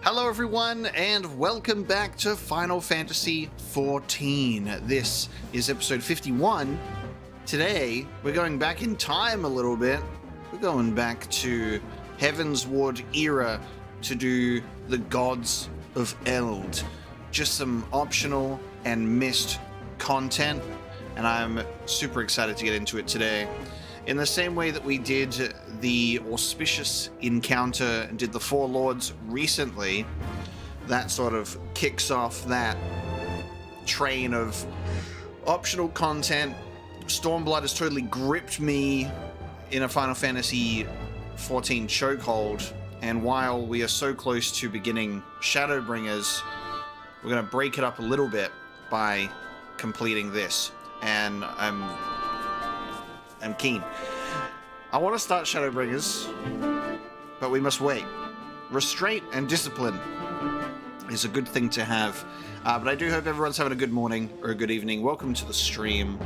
Hello everyone, and welcome back to Final Fantasy XIV. This is episode 51. Today, we're going back in time a little bit. We're going back to Heavensward era to do the Gods of Eld. Just some optional and missed content, and I'm super excited to get into it today. In the same way that we did the auspicious encounter and did the Four Lords recently, that sort of kicks off that train of optional content. Stormblood has totally gripped me in a Final Fantasy XIV chokehold, and while we are so close to beginning Shadowbringers, we're going to break it up a little bit by completing this, and I'm keen. I want to start Shadowbringers, but we must wait. Restraint and discipline is a good thing to have, but I do hope everyone's having a good morning or a good evening. Welcome to the stream.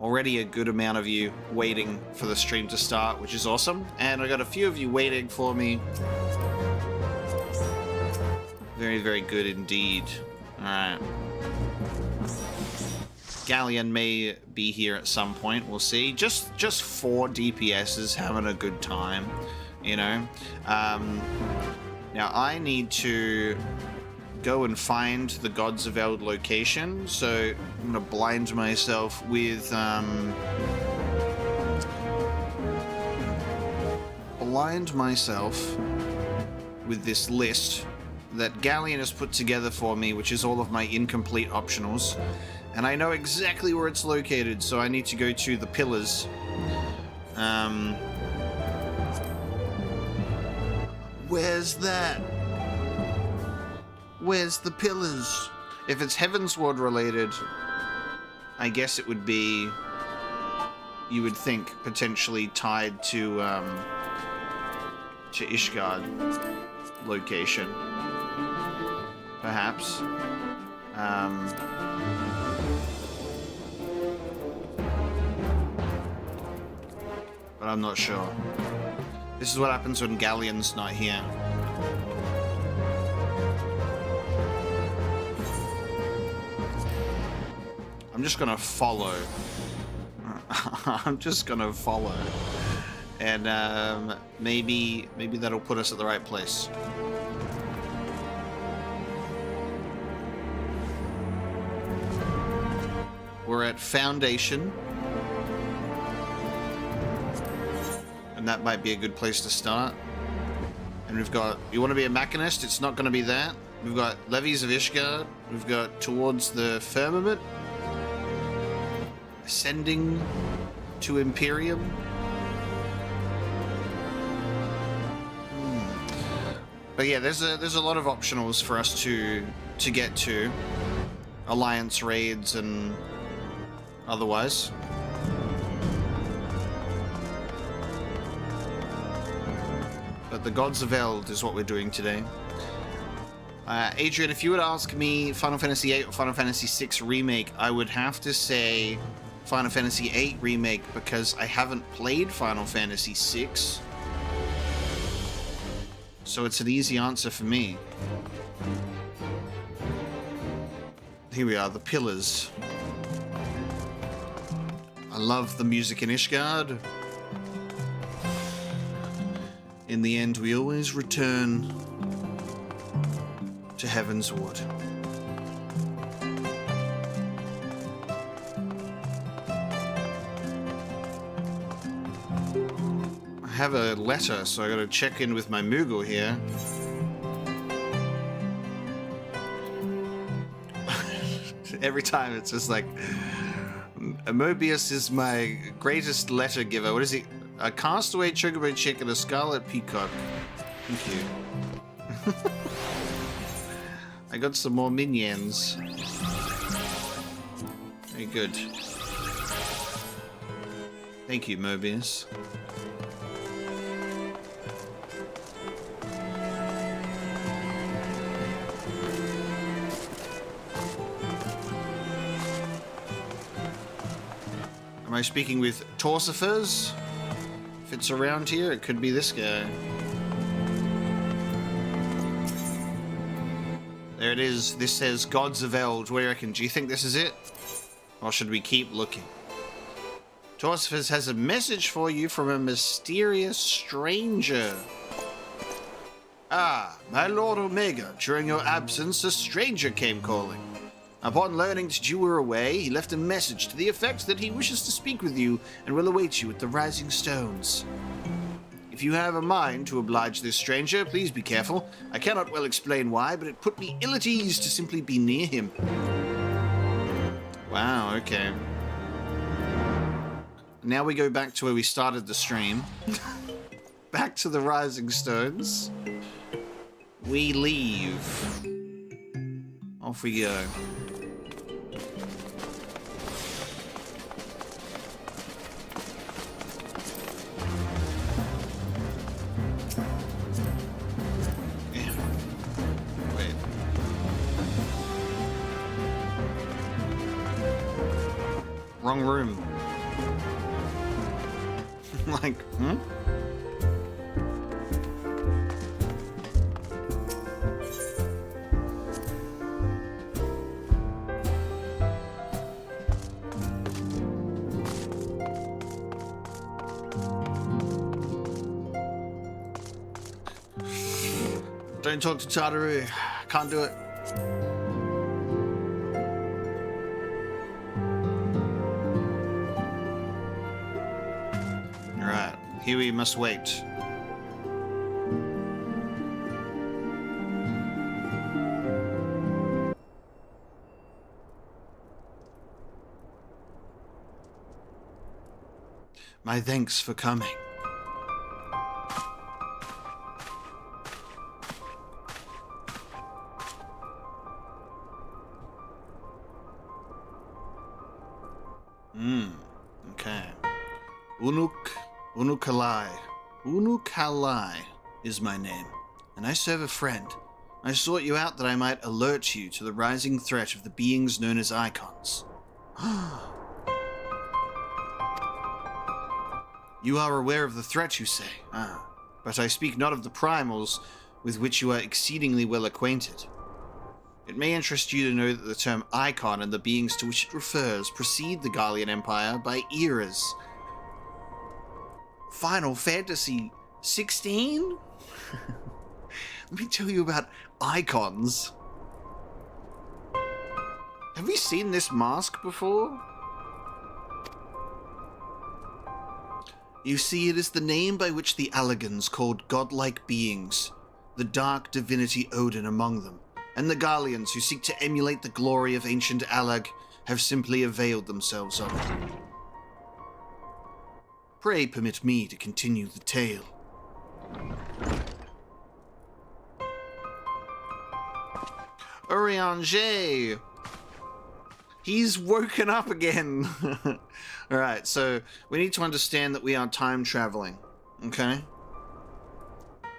Already a good amount of you waiting for the stream to start, which is awesome, and I got a few of you waiting for me. Very, very good indeed. Alright. Galleon may be here at some point, we'll see. Just 4 DPSs having a good time, you know. Now I need to go and find the Gods of Eld location, so I'm gonna blind myself with this list that Galleon has put together for me, which is all of my incomplete optionals. And I know exactly where it's located, so I need to go to the pillars. Where's that? Where's the pillars? If it's Heavensward related, I guess it would be, you would think, potentially tied to Ishgard location. Perhaps. But I'm not sure. This is what happens when Galleon's not here. I'm just gonna follow. I'm just gonna follow. And maybe that'll put us at the right place. We're at Foundation. And that might be a good place to start. And we've got, you want to be a Machinist? It's not going to be that. We've got Levies of Ishgard. We've got Towards the Firmament. Ascending to Imperium. But yeah, there's a lot of optionals for us to get to. Alliance raids and otherwise. but the Gods of Eld is what we're doing today. Adrian, if you would ask me Final Fantasy VIII or Final Fantasy VI Remake, I would have to say Final Fantasy VIII Remake because I haven't played Final Fantasy VI. So it's an easy answer for me. Here we are, the pillars. I love the music in Ishgard. In the end, we always return to Heaven's Wood. I have a letter, so I gotta check in with my Moogle here. Every time it's just like, Mobius is my greatest letter giver. What is he? A castaway chocobo chick and a scarlet peacock. Thank you. I got some more minions. Very good. Thank you, Mobius. Am I speaking with Torsifers? If it's around here, it could be this guy. There it is. This says Gods of Eld. What do you reckon? Do you think this is it? Or should we keep looking? Torsifers has a message for you from a mysterious stranger. Ah, my Lord Omega, during your absence, a stranger came calling. Upon learning that you were away, he left a message to the effect that he wishes to speak with you and will await you at the Rising Stones. If you have a mind to oblige this stranger, please be careful. I cannot well explain why, but it put me ill at ease to simply be near him. Wow, okay. Now we go back to where we started the stream. Back to the Rising Stones. We leave. Off we go. Wrong room. Like, hmm? Don't talk to Tartaru. Can't do it. Here we must wait. My thanks for coming. Okay. Unukalhai. Unukalhai is my name, and I serve a friend. I sought you out that I might alert you to the rising threat of the beings known as Icons. You are aware of the threat, you say? Ah, but I speak not of the primals with which you are exceedingly well acquainted. It may interest you to know that the term Icon and the beings to which it refers precede the Gallian Empire by eras. Final Fantasy 16? Let me tell you about Icons. Have we seen this mask before? You see, it is the name by which the Allagans called godlike beings, the dark divinity Odin among them, and the Gallians who seek to emulate the glory of ancient Allag have simply availed themselves of it. Pray permit me to continue the tale. Urianger! He's woken up again! Alright, so we need to understand that we are time traveling, okay?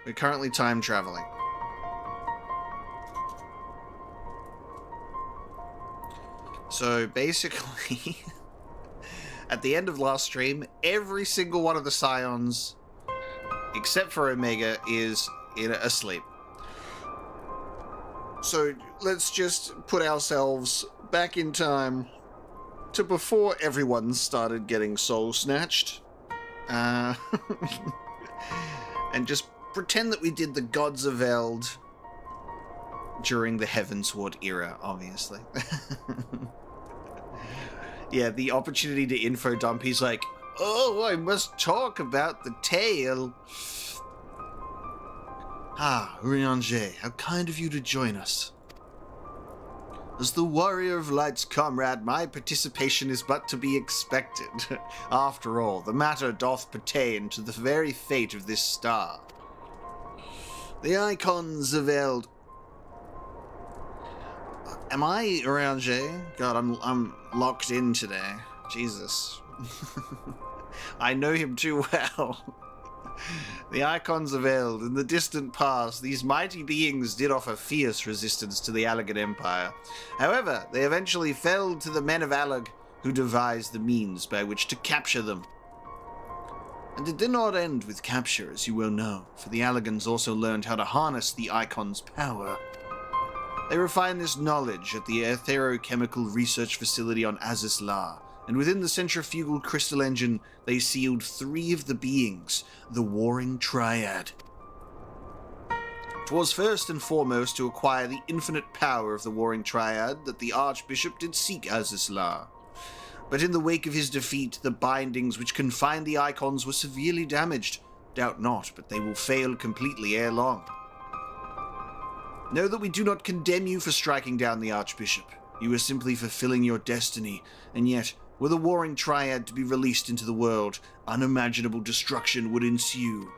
We're currently time traveling. So basically, at the end of last stream, every single one of the Scions, except for Omega, is asleep. So let's just put ourselves back in time to before everyone started getting soul snatched. And just pretend that we did the Gods of Eld during the Heavensward era, obviously. Yeah, the opportunity to info dump, he's like, oh, I must talk about the tale. Ah, Urianger, how kind of you to join us. As the Warrior of Light's comrade, my participation is but to be expected. After all, the matter doth pertain to the very fate of this star. The icons of Eld. Am I Urianger? God, I'm locked in today. Jesus. I know him too well. The icons of Eld. In the distant past, these mighty beings did offer fierce resistance to the Allagan Empire. However, they eventually fell to the men of Allag, who devised the means by which to capture them. And it did not end with capture, as you well know, for the Allagans also learned how to harness the icons' power. They refined this knowledge at the Etherochemical Research Facility on Azis La, and within the centrifugal crystal engine, they sealed 3 of the beings, the Warring Triad. 'Twas first and foremost to acquire the infinite power of the Warring Triad that the Archbishop did seek Azis La. But in the wake of his defeat, the bindings which confined the icons were severely damaged. Doubt not, but they will fail completely ere long. Know that we do not condemn you for striking down the Archbishop. You are simply fulfilling your destiny, and yet, were the Warring Triad to be released into the world, unimaginable destruction would ensue.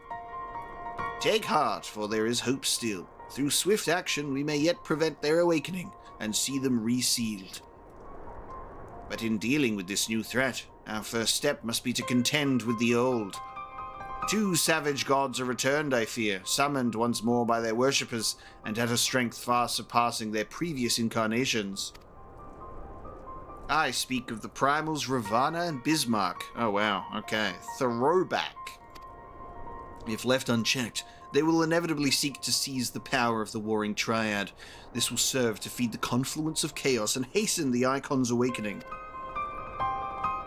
Take heart, for there is hope still. Through swift action, we may yet prevent their awakening, and see them resealed. But in dealing with this new threat, our first step must be to contend with the old. 2 savage gods are returned, I fear, summoned once more by their worshippers, and at a strength far surpassing their previous incarnations. I speak of the primals Ravana and Bismarck. Oh wow, okay. Throwback. If left unchecked, they will inevitably seek to seize the power of the Warring Triad. This will serve to feed the confluence of chaos and hasten the Icon's awakening.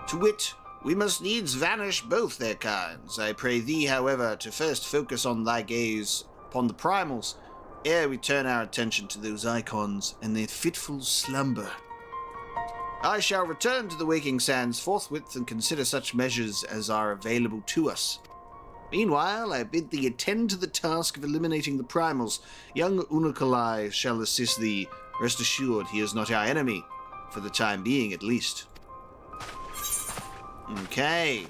To wit, we must needs vanish both their kinds. I pray thee, however, to first focus on thy gaze upon the primals, ere we turn our attention to those icons and their fitful slumber. I shall return to the waking sands forthwith and consider such measures as are available to us. Meanwhile, I bid thee attend to the task of eliminating the primals. Young Unukalhai shall assist thee. Rest assured he is not our enemy, for the time being at least. Okay.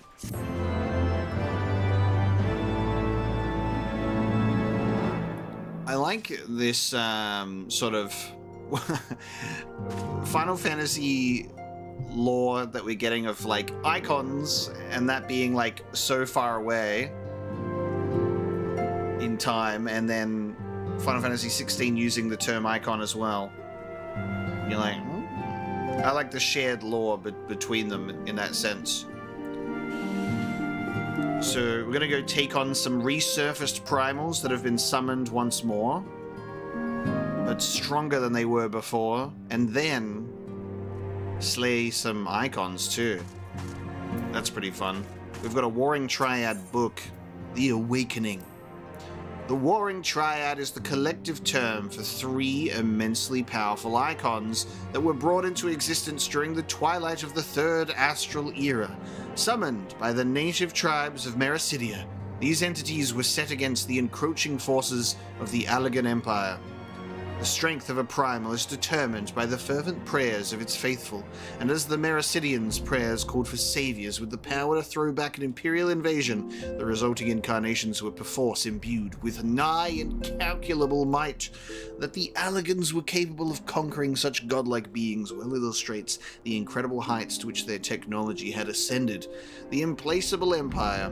I like this sort of Final Fantasy lore that we're getting of like icons and that being like so far away in time, and then Final Fantasy 16 using the term icon as well. You're like, I like the shared lore between them in that sense. So we're going to go take on some resurfaced primals that have been summoned once more, but stronger than they were before, and then slay some icons too. That's pretty fun. We've got a Warring Triad book, The Awakening. The Warring Triad is the collective term for 3 immensely powerful icons that were brought into existence during the twilight of the Third Astral Era. Summoned by the native tribes of Mericidia, these entities were set against the encroaching forces of the Allagan Empire. The strength of a primal is determined by the fervent prayers of its faithful, and as the Mericidians' prayers called for saviors with the power to throw back an Imperial invasion, the resulting incarnations were perforce imbued with nigh incalculable might. That the Allagans were capable of conquering such godlike beings well illustrates the incredible heights to which their technology had ascended. The implacable empire,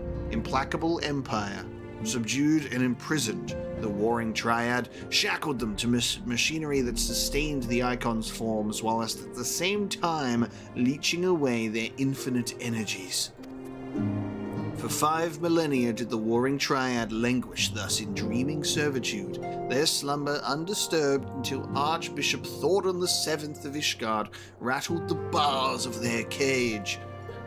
subdued and imprisoned the warring Triad, shackled them to machinery that sustained the Icon's forms, whilst at the same time leeching away their infinite energies. For 5 millennia did the warring Triad languish thus in dreaming servitude, their slumber undisturbed until Archbishop Thordan VII of Ishgard rattled the bars of their cage.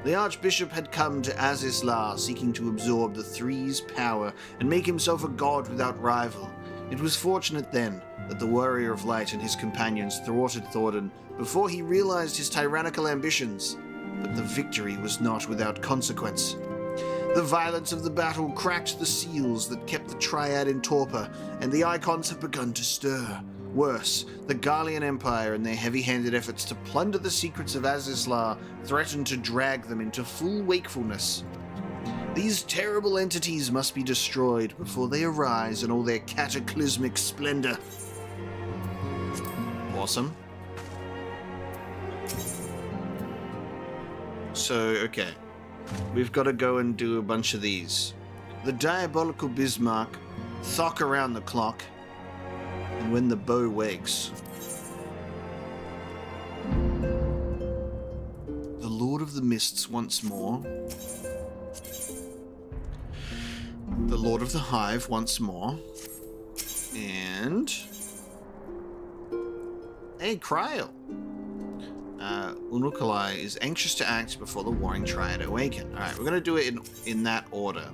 The Archbishop had come to Azizlar seeking to absorb the Three's power and make himself a god without rival. It was fortunate then that the Warrior of Light and his companions thwarted Thordan before he realized his tyrannical ambitions, but the victory was not without consequence. The violence of the battle cracked the seals that kept the Triad in torpor, and the Icons have begun to stir. Worse, the Garlean Empire and their heavy-handed efforts to plunder the secrets of Azizlar threaten to drag them into full wakefulness. These terrible entities must be destroyed before they arise in all their cataclysmic splendor. Awesome. So, okay. We've got to go and do a bunch of these. The Diabolical Bismarck, Thock Around the Clock, and When the Bow Wakes. The Lord of the Mists once more. The Lord of the Hive once more. And... Hey, Cryo! Unukalhai is anxious to act before the warring Triad awaken. Alright, we're going to do it in that order.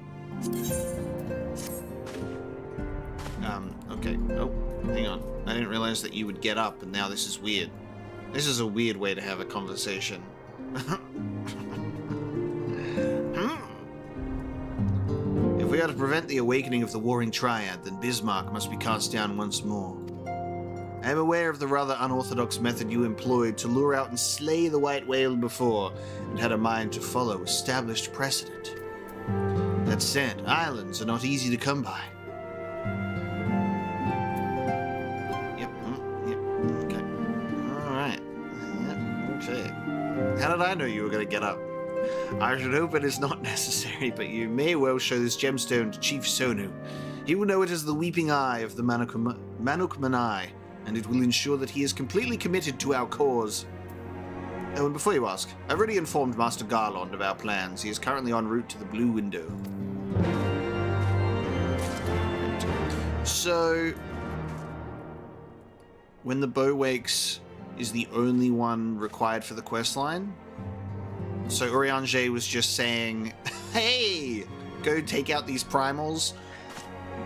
Okay. Oh, hang on. I didn't realize that you would get up, and now this is weird. This is a weird way to have a conversation. If we are to prevent the awakening of the warring Triad, then Bismarck must be cast down once more. I am aware of the rather unorthodox method you employed to lure out and slay the White Whale before, and had a mind to follow established precedent. That said, islands are not easy to come by. Yep, okay. Alright. Yep, okay. How did I know you were going to get up? I should hope it is not necessary, but you may well show this gemstone to Chief Sonu. He will know it as the weeping eye of the Manukmanai, and it will ensure that he is completely committed to our cause. Oh, and before you ask, I've already informed Master Garland of our plans. He is currently en route to the Blue Window. So, When the Bow Wakes is the only one required for the questline. So Urianger was just saying, hey, go take out these primals,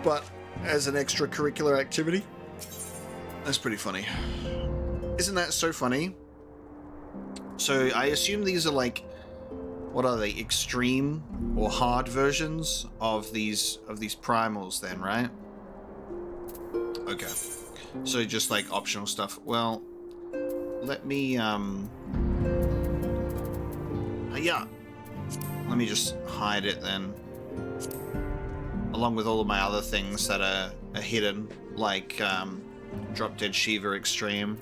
but as an extracurricular activity. That's pretty funny. Isn't that so funny? So I assume these are like, what are they, extreme or hard versions of these primals then, right? Okay. So just like optional stuff. Well, let me yeah. Let me just hide it then. Along with all of my other things that are hidden, like Drop Dead Shiva Extreme.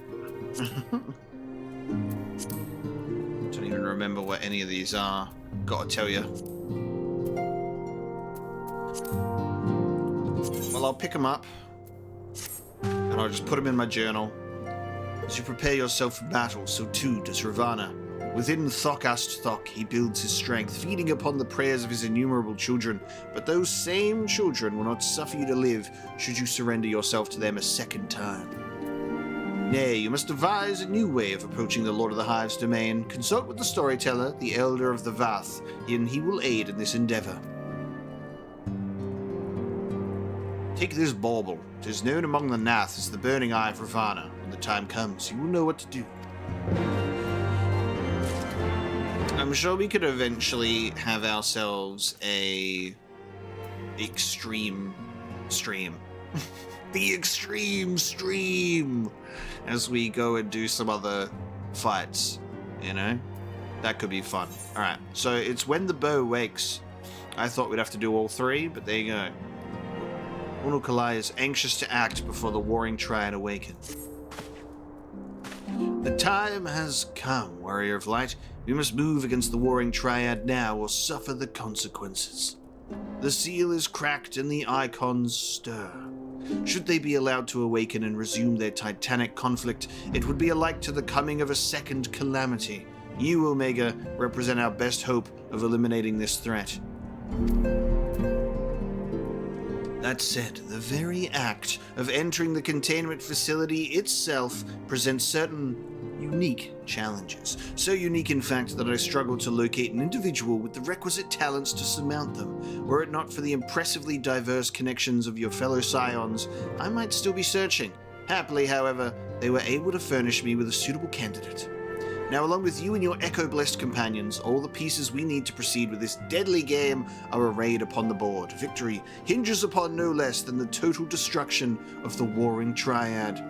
Don't even remember what any of these are. Gotta tell you. Well, I'll pick them up. And I'll just put them in my journal. As you prepare yourself for battle, so too does Ravana. Within Thokast Thok, he builds his strength, feeding upon the prayers of his innumerable children. But those same children will not suffer you to live, should you surrender yourself to them a second time. Nay, you must devise a new way of approaching the Lord of the Hive's domain. Consult with the storyteller, the Elder of the Vath, and he will aid in this endeavor. Take this bauble. 'Tis known among the Nath as the Burning Eye of Ravana. When the time comes, you will know what to do. I'm sure we could eventually have ourselves a extreme stream. The extreme stream! As we go and do some other fights, you know? That could be fun. Alright, so it's When the Bow Wakes. I thought we'd have to do all three, but there you go. Unukalhai is anxious to act before the warring Triad awaken. The time has come, Warrior of Light. We must move against the warring Triad now or suffer the consequences. The seal is cracked and the icons stir. Should they be allowed to awaken and resume their titanic conflict, it would be alike to the coming of a second calamity. You, Omega, represent our best hope of eliminating this threat. That said, the very act of entering the containment facility itself presents certain unique challenges. So unique, in fact, that I struggle to locate an individual with the requisite talents to surmount them. Were it not for the impressively diverse connections of your fellow scions, I might still be searching. Happily, however, they were able to furnish me with a suitable candidate. Now, along with you and your Echo-blessed companions, all the pieces we need to proceed with this deadly game are arrayed upon the board. Victory hinges upon no less than the total destruction of the warring Triad.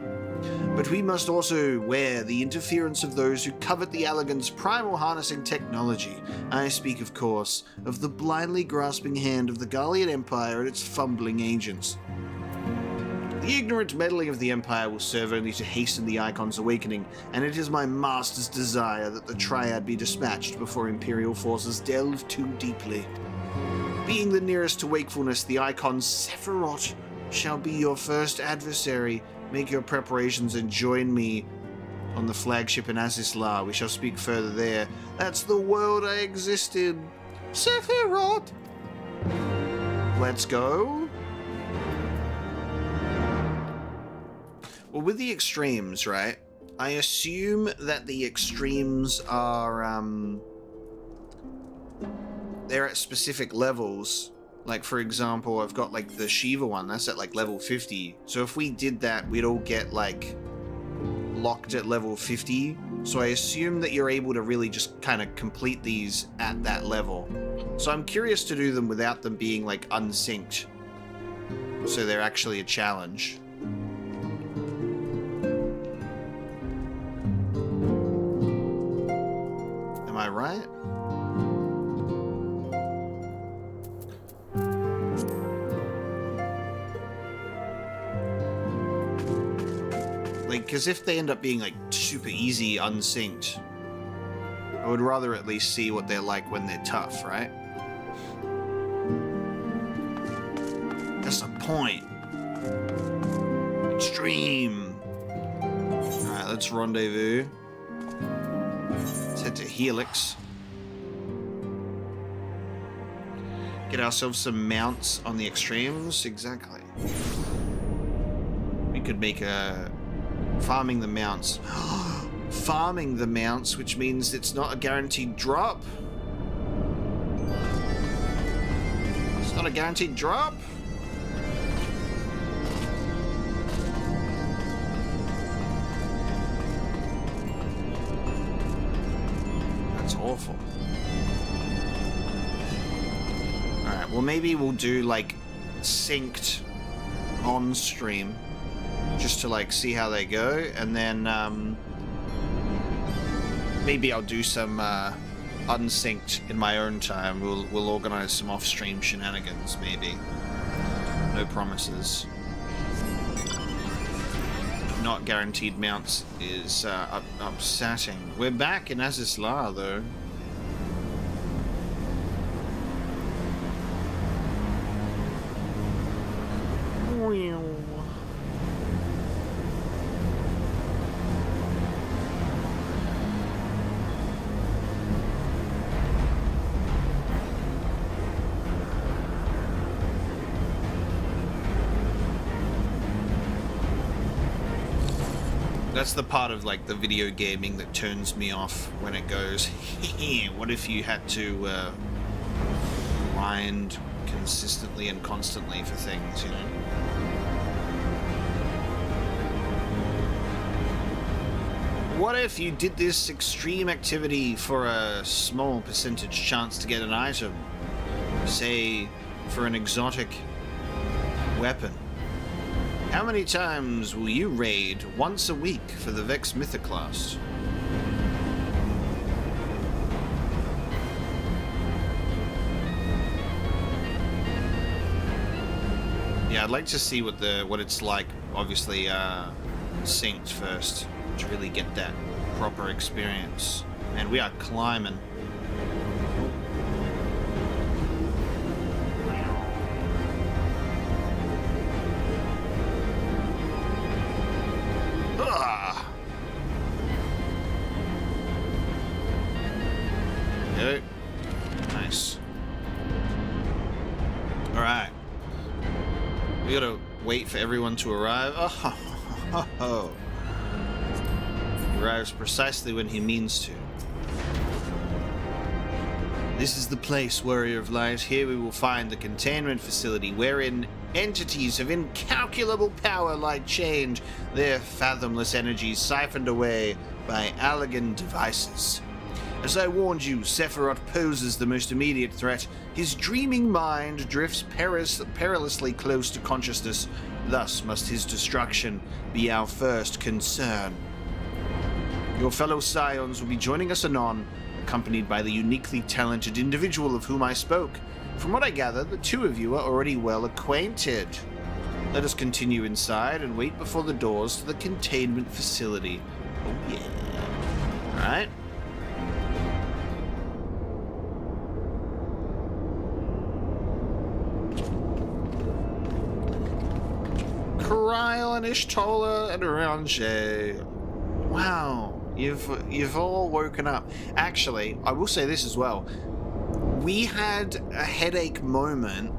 But we must also wear the interference of those who covet the Allegan's primal harnessing technology. I speak, of course, of the blindly grasping hand of the Gallian Empire and its fumbling agents. The ignorant meddling of the Empire will serve only to hasten the Icon's awakening, and it is my master's desire that the Triad be dispatched before Imperial forces delve too deeply. Being the nearest to wakefulness, the Icon's Sephirot shall be your first adversary. Make your preparations and join me on the flagship in Azisla. We shall speak further there. That's the world I exist in. Sephirot! Let's go. Well, with the extremes, right? I assume that the extremes are, they're at specific levels. Like, for example, I've got, like, the Shiva one. That's at, like, level 50. So if we did that, we'd all get, like, locked at level 50. So I assume that you're able to really just kind of complete these at that level. So I'm curious to do them without them being, like, unsynced. So they're actually a challenge. Am I right? Like, because if they end up being, like, super easy, unsynced, I would rather at least see what they're like when they're tough, right? That's the point. Extreme. Alright, let's rendezvous. Let's head to Helix. Get ourselves some mounts on the extremes. Exactly. We could make a... farming the mounts. Farming the mounts, which means it's not a guaranteed drop. It's not a guaranteed drop. That's awful. Alright, well maybe we'll do like synced on stream. Just to like see how they go, and then maybe I'll do some unsynced in my own time. We'll organize some off-stream shenanigans, maybe. No promises. Not guaranteed mounts is upsetting. We're back in Azisla though. That's the part of like the video gaming that turns me off when it goes, what if you had to grind consistently and constantly for things, you know? What if you did this extreme activity for a small percentage chance to get an item? Say, for an exotic weapon. How many times will you raid once a week for the Vex Mythoclast? Yeah, I'd like to see what it's like, obviously synced first, to really get that proper experience. And we are climbing. We gotta wait for everyone to arrive. Oh. He arrives precisely when he means to. This is the place, Warrior of Light. Here we will find the containment facility wherein entities of incalculable power lie chained, their fathomless energies siphoned away by Allagan devices. As I warned you, Sephirot poses the most immediate threat. His dreaming mind drifts perilously close to consciousness. Thus must his destruction be our first concern. Your fellow Scions will be joining us anon, accompanied by the uniquely talented individual of whom I spoke. From what I gather, the two of you are already well acquainted. Let us continue inside and wait before the doors to the containment facility. Oh yeah. Alright. Krile and Ishtola and Ranjay. Wow. You've all woken up. Actually, I will say this as well. We had a headache moment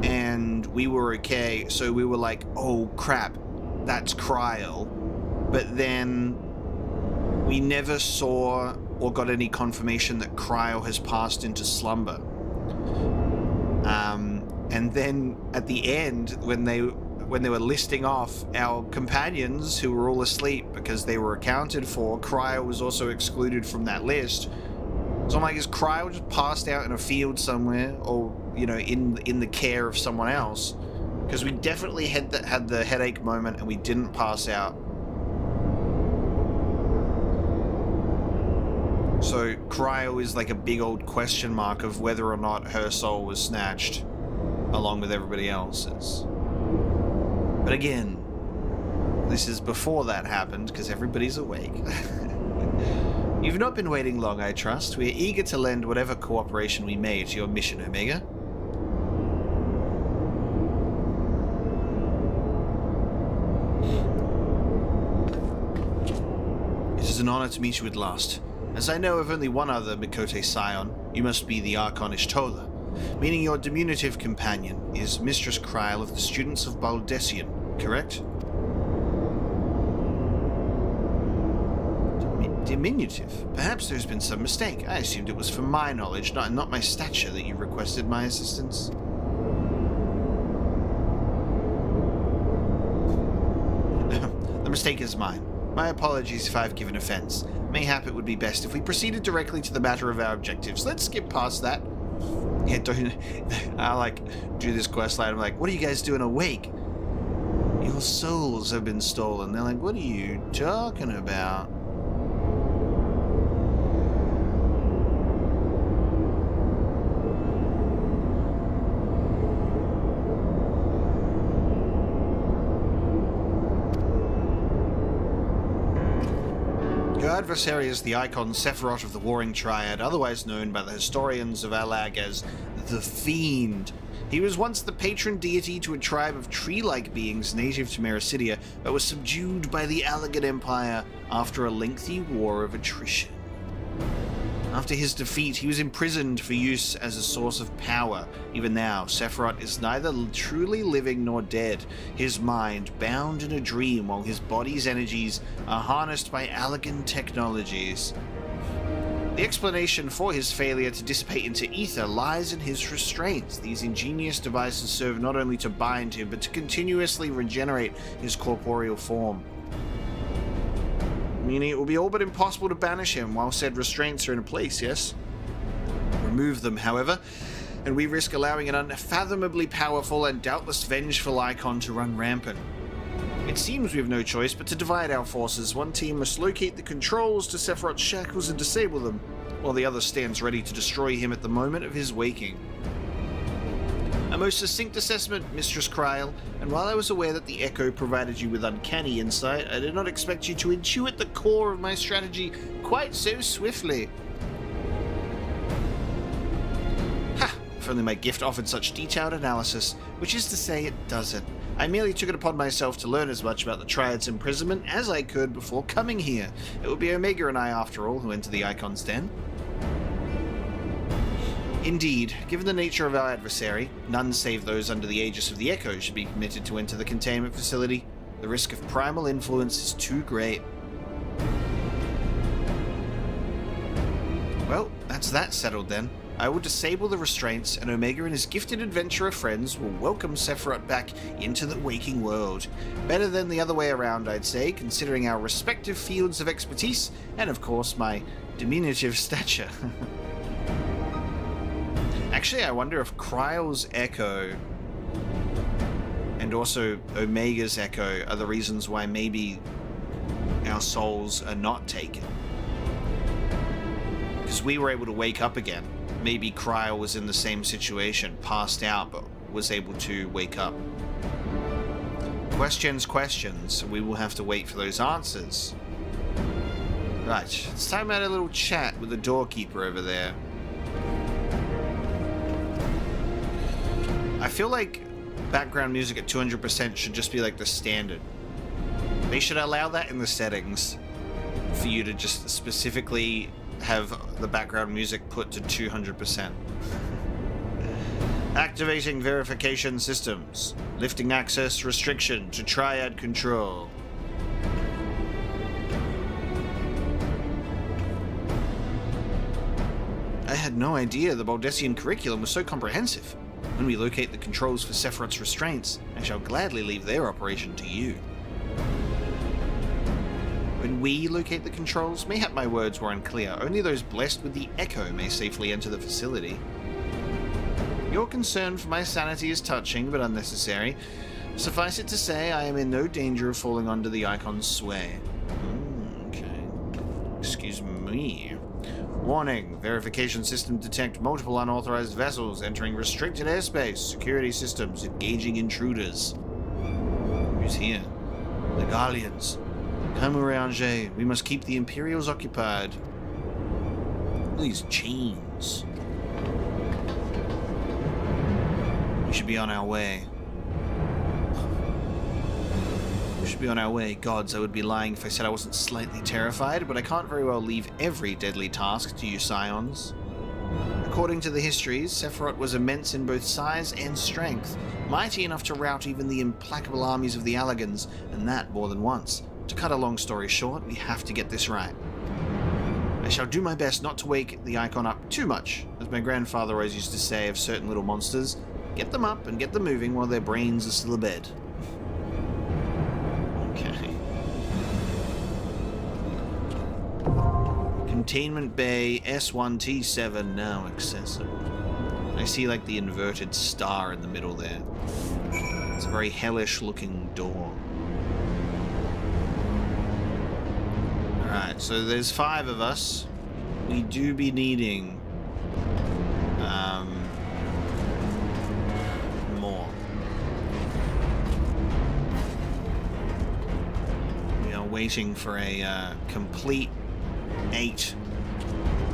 and we were okay, so we were like, oh crap, that's Krile. But then we never saw or got any confirmation that Krile has passed into slumber. And then at the end, when they were listing off our companions who were all asleep because they were accounted for, Krile was also excluded from that list. So I'm like, is Krile just passed out in a field somewhere, or in the care of someone else? Because we definitely had the headache moment and we didn't pass out. So Krile is like a big old question mark of whether or not her soul was snatched along with everybody else's. But again, this is before that happened, because everybody's awake. You've not been waiting long, I trust. We are eager to lend whatever cooperation we may to your mission, Omega. It is an honor to meet you at last. As I know of only one other Mikote Scion, you must be the Archon Ishtola, meaning your diminutive companion is Mistress Krile of the Students of Baldessian, correct? Diminutive? Perhaps there's been some mistake. I assumed it was for my knowledge, not my stature, that you requested my assistance. The mistake is mine. My apologies if I've given offense. Mayhap it would be best if we proceeded directly to the matter of our objectives. Let's skip past that. Yeah, I do this quest line. I'm like, what are you guys doing awake? Your souls have been stolen. They're like, what are you talking about? Your adversary is the icon Sephirot of the Warring Triad, otherwise known by the historians of Allag as the Fiend. He was once the patron deity to a tribe of tree-like beings native to Mericidia, but was subdued by the Allagan Empire after a lengthy war of attrition. After his defeat, he was imprisoned for use as a source of power. Even now, Sephirot is neither truly living nor dead, his mind bound in a dream while his body's energies are harnessed by Allagan technologies. The explanation for his failure to dissipate into ether lies in his restraints. These ingenious devices serve not only to bind him, but to continuously regenerate his corporeal form. Meaning it will be all but impossible to banish him while said restraints are in place, yes? Remove them, however, and we risk allowing an unfathomably powerful and doubtless vengeful icon to run rampant. It seems we have no choice but to divide our forces. One team must locate the controls to Sephirot's shackles and disable them, while the other stands ready to destroy him at the moment of his waking. A most succinct assessment, Mistress Krile, and while I was aware that the Echo provided you with uncanny insight, I did not expect you to intuit the core of my strategy quite so swiftly. Ha! If only my gift offered such detailed analysis, which is to say it doesn't. I merely took it upon myself to learn as much about the Triad's imprisonment as I could before coming here. It will be Omega and I, after all, who enter the Icon's Den. Indeed, given the nature of our adversary, none save those under the aegis of the Echo should be permitted to enter the containment facility. The risk of primal influence is too great. Well, that's that settled then. I will disable the restraints, and Omega and his gifted adventurer friends will welcome Sephirot back into the waking world. Better than the other way around, I'd say, considering our respective fields of expertise, and of course my diminutive stature. Actually, I wonder if Kryle's Echo and also Omega's Echo are the reasons why maybe our souls are not taken. Because we were able to wake up again. Maybe Kryle was in the same situation, passed out, but was able to wake up. Questions. We will have to wait for those answers. Right, it's time to have a little chat with the doorkeeper over there. I feel like background music at 200% should just be like the standard. They should allow that in the settings for you to just specifically have the background music put to 200%. Activating verification systems. Lifting access restriction to Triad control. I had no idea the Baldessian curriculum was so comprehensive. When we locate the controls for Sephirot's restraints, I shall gladly leave their operation to you. When we locate the controls, mayhap my words were unclear. Only those blessed with the Echo may safely enter the facility. Your concern for my sanity is touching, but unnecessary. Suffice it to say, I am in no danger of falling under the Icon's sway. Okay. Excuse me. Warning. Verification system detect multiple unauthorized vessels entering restricted airspace. Security systems engaging intruders. Who's here? The Guardians. Come, Urianger. We must keep the Imperials occupied. These chains. We should be on our way. Gods, I would be lying if I said I wasn't slightly terrified, but I can't very well leave every deadly task to you scions. According to the histories, Sephirot was immense in both size and strength, mighty enough to rout even the implacable armies of the Allagans, and that more than once. To cut a long story short, we have to get this right. I shall do my best not to wake the Icon up too much. As my grandfather always used to say of certain little monsters, get them up and get them moving while their brains are still abed. Okay. Containment Bay S1T7 now accessible. I see like the inverted star in the middle there. It's a very hellish looking door. Alright, so there's 5 of us. We do be needing more. We are waiting for a complete 8.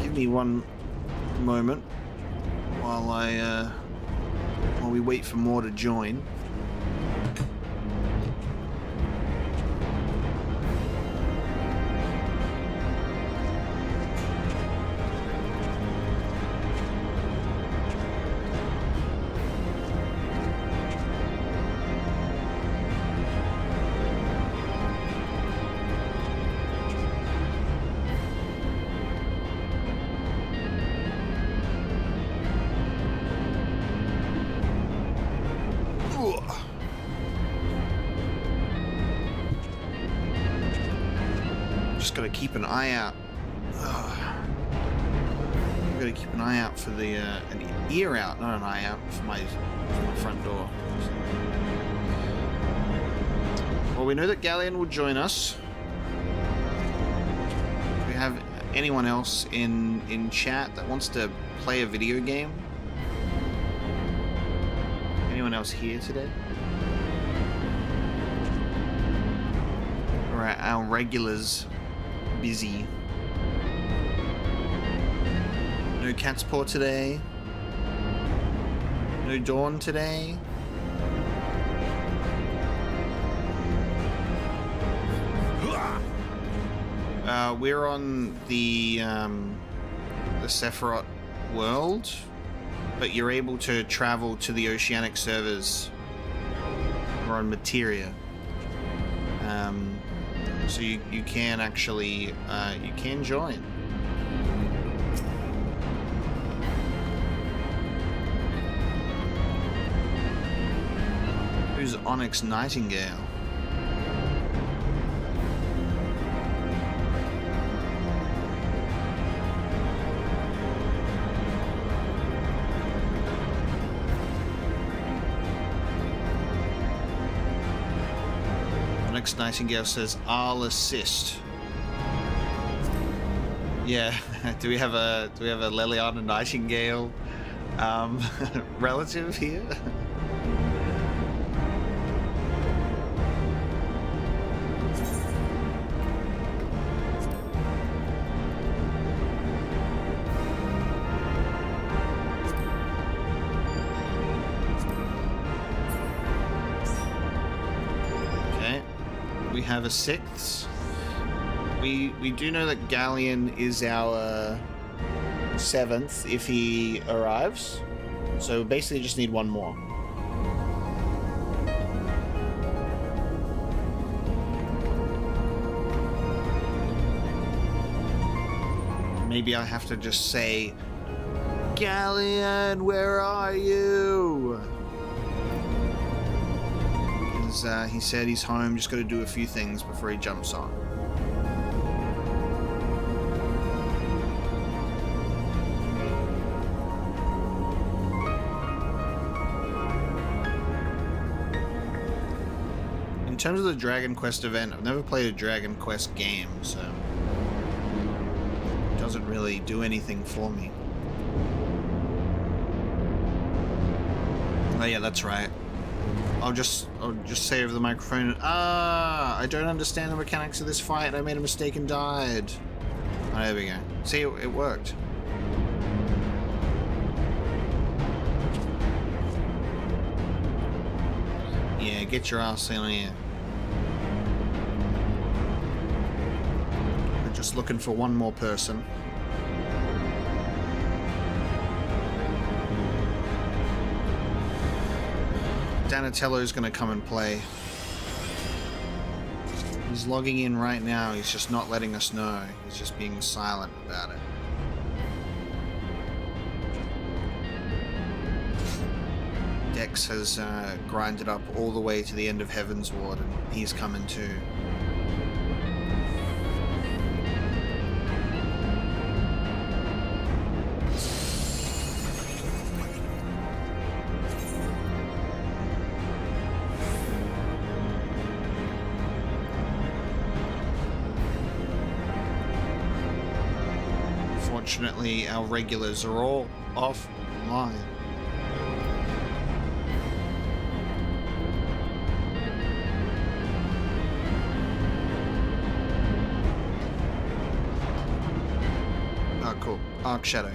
Give me one moment while we wait for more to join. Gotta keep an eye out. Gotta keep an eye out for the an ear out, not an eye out for my front door. Well, we know that Galleon will join us. Do we have anyone else in chat that wants to play a video game? Anyone else here today? Alright, our regulars busy. No cat's paw today. No Dawn today. We're on the Sephirot world. but you're able to travel to the oceanic servers or on Materia. So you can actually you can join. Who's Onyx Nightingale? Onyx Nightingale says, "I'll assist." Yeah, do we have a Liliana Nightingale relative here? Have a 6th. We do know that Galleon is our 7th if he arrives. So basically just need one more. Maybe I have to just say, Galleon, where are you? He said he's home, just got to do a few things before he jumps on. In terms of the Dragon Quest event, I've never played a Dragon Quest game, so it doesn't really do anything for me. Oh yeah, that's right. I'll just say over the microphone, I don't understand the mechanics of this fight. I made a mistake and died. Oh, there we go. See, it worked. Yeah, get your ass in here. We're just looking for one more person. Donatello's gonna come and play. He's logging in right now, he's just not letting us know. He's just being silent about it. Dex has grinded up all the way to the end of Heaven's Ward, and he's coming too. Unfortunately, our regulars are all offline. Oh, cool. Arc Shadow.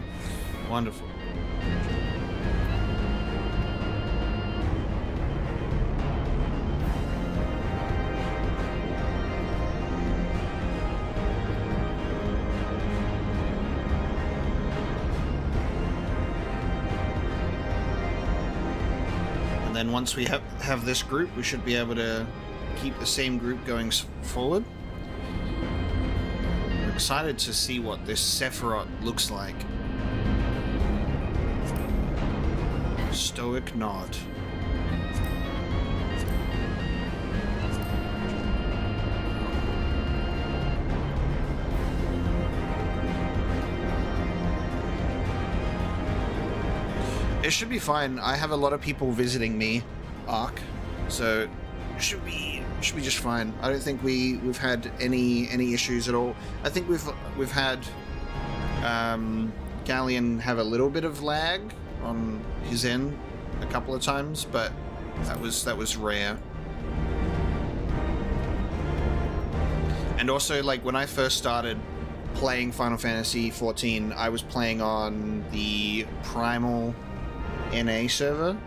Wonderful. And once we have this group, we should be able to keep the same group going forward. I'm excited to see what this Sephirot looks like. Stoic nod. It should be fine. I have a lot of people visiting me, Arc, so it should be just fine. I don't think we've had any issues at all. I think we've had Galleon have a little bit of lag on his end a couple of times, but that was rare. And also, like, when I first started playing Final Fantasy XIV, I was playing on the Primal NA server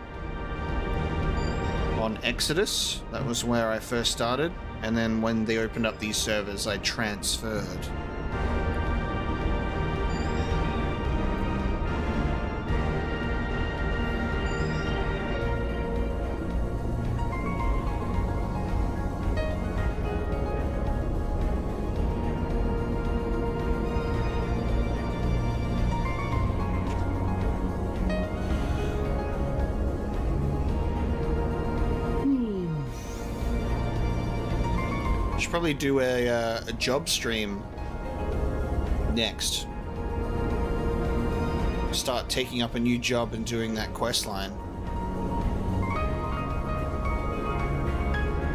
on Exodus. That was where I first started, and then when they opened up these servers, I transferred. should probably do a job stream next. Start taking up a new job and doing that quest line.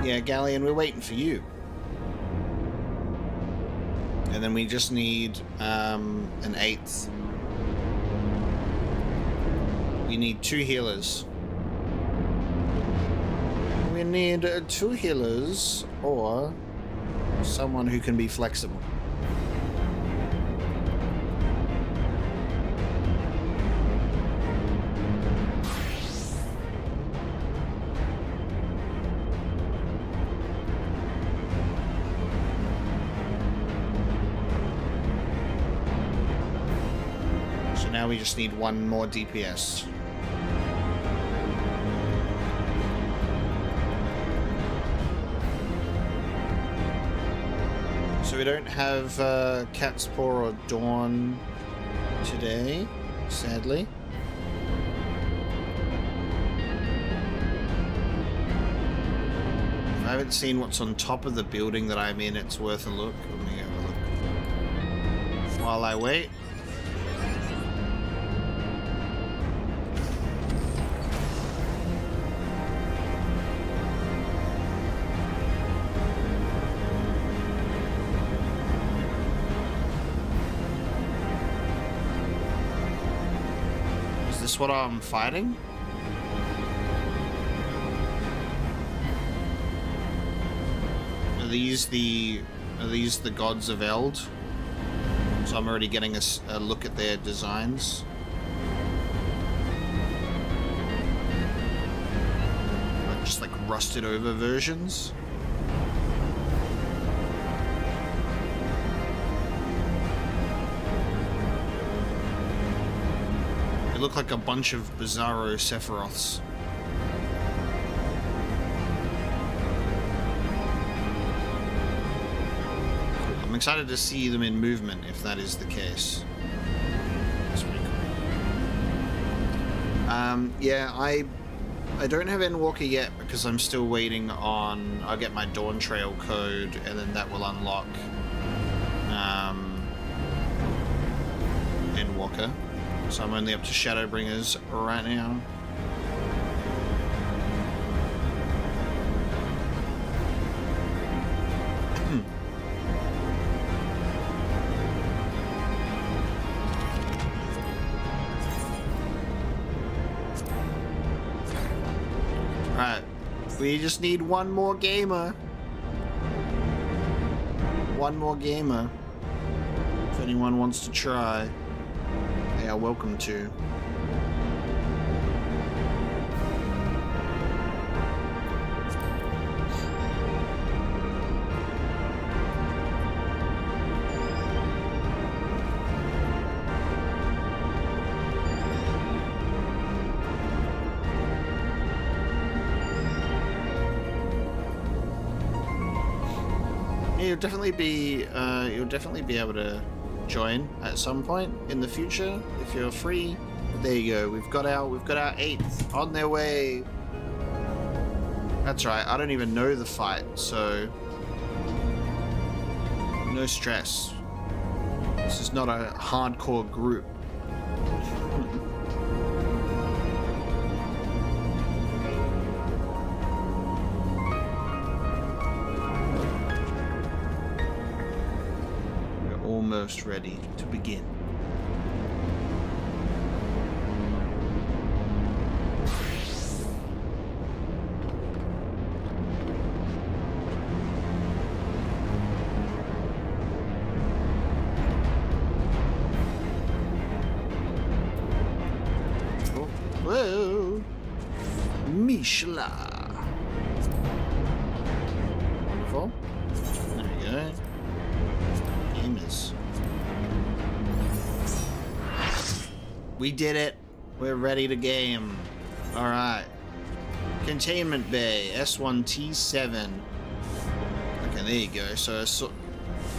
Yeah, Galleon, we're waiting for you. And then we just need an 8th. We need 2 healers. We need 2 healers or someone who can be flexible. So now we just need 1 more DPS. So we don't have Cat's Paw or Dawn today, sadly. If I haven't seen what's on top of the building that I'm in, it's worth a look. Let me have a look. While I wait. Is this what I'm fighting? Are these the gods of Eld? So I'm already getting a look at their designs. Just like rusted over versions. They look like a bunch of bizarro Sephiroths. I'm excited to see them in movement, if that is the case. That's pretty cool. Yeah, I don't have Endwalker yet because I'm still waiting on... I'll get my Dawn Trail code, and then that will unlock Endwalker. So I'm only up to Shadowbringers right now. Alright, we just need 1 more gamer. 1 more gamer. If anyone wants to try, they are welcome to. You'll definitely be able to join at some point in the future if you're free. But there you go. We've got our 8th on their way. That's right. I don't even know the fight, so no stress. This is not a hardcore group. Almost ready to begin. Whoa, Mishla. Wonderful. There we go. Gamers. We did it. We're ready to game. Alright. Containment Bay, S1T7. Okay, there you go. So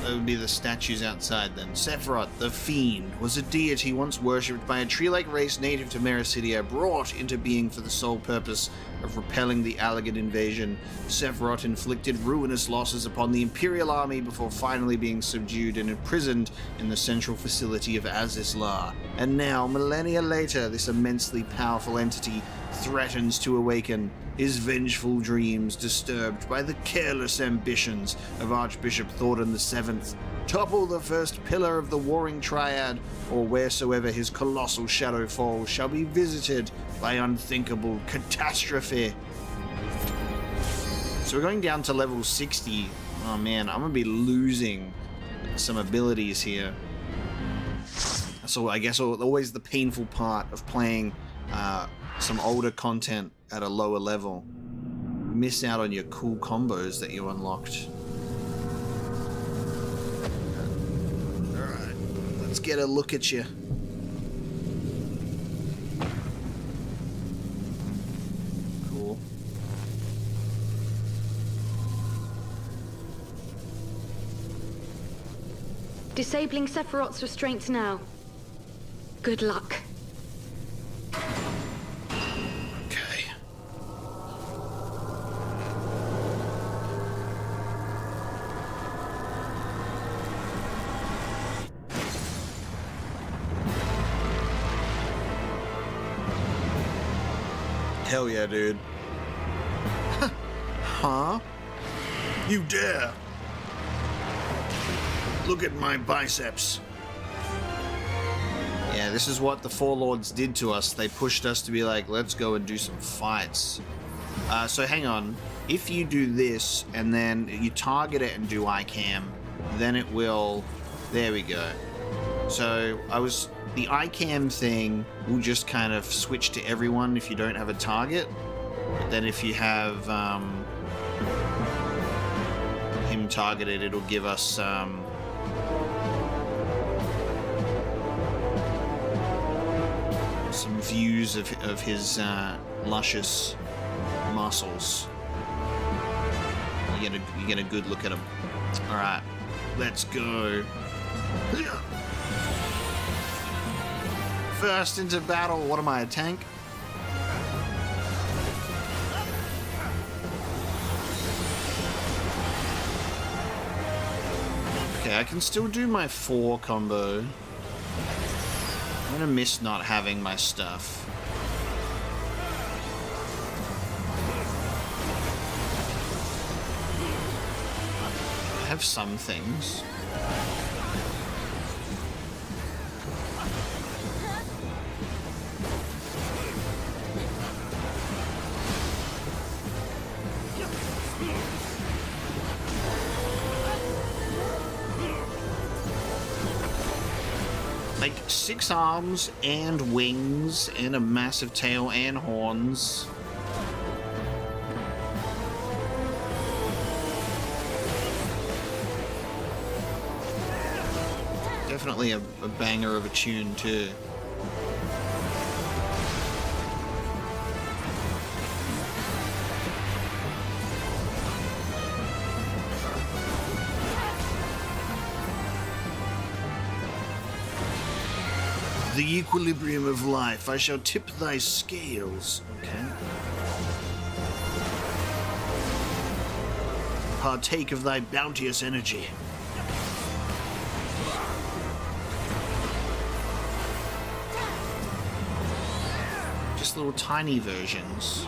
That would be the statues outside then. Sephirot, the Fiend, was a deity once worshipped by a tree-like race native to Mericidia, brought into being for the sole purpose of repelling the Alligid invasion. Sephirot inflicted ruinous losses upon the Imperial army before finally being subdued and imprisoned in the central facility of Azizlar. And now, millennia later, this immensely powerful entity threatens to awaken, his vengeful dreams disturbed by the careless ambitions of Archbishop Thordan VII. Topple the first pillar of the warring Triad, or wheresoever his colossal shadow falls shall be visited by unthinkable catastrophe. So we're going down to level 60. Oh man, I'm gonna be losing some abilities here. So I guess always the painful part of playing some older content at a lower level. Miss out on your cool combos that you unlocked. Alright, let's get a look at you. Cool. Disabling Sephirot's restraints now. Good luck. Hell yeah, dude. Huh? You dare? Look at my biceps. Yeah, this is what the Four Lords did to us. They pushed us to be like, let's go and do some fights. So hang on. If you do this, and then you target it and do ICAM, then it will... There we go. So, the ICAM thing will just kind of switch to everyone if you don't have a target. But then if you have him targeted, it'll give us some views of his luscious muscles. You get a good look at him. Alright, let's go. First into battle. What am I, a tank? Okay, I can still do my 4 combo. I'm gonna miss not having my stuff. I have some things. Like 6 arms and wings and a massive tail and horns. Definitely a banger of a tune too. The equilibrium of life, I shall tip thy scales. Okay. Partake of thy bounteous energy. Just little tiny versions.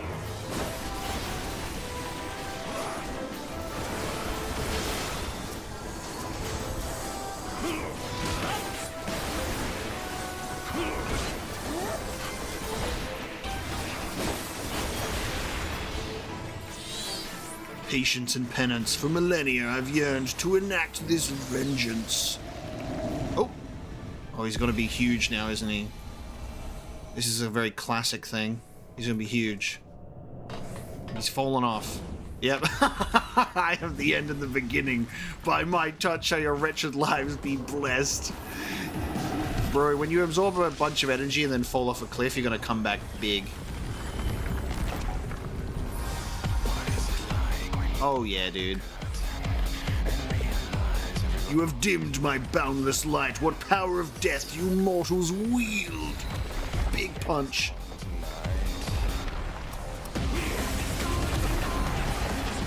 Patience and penance for millennia I've yearned to enact this vengeance. Oh, he's gonna be huge now, isn't he? This is a very classic thing. He's gonna be huge. He's fallen off. Yep. I have the end and the beginning. By my touch shall your wretched lives be blessed. Bro, when you absorb a bunch of energy and then fall off a cliff, you're gonna come back big. Oh yeah, dude. You have dimmed my boundless light. What power of death you mortals wield! Big punch.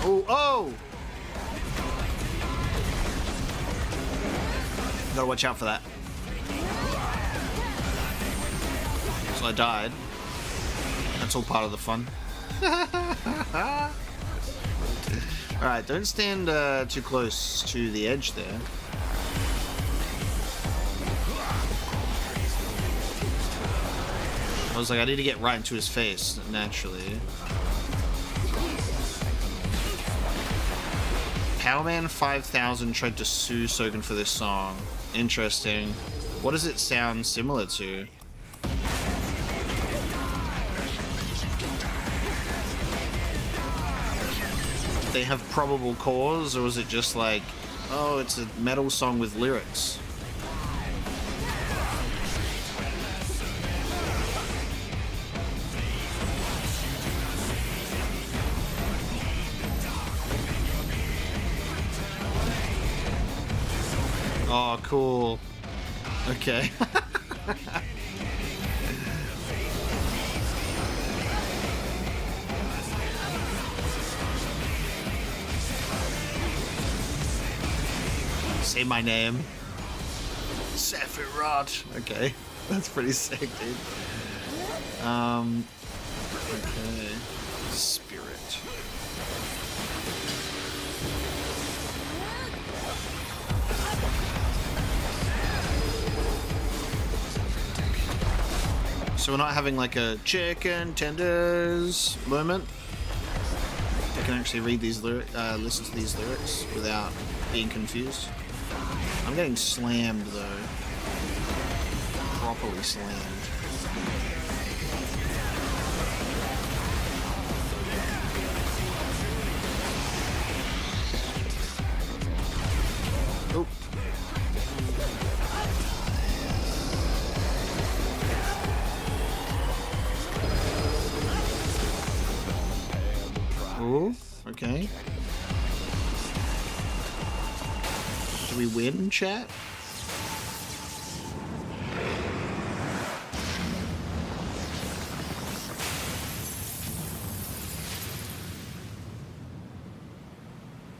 Oh, oh! Gotta watch out for that. So I died. That's all part of the fun. Alright, don't stand too close to the edge there. I was like, I need to get right into his face, naturally. Powerman 5000 tried to sue Sogan for this song. Interesting. What does it sound similar to? They have probable cause, or is it just like, oh, it's a metal song with lyrics? Oh, cool. Okay. Say my name. Sephirot. Okay. That's pretty sick, dude. Okay. Spirit. So we're not having like a chicken tenders moment. I can actually read these lyrics, listen to these lyrics without being confused. I'm getting slammed though. Properly slammed. Oh. Oh, okay. Do we win, chat?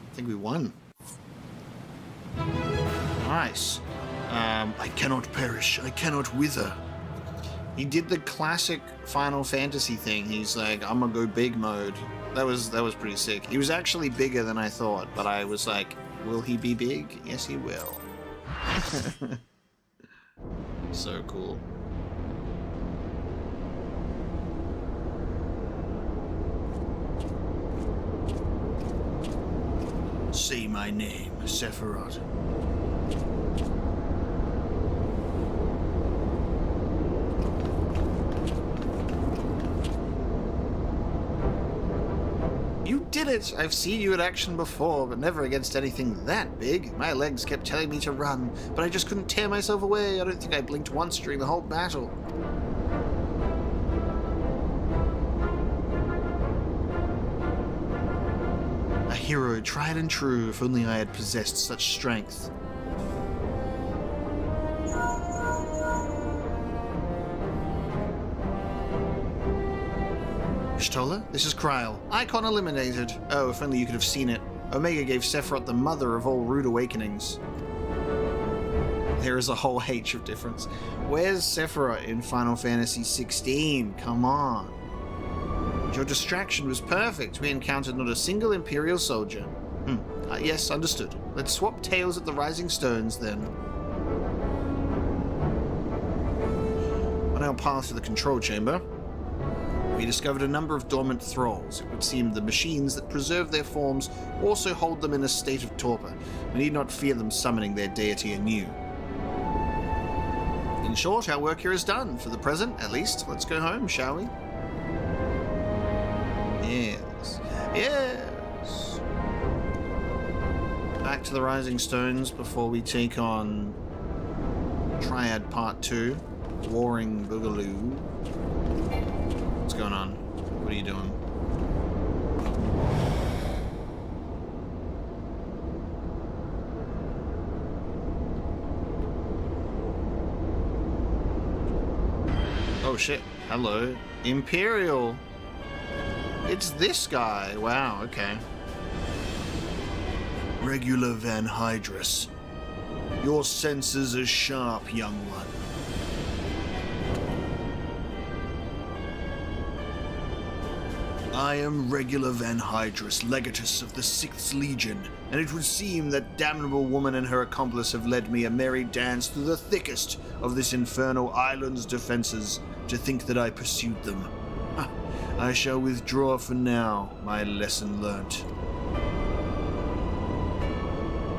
I think we won. Nice. I cannot perish. I cannot wither. He did the classic Final Fantasy thing. He's like, I'm gonna go big mode. That was pretty sick. He was actually bigger than I thought, but I was like, will he be big? Yes, he will. So cool. Say my name, Sephirot. You did it! I've seen you in action before, but never against anything that big. My legs kept telling me to run, but I just couldn't tear myself away. I don't think I blinked once during the whole battle. A hero tried and true, if only I had possessed such strength. Stola, this is Kryl. Icon eliminated. Oh, if only you could have seen it. Omega gave Sephirot the mother of all rude awakenings. There is a whole H of difference. Where's Sephirot in Final Fantasy 16? Come on. Your distraction was perfect. We encountered not a single Imperial soldier. Yes, understood. Let's swap tails at the Rising Stones, then. On our path to the control chamber, we discovered a number of dormant thralls. It would seem the machines that preserve their forms also hold them in a state of torpor. We need not fear them summoning their deity anew. In short, our work here is done. For the present, at least. Let's go home, shall we? Yes. Yes! Back to the Rising Stones before we take on Triad Part 2. Warring Boogaloo. What's going on? What are you doing? Oh shit. Hello. Imperial. It's this guy. Wow, okay. Regular Van Hydrus. Your senses are sharp, young one. I am Regular Van Hydrus, Legatus of the 6th Legion, and it would seem that damnable woman and her accomplice have led me a merry dance through the thickest of this infernal island's defenses to think that I pursued them. I shall withdraw for now, my lesson learnt.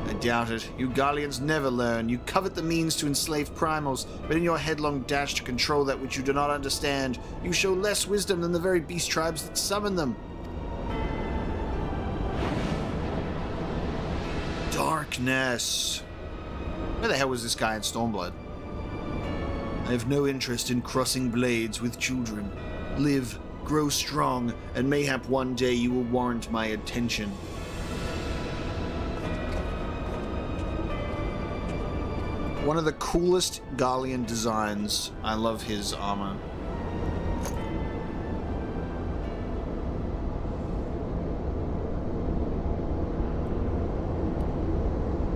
I doubt it. You Garleans never learn. You covet the means to enslave primals, but in your headlong dash to control that which you do not understand, you show less wisdom than the very beast tribes that summon them. Darkness. Where the hell was this guy in Stormblood? I have no interest in crossing blades with children. Live, grow strong, and mayhap one day you will warrant my attention. One of the coolest Garlean designs. I love his armor.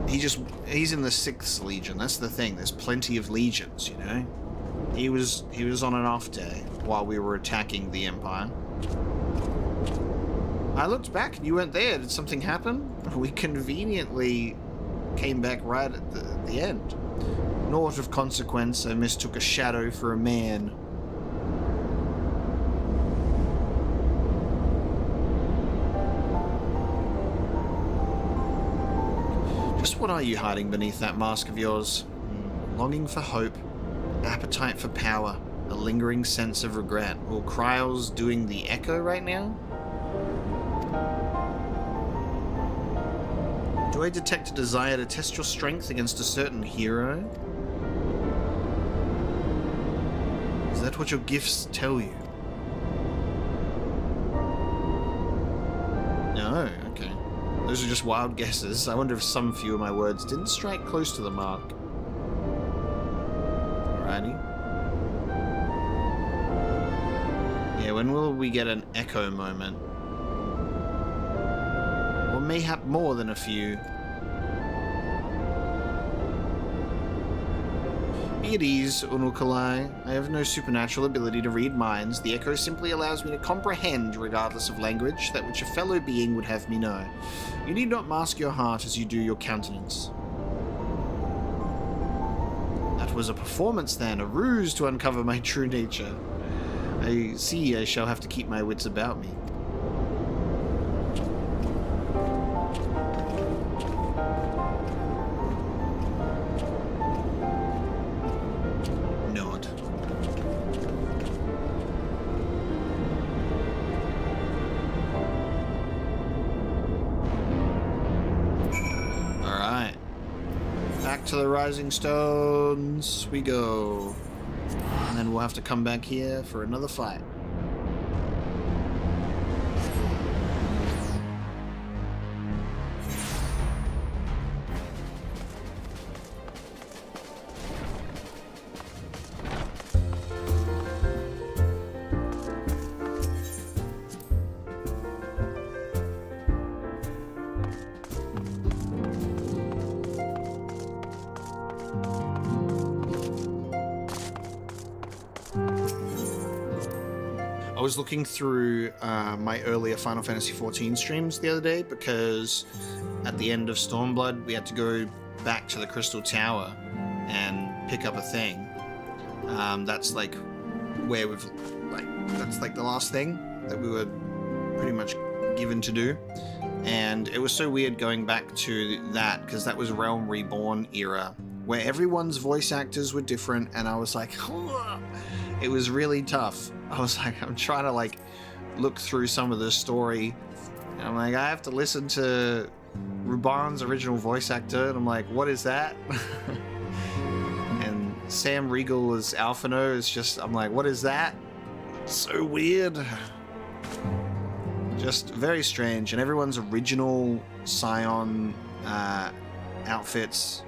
He's in the 6th Legion. That's the thing. There's plenty of legions, you know? He was on an off day while we were attacking the Empire. I looked back and you weren't there. Did something happen? We conveniently came back right at the end. Naught of consequence, I mistook a shadow for a man. Just what are you hiding beneath that mask of yours? Longing for hope, appetite for power, a lingering sense of regret. Or Cryle's doing the echo right now? Do I detect a desire to test your strength against a certain hero? Is that what your gifts tell you? No, okay. Those are just wild guesses. I wonder if some few of my words didn't strike close to the mark. Alrighty. Yeah, when will we get an echo moment? Or mayhap more than a few. Be at ease, Unukalhai. I have no supernatural ability to read minds. The echo simply allows me to comprehend, regardless of language, that which a fellow being would have me know. You need not mask your heart as you do your countenance. That was a performance then, a ruse to uncover my true nature. I see I shall have to keep my wits about me. Nod. Alright. Back to the Rising Stones we go. And then we'll have to come back here for another fight. I was looking through my earlier Final Fantasy XIV streams the other day because at the end of Stormblood we had to go back to the Crystal Tower and pick up a thing. That's like where that's like the last thing that we were pretty much given to do. And it was so weird going back to that because that was Realm Reborn era where everyone's voice actors were different and I was like, it was really tough. I was like, I'm trying to like look through some of the story and I'm like, I have to listen to Ruban's original voice actor and I'm like, what is that? And Sam Riegel as Alphino is just, I'm like, what is that? So weird. Just very strange. And everyone's original Scion outfits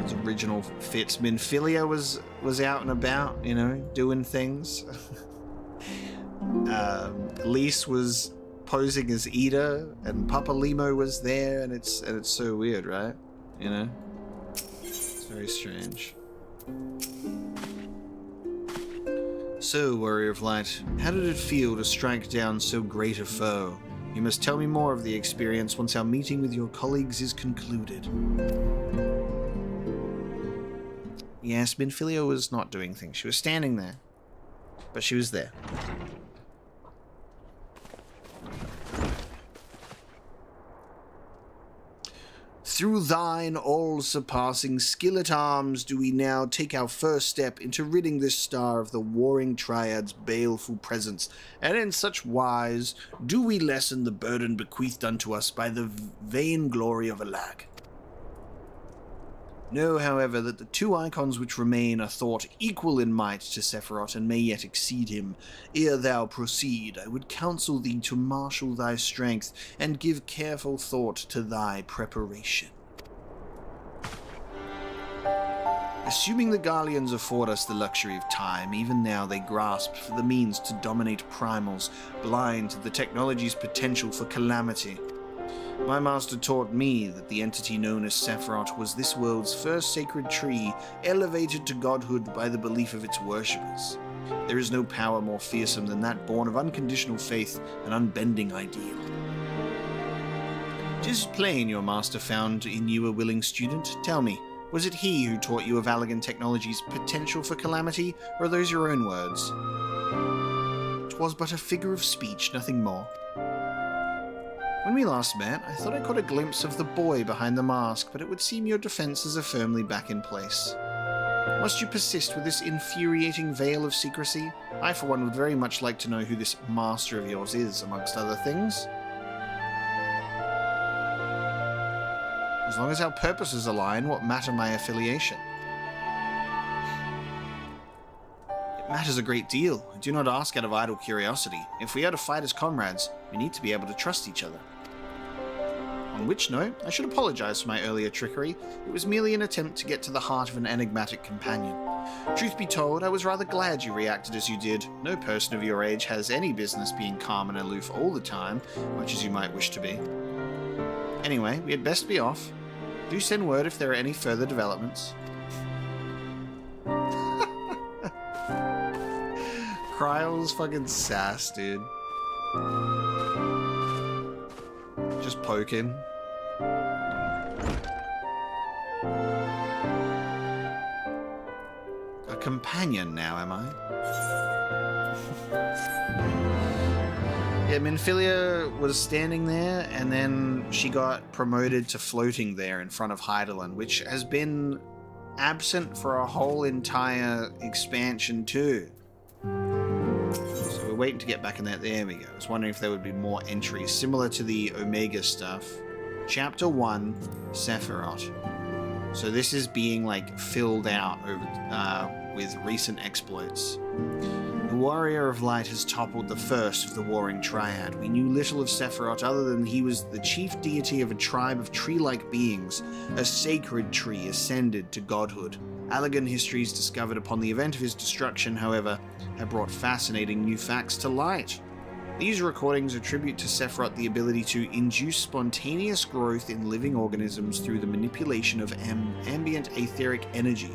its original fits. Minfilia was out and about, you know, doing things. Lise was posing as Ida, and Papa Limo was there, and it's so weird, right? You know, it's very strange. So, Warrior of Light, how did it feel to strike down so great a foe? You must tell me more of the experience once our meeting with your colleagues is concluded. Yes, Minfilia was not doing things. She was standing there, but she was there. Through thine all-surpassing skill at arms do we now take our first step into ridding this star of the warring Triad's baleful presence, and in such wise do we lessen the burden bequeathed unto us by the vain glory of Alag. Know, however, that the two icons which remain are thought equal in might to Sephirot, and may yet exceed him. Ere thou proceed, I would counsel thee to marshal thy strength, and give careful thought to thy preparation. Assuming the Garleans afford us the luxury of time, even now they grasp for the means to dominate primals, blind to the technology's potential for calamity. My master taught me that the entity known as Sephirot was this world's first sacred tree, elevated to godhood by the belief of its worshippers. There is no power more fearsome than that born of unconditional faith and unbending ideal. 'Tis plain your master found in you a willing student. Tell me, was it he who taught you of Allagan technology's potential for calamity, or are those your own words? 'Twas but a figure of speech, nothing more. When we last met, I thought I caught a glimpse of the boy behind the mask, but it would seem your defenses are firmly back in place. Must you persist with this infuriating veil of secrecy? I, for one, would very much like to know who this master of yours is, amongst other things. As long as our purposes align, what matter my affiliation? It matters a great deal. I do not ask out of idle curiosity. If we are to fight as comrades, we need to be able to trust each other. On which note, I should apologize for my earlier trickery. It was merely an attempt to get to the heart of an enigmatic companion. Truth be told, I was rather glad you reacted as you did. No person of your age has any business being calm and aloof all the time, much as you might wish to be. Anyway, we had best be off. Do send word if there are any further developments. Kryle's fucking sass, dude. Just poking. A companion now, am I? Yeah, Minfilia was standing there, and then she got promoted to floating there in front of Heidelin, which has been absent for a whole entire expansion too. So we're waiting to get back in that. There we go. I was wondering if there would be more entries similar to the Omega stuff. Chapter 1, Sephirot. So this is being like filled out over with recent exploits. The Warrior of Light has toppled the first of the warring Triad. We knew little of Sephirot other than he was the chief deity of a tribe of tree-like beings, a sacred tree ascended to godhood. Allagan histories discovered upon the event of his destruction, however, have brought fascinating new facts to light. These recordings attribute to Sephirot the ability to induce spontaneous growth in living organisms through the manipulation of ambient etheric energy.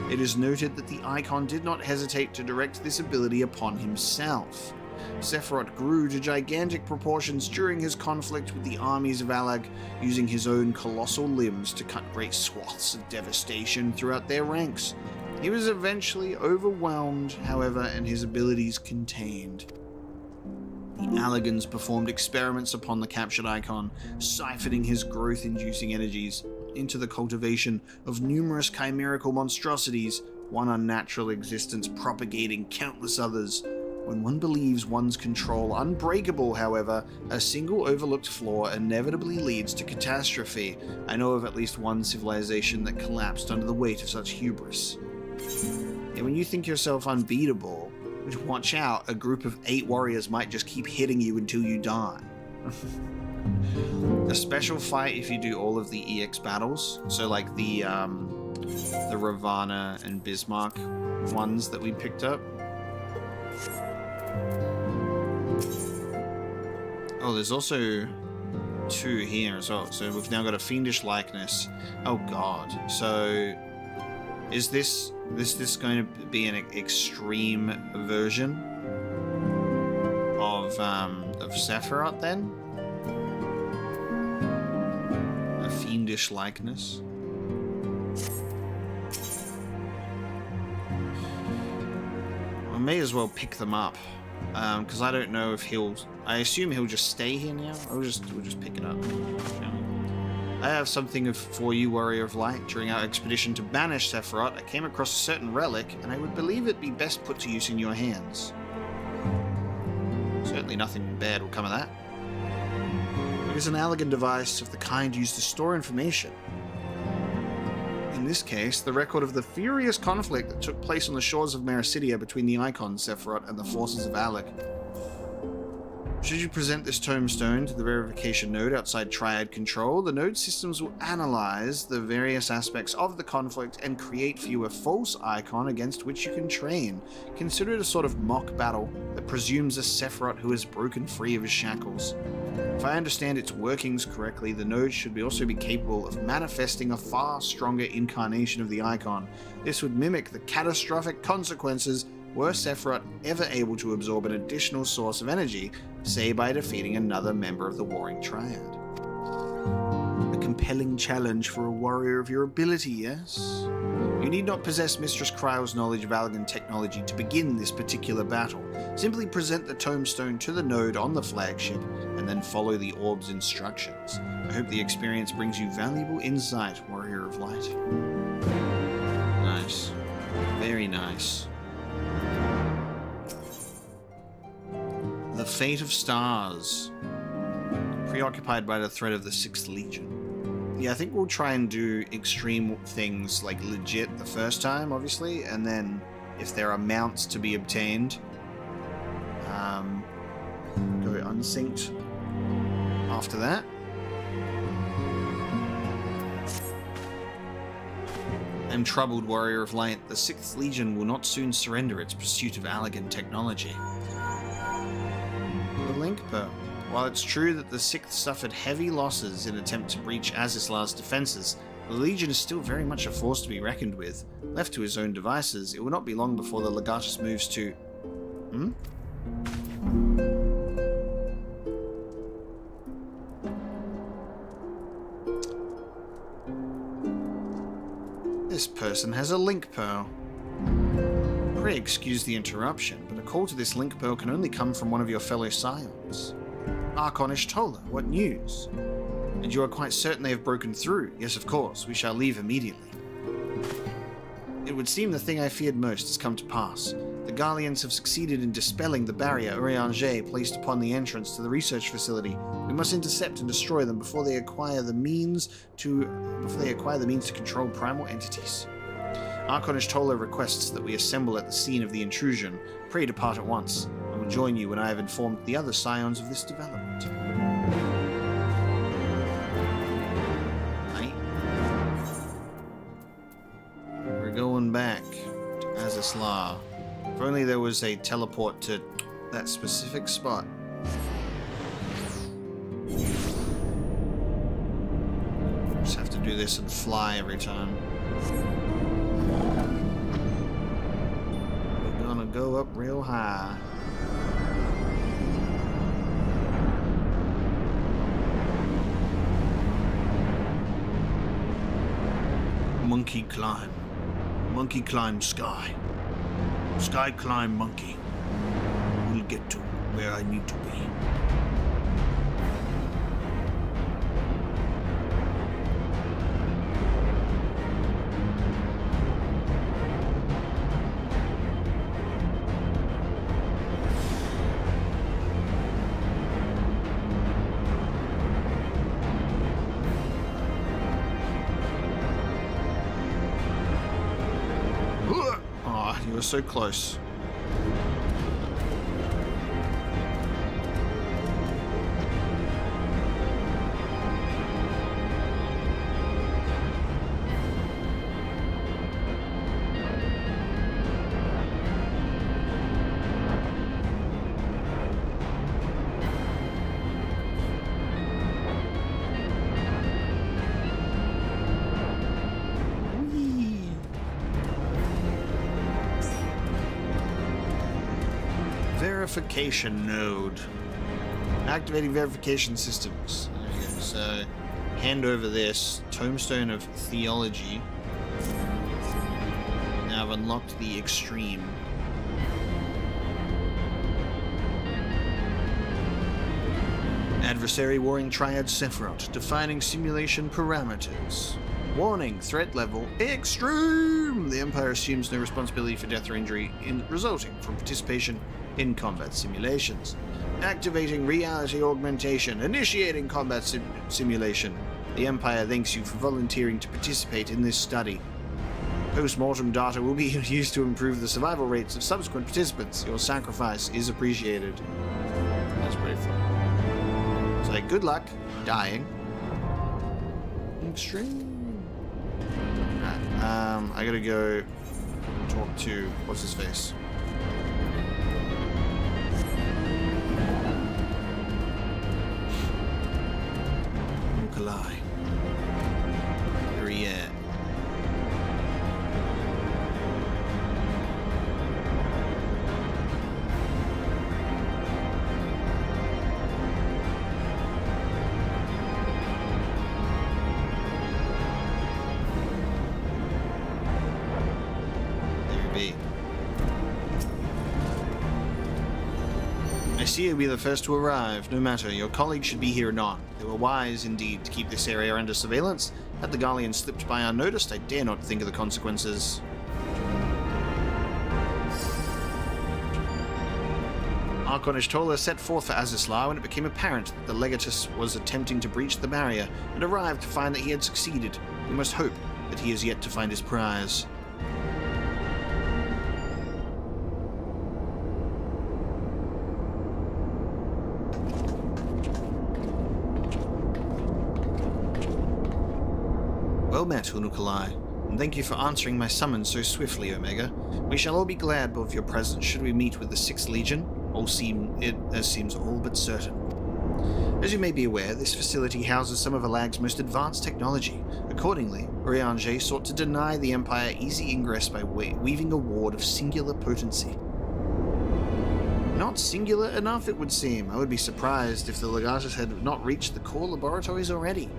It is noted that the icon did not hesitate to direct this ability upon himself. Sephirot grew to gigantic proportions during his conflict with the armies of Allag, using his own colossal limbs to cut great swaths of devastation throughout their ranks. He was eventually overwhelmed, however, and his abilities contained. The Allagans performed experiments upon the captured icon, siphoning his growth-inducing energies into the cultivation of numerous chimerical monstrosities, one unnatural existence propagating countless others. When one believes one's control unbreakable, however, a single overlooked flaw inevitably leads to catastrophe. I know of at least one civilization that collapsed under the weight of such hubris. And when you think yourself unbeatable, watch out, a group of 8 warriors might just keep hitting you until you die. A special fight if you do all of the EX battles, so like the the Ravana and Bismarck ones that we picked up. Oh, there's also 2 here as well. So we've now got a fiendish likeness. Oh god. So is this going to be an extreme version of Sephirot then? A fiendish likeness. I may as well pick them up. Because I don't know if he'll... I assume he'll just stay here now. We'll just pick it up. I have something for you, Warrior of Light. During our expedition to banish Sephirot, I came across a certain relic, and I would believe it be best put to use in your hands. Certainly nothing bad will come of that. It is an elegant device of the kind used to store information. In this case, the record of the furious conflict that took place on the shores of Mericidia between the Icon Sephirot and the forces of Alec. Should you present this tombstone to the verification node outside Triad control, the node systems will analyze the various aspects of the conflict and create for you a false icon against which you can train. Consider it a sort of mock battle that presumes a Sephirot who has broken free of his shackles. If I understand its workings correctly, the node should also be capable of manifesting a far stronger incarnation of the icon. This would mimic the catastrophic consequences were Sephirot ever able to absorb an additional source of energy, say by defeating another member of the Warring Triad. A compelling challenge for a warrior of your ability, yes? You need not possess Mistress Kryle's knowledge of Allagan technology to begin this particular battle. Simply present the tombstone to the node on the flagship, and then follow the orb's instructions. I hope the experience brings you valuable insight, Warrior of Light. Nice. Very nice. The fate of stars. Preoccupied by the threat of the 6th Legion. Yeah, I think we'll try and do extreme things like legit the first time, obviously, and then if there are mounts to be obtained, go unsynced after that. I'm troubled, Warrior of Light. The 6th Legion will not soon surrender its pursuit of Allagan technology. The Link Pearl. While it's true that the 6th suffered heavy losses in an attempt to breach Azislar's defenses, the Legion is still very much a force to be reckoned with. Left to his own devices, it will not be long before the Legatus moves to... This person has a Link Pearl. Pray excuse the interruption, but a call to this Link Pearl can only come from one of your fellow Scions. Archonish Tola, what news? And you are quite certain they have broken through? Yes, of course. We shall leave immediately. It would seem the thing I feared most has come to pass. The Garleans have succeeded in dispelling the barrier Urianger placed upon the entrance to the research facility. We must intercept and destroy them before they acquire the means to control primal entities. Archonish Tola requests that we assemble at the scene of the intrusion. Pray depart at once. I will join you when I have informed the other Scions of this development. Right. We're going back to Azislar. If only there was a teleport to that specific spot. Just have to do this and fly every time. We're gonna go up real high. Monkey climb. Monkey climb sky. Sky climb monkey. We'll get to where I need to be. You were so close. verification node. Activating verification systems. Okay, so hand over this Tombstone of Theology. Now I've unlocked the Extreme. Adversary warring Triad Sephirot, defining simulation parameters. Warning, threat level extreme! The Empire assumes no responsibility for death or injury resulting from participation in combat simulations. Activating reality augmentation, initiating combat simulation. The Empire thanks you for volunteering to participate in this study. Post-mortem data will be used to improve the survival rates of subsequent participants. Your sacrifice is appreciated. That's pretty fun. So, good luck dying. Extreme. Right, I gotta go talk to what's his face. Unukalhai. Triad. I see you'll be the first to arrive. No matter, your colleagues should be here or not. They were wise indeed to keep this area under surveillance. Had the Garlean slipped by unnoticed, I dare not think of the consequences. Archonish Tola set forth for Azislar when it became apparent that the Legatus was attempting to breach the barrier, and arrived to find that he had succeeded. We must hope that he is yet to find his prize. Well met, Unukalhai, and thank you for answering my summons so swiftly, Omega. We shall all be glad of your presence should we meet with the 6th Legion. It seems all but certain. As you may be aware, this facility houses some of Alag's most advanced technology. Accordingly, Urianger sought to deny the Empire easy ingress by weaving a ward of singular potency. Not singular enough, it would seem. I would be surprised if the Legatus had not reached the core laboratories already.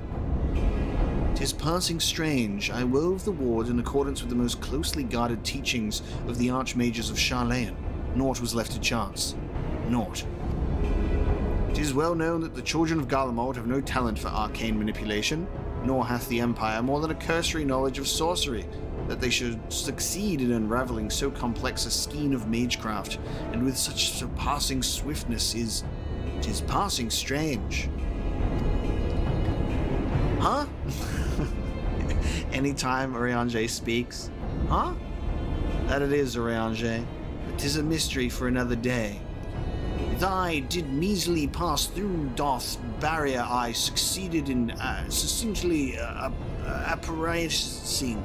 'Tis passing strange. I wove the ward in accordance with the most closely guarded teachings of the Archmages of Charlayan. Naught was left to chance. Naught. 'Tis well known that the children of Garlemald have no talent for arcane manipulation, nor hath the Empire more than a cursory knowledge of sorcery. That they should succeed in unraveling so complex a skein of magecraft, and with such surpassing swiftness tis passing strange. Huh? Anytime Urianger speaks. Huh? That it is, Urianger, but 'tis a mystery for another day. Thy did measly pass through doth barrier I succeeded in succinctly apparating.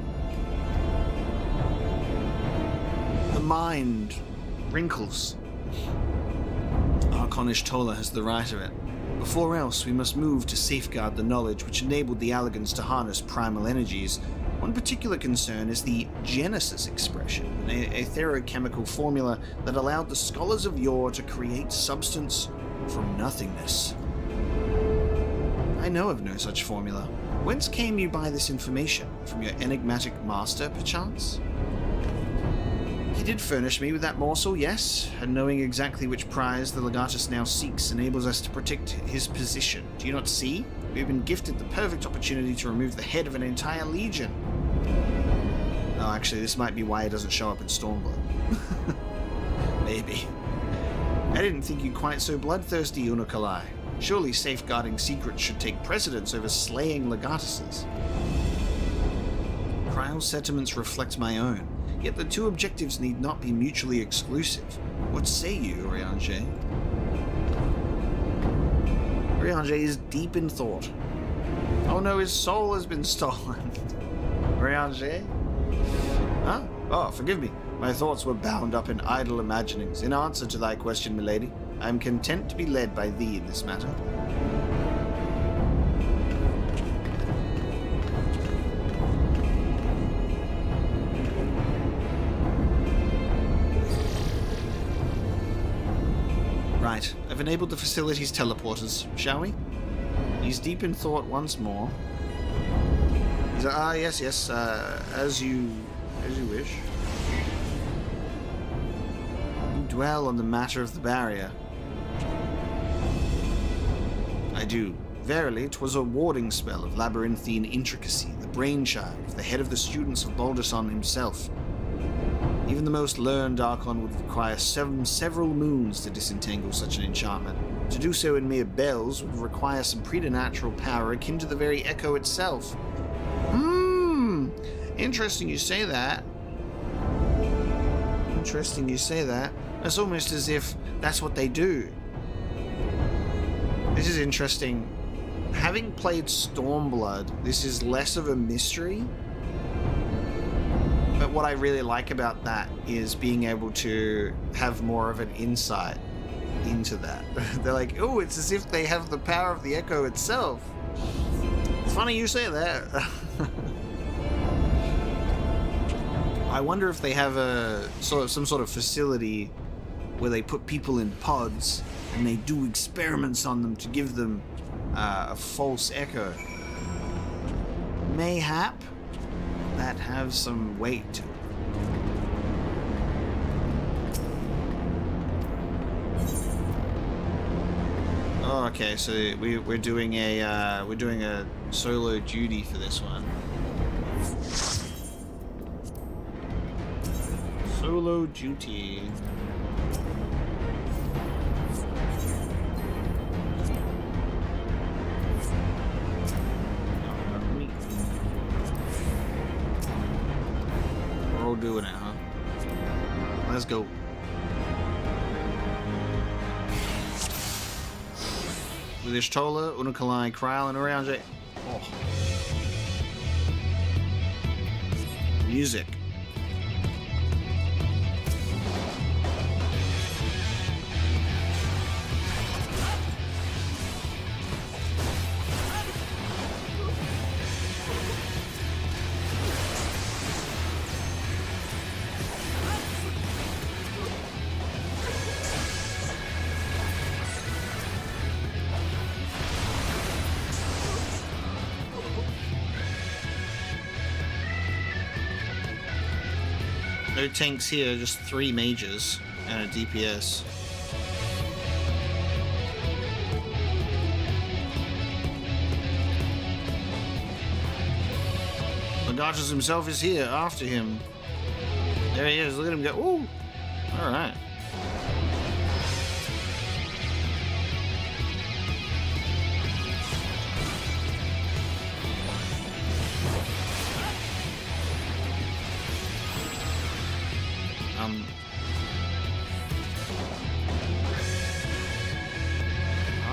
The mind wrinkles. Archonish Tola has the right of it. Before else, we must move to safeguard the knowledge which enabled the Allagans to harness primal energies. One particular concern is the Genesis expression, an etherochemical formula that allowed the scholars of yore to create substance from nothingness. I know of no such formula. Whence came you by this information? From your enigmatic master, perchance? He did furnish me with that morsel, yes, and knowing exactly which prize the Legatus now seeks enables us to predict his position. Do you not see? We have been gifted the perfect opportunity to remove the head of an entire legion. Oh, actually, this might be why he doesn't show up in Stormblood. Maybe. I didn't think you quite so bloodthirsty, Unukalhai. Surely safeguarding secrets should take precedence over slaying Legatuses. Kryle's sentiments reflect my own. Yet the two objectives need not be mutually exclusive. What say you, Urianger? Urianger is deep in thought. Oh no, his soul has been stolen. Urianger? Huh? Oh, forgive me. My thoughts were bound up in idle imaginings. In answer to thy question, milady, I am content to be led by thee in this matter. Right, I've enabled the facility's teleporters, shall we? He's deep in thought once more. He's like, yes, as you wish. You dwell on the matter of the barrier. I do. Verily, 'twas a warding spell of labyrinthine intricacy, the brainchild of the head of the students of Balderson himself. Even the most learned Archon would require several moons to disentangle such an enchantment. To do so in mere bells would require some preternatural power akin to the very echo itself. Interesting you say that. Interesting you say that. It's almost as if that's what they do. This is interesting. Having played Stormblood, this is less of a mystery. But what I really like about that is being able to have more of an insight into that. They're like, oh, it's as if they have the power of the echo itself. Funny you say that. I wonder if they have some sort of facility where they put people in pods and they do experiments on them to give them a false echo. Mayhap that have some weight to it. Oh, okay, so we're doing a solo duty for this one. Solo duty. We're all doing it, huh? Let's go. With Ishtola, Unukalhai, Kryl, and around it. Oh. Music. No tanks here, just 3 mages and a DPS. Legatus himself is here, after him. There he is, look at him go, ooh! Alright.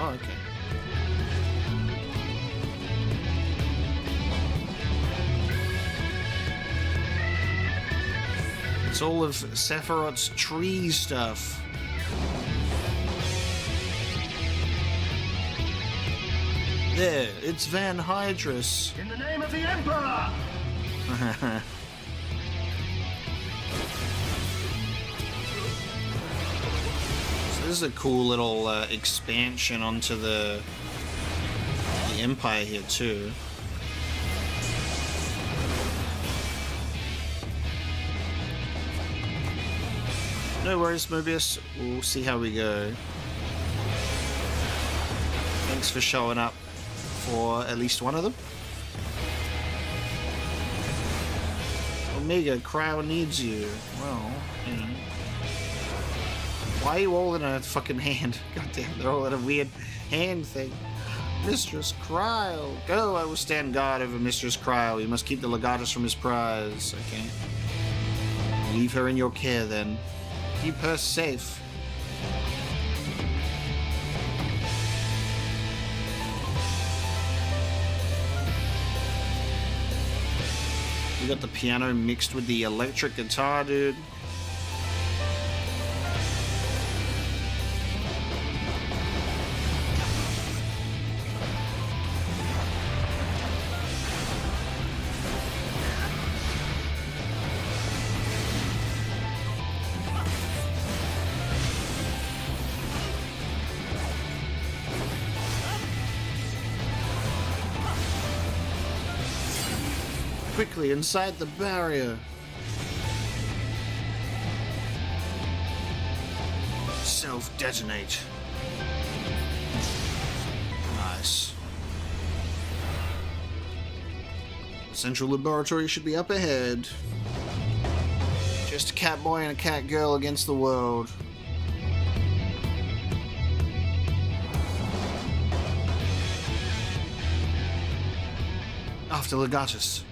Oh, okay. It's all of Sephirot's tree stuff. There, it's Van Hydrus. In the name of the Emperor! This is a cool little expansion onto the Empire here too. No worries, Mobius. We'll see how we go. Thanks for showing up for at least one of them. Omega, Kryl needs you. Well, you know. Why are you all in a fucking hand? Goddamn, they're all in a weird hand thing. Mistress Kryl. Go, I will stand guard over Mistress Kryl. You must keep the Legatus from his prize. Okay. Leave her in your care then. Keep her safe. We got the piano mixed with the electric guitar, dude. quickly inside the barrier. Self-detonate. Nice. Central laboratory should be up ahead. Just a cat boy and a cat girl against the world. After Legatus.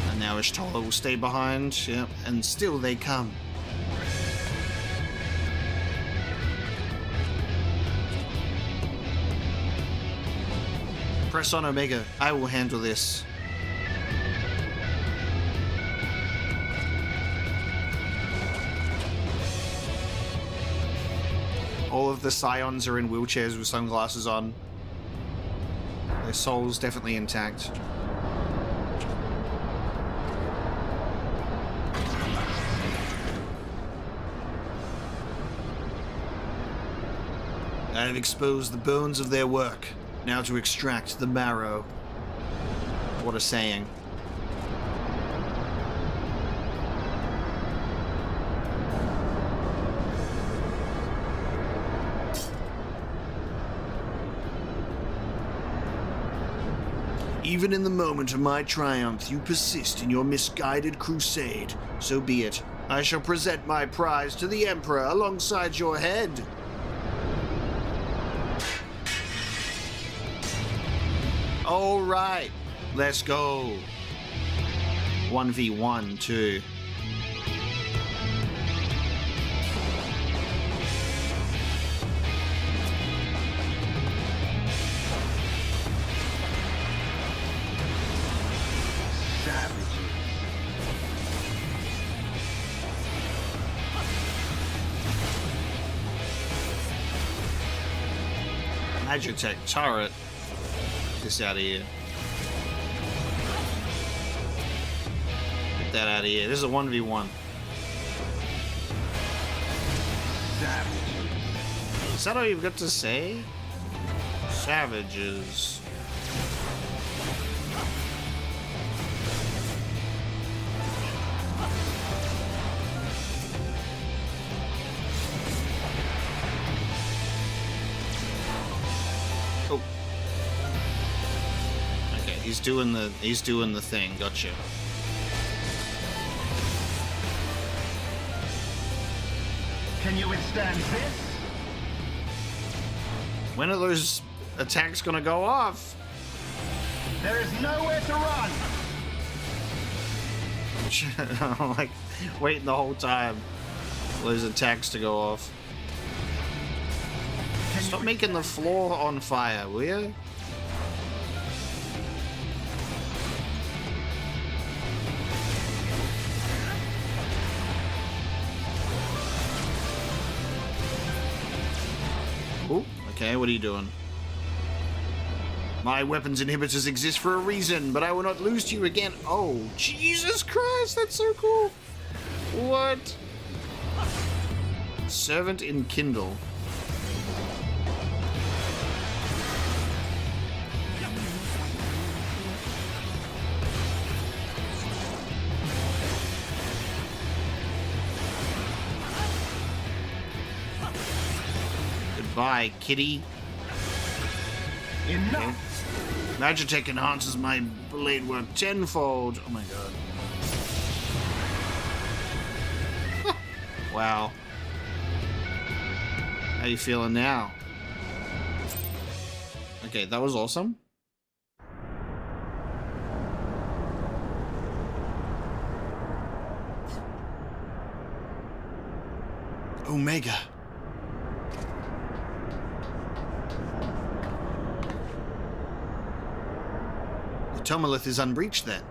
And now Ishtola will stay behind. Yep, and still they come. Press on, Omega. I will handle this. All of the Scions are in wheelchairs with sunglasses on. Their souls definitely intact. I have exposed the bones of their work. Now to extract the marrow. What a saying. Even in the moment of my triumph, you persist in your misguided crusade. So be it. I shall present my prize to the Emperor alongside your head. All right, let's go. 1v1 too. Magitech turret. Get this out of here. Get that out of here. This is a 1v1. Is that all you've got to say? Savages. Oh. Okay, he's doing the thing. Gotcha. Can you withstand this? When are those attacks gonna go off? There is nowhere to run. I'm like waiting the whole time for those attacks to go off. Stop making the floor on fire, will you? Oh, okay, what are you doing? My weapons inhibitors exist for a reason, but I will not lose to you again. Oh, Jesus Christ, that's so cool. What? Servant in Kindle. Goodbye, kitty. Enough. Magitech enhances my blade work tenfold. Oh my god. Wow. How you feeling now? Okay, that was awesome. Omega. The Tomolith is unbreached then.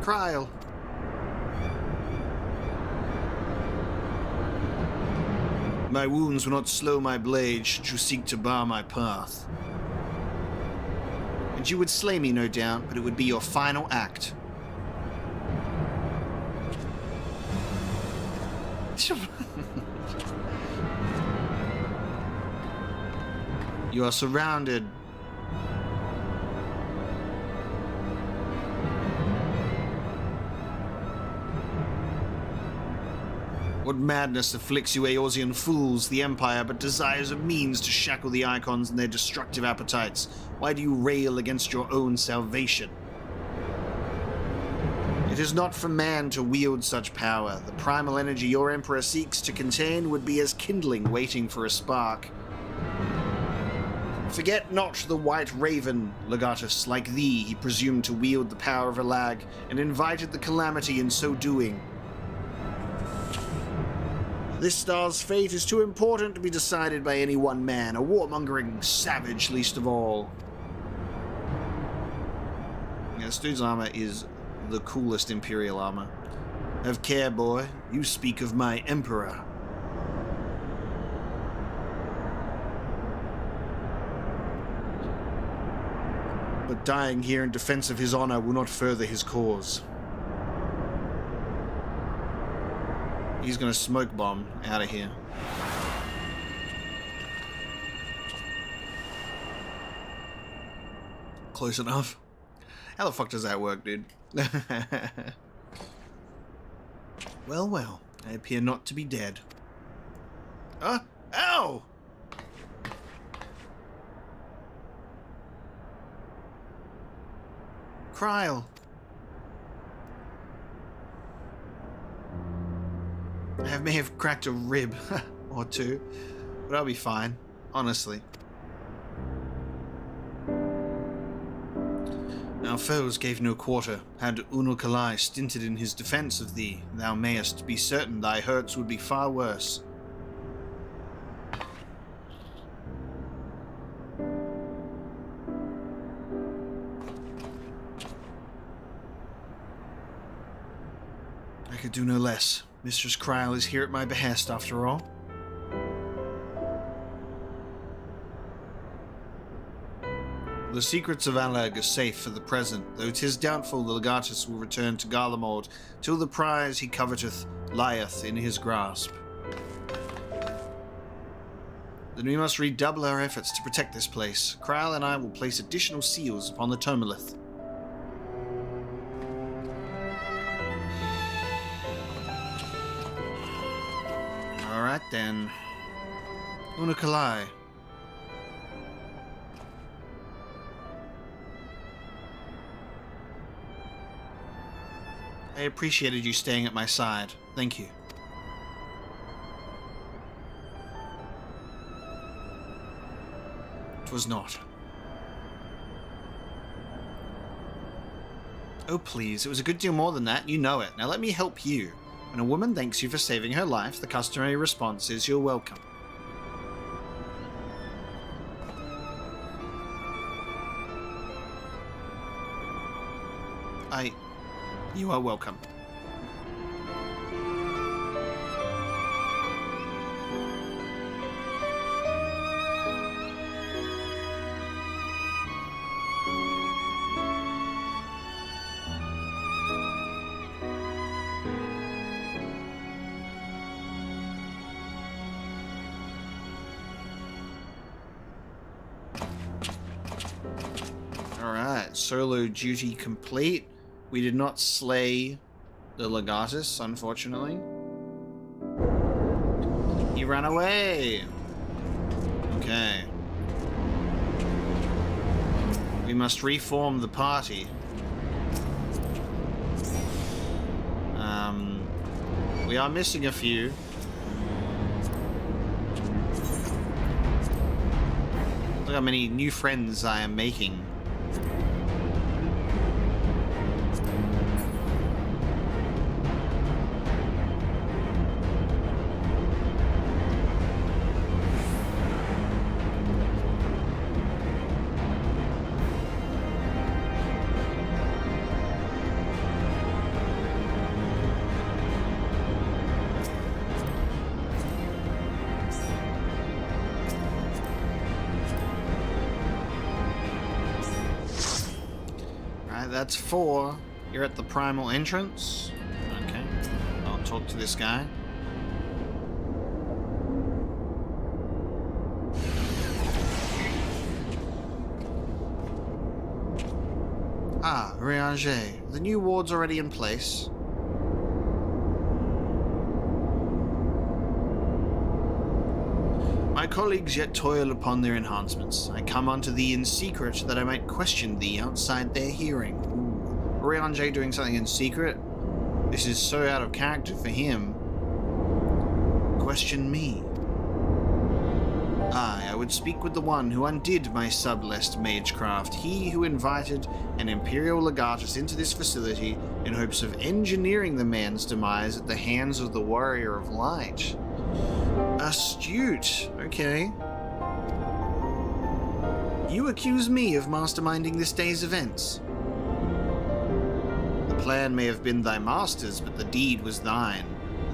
Kryl. My wounds will not slow my blade should you seek to bar my path. And you would slay me, no doubt, but it would be your final act. You are surrounded. What madness afflicts you Eorzean fools, the Empire, but desires a means to shackle the Icons and their destructive appetites? Why do you rail against your own salvation? It is not for man to wield such power. The primal energy your Emperor seeks to contain would be as kindling waiting for a spark. Forget not the White Raven, Legatus. Like thee, he presumed to wield the power of a lag, and invited the calamity in so doing. This star's fate is too important to be decided by any one man, a warmongering savage least of all. Yeah, this dude's armor is the coolest Imperial armor. Have care, boy. You speak of my Emperor. But dying here in defense of his honor will not further his cause. He's gonna smoke bomb out of here. Close enough. How the fuck does that work, dude? Well, well. I appear not to be dead. Ow! Kryl. I may have cracked a rib or two, but I'll be fine, honestly. Our foes gave no quarter. Had Unukalhai stinted in his defense of thee, thou mayest be certain thy hurts would be far worse. I could do no less. Mistress Kryl is here at my behest, after all. The secrets of Alag are safe for the present, though 'tis doubtful the Legatus will return to Garlemald till the prize he coveteth lieth in his grasp. Then we must redouble our efforts to protect this place. Kryl and I will place additional seals upon the Tomalith. Alright then. Unukalhai. I appreciated you staying at my side. Thank you. It was not. Oh please, it was a good deal more than that. You know it. Now let me help you. When a woman thanks you for saving her life, the customary response is, "You're welcome." You are welcome. Alright, solo duty complete. We did not slay the Legatus, unfortunately. He ran away! Okay. We must reform the party. We are missing a few. Look how many new friends I am making. Alright, that's 4. You're at the primal entrance. Okay. I'll talk to this guy. Ah, Rianger. The new ward's already in place. My colleagues yet toil upon their enhancements. I come unto thee in secret, that I might question thee outside their hearing. Ooh. Rianger doing something in secret? This is so out of character for him. Question me. I would speak with the one who undid my sublest magecraft, he who invited an Imperial legatus into this facility in hopes of engineering the man's demise at the hands of the Warrior of Light. Astute. Okay. You accuse me of masterminding this day's events. The plan may have been thy master's, but the deed was thine.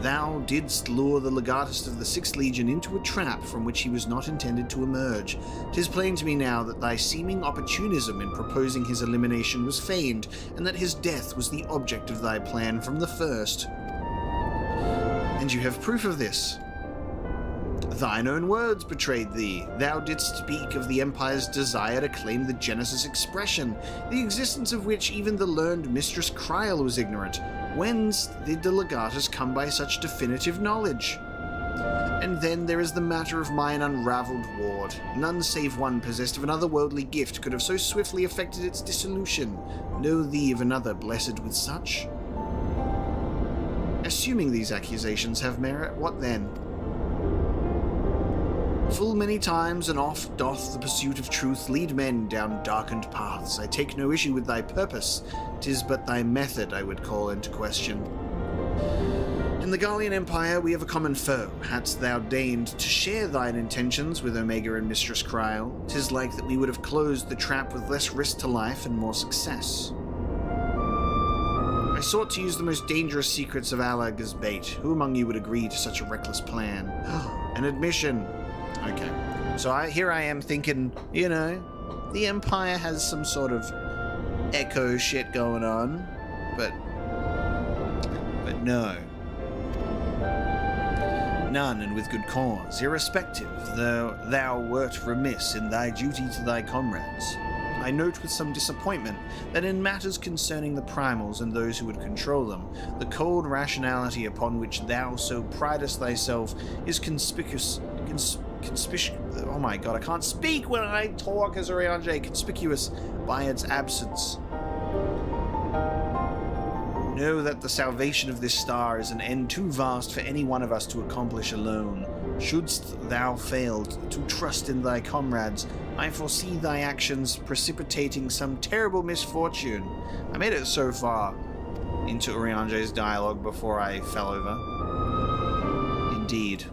Thou didst lure the legatist of the 6th Legion into a trap from which he was not intended to emerge. 'Tis plain to me now that thy seeming opportunism in proposing his elimination was feigned, and that his death was the object of thy plan from the first. And you have proof of this. Thine own words betrayed thee. Thou didst speak of the Empire's desire to claim the Genesis expression, the existence of which even the learned Mistress Kryl was ignorant. Whence did the legatus come by such definitive knowledge? And then there is the matter of mine unraveled ward. None save one possessed of an otherworldly gift could have so swiftly effected its dissolution. Know thee of another blessed with such? Assuming these accusations have merit, what then? Full many times and oft doth the pursuit of truth lead men down darkened paths. I take no issue with thy purpose. 'Tis but thy method I would call into question. In the Gallian Empire we have a common foe. Hadst thou deigned to share thine intentions with Omega and Mistress Kryl, 'tis like that we would have closed the trap with less risk to life and more success. I sought to use the most dangerous secrets of Alag as bait. Who among you would agree to such a reckless plan? An admission. Okay, so here I am thinking, you know, the Empire has some sort of echo shit going on, but no. None, and with good cause, irrespective, though thou wert remiss in thy duty to thy comrades. I note with some disappointment that in matters concerning the primals and those who would control them, the cold rationality upon which thou so pridest thyself is conspicuous. Oh my god, I can't speak when I talk as Rianger. Conspicuous by its absence. Know that the salvation of this star is an end too vast for any one of us to accomplish alone. Shouldst thou fail to trust in thy comrades, I foresee thy actions precipitating some terrible misfortune. I made it so far into Rianger's dialogue before I fell over. Indeed.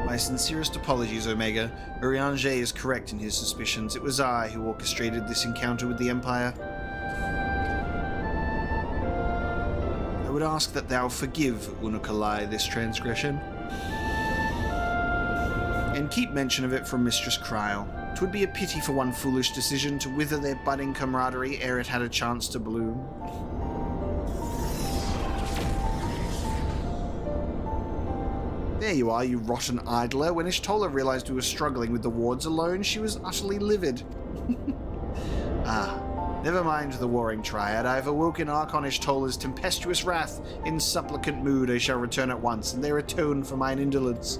My sincerest apologies, Omega. Rianger is correct in his suspicions. It was I who orchestrated this encounter with the Empire. I would ask that thou forgive Unukalhai this transgression, and keep mention of it from Mistress Kryl. 'Twould be a pity for one foolish decision to wither their budding camaraderie ere it had a chance to bloom. There you are, you rotten idler. When Ishtola realized we were struggling with the wards alone, she was utterly livid. Never mind the warring Triad. I have awoken Archon Ishtola's tempestuous wrath. In supplicant mood I shall return at once, and there atone for mine indolence.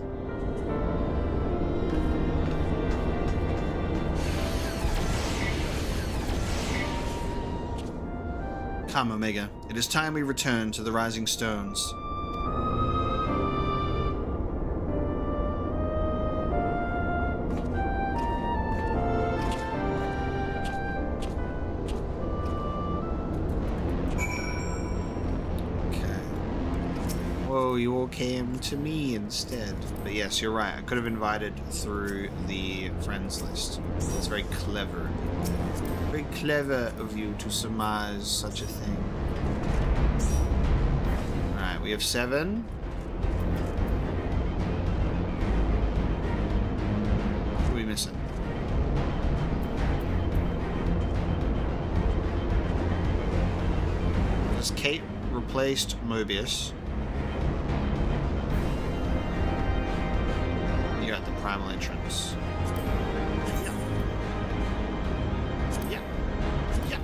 Come, Omega. It is time we return to the Rising Stones. You all came to me instead. But yes, you're right. I could have invited through the friends list. It's very clever. Very clever of you to surmise such a thing. Alright, we have 7. What are we missing? Kate replaced Mobius. You're at the primal entrance. Yeah. Yeah.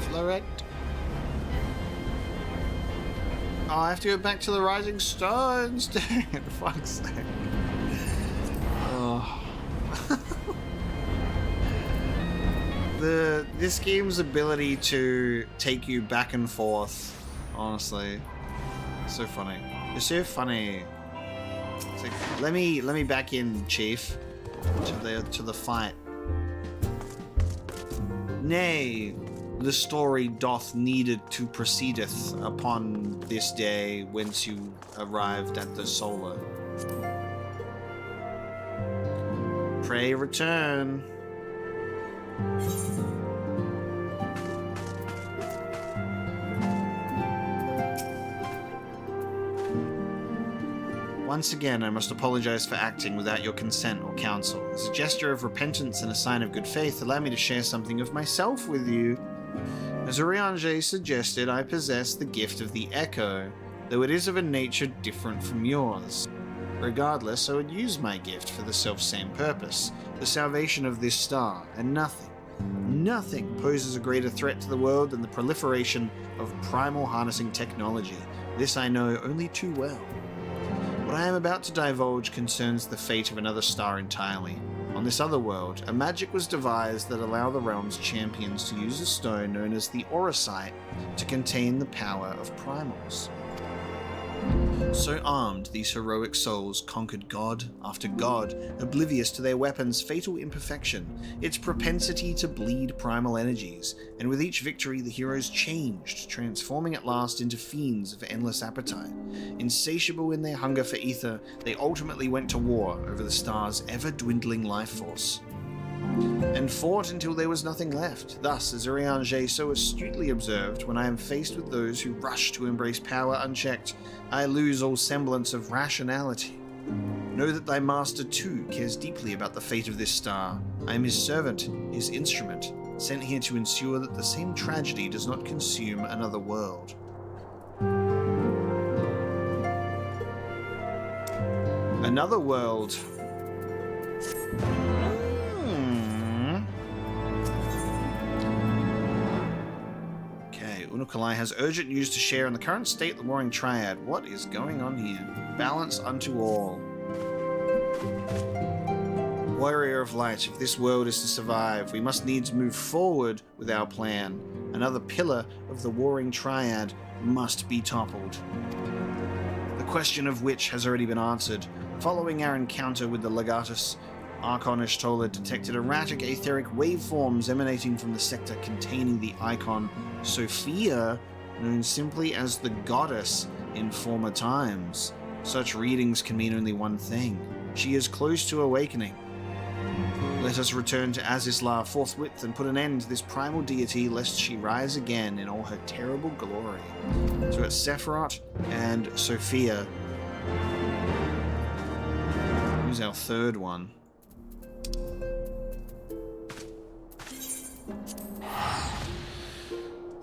Floret. Oh, I have to go back to the Rising Stones, dude. Fuck's sake. Oh. This game's ability to take you back and forth, honestly, so funny. It's so funny. It's like, let me back in, Chief, to the fight. Nay, the story doth needed to proceedeth upon this day whence you arrived at the solar. Pray return. Once again, I must apologize for acting without your consent or counsel. As a gesture of repentance and a sign of good faith, allow me to share something of myself with you. As Urianger suggested, I possess the gift of the Echo, though it is of a nature different from yours. Regardless, I would use my gift for the self-same purpose, the salvation of this star, and nothing poses a greater threat to the world than the proliferation of primal harnessing technology. This I know only too well. What I am about to divulge concerns the fate of another star entirely. On this other world, a magic was devised that allowed the realm's champions to use a stone known as the Auracite to contain the power of primals. So armed, these heroic souls conquered god after god, oblivious to their weapon's fatal imperfection, its propensity to bleed primal energies, and with each victory the heroes changed, transforming at last into fiends of endless appetite. Insatiable in their hunger for ether, they ultimately went to war over the star's ever-dwindling life force, and fought until there was nothing left. Thus, as Urianger so astutely observed, when I am faced with those who rush to embrace power unchecked, I lose all semblance of rationality. Know that thy master too cares deeply about the fate of this star. I am his servant, his instrument, sent here to ensure that the same tragedy does not consume another world. Another world. Unukalhai has urgent news to share on the current state of the Warring Triad. What is going on here? Balance unto all. Warrior of Light, if this world is to survive, we must needs move forward with our plan. Another pillar of the Warring Triad must be toppled. The question of which has already been answered. Following our encounter with the Legatus, Archon Ishtola detected erratic etheric waveforms emanating from the sector containing the icon Sophia, known simply as the Goddess in former times. Such readings can mean only one thing. She is close to awakening. Let us return to Azizlar forthwith and put an end to this primal deity lest she rise again in all her terrible glory. So it's Sephirot and Sophia. Who's our third one?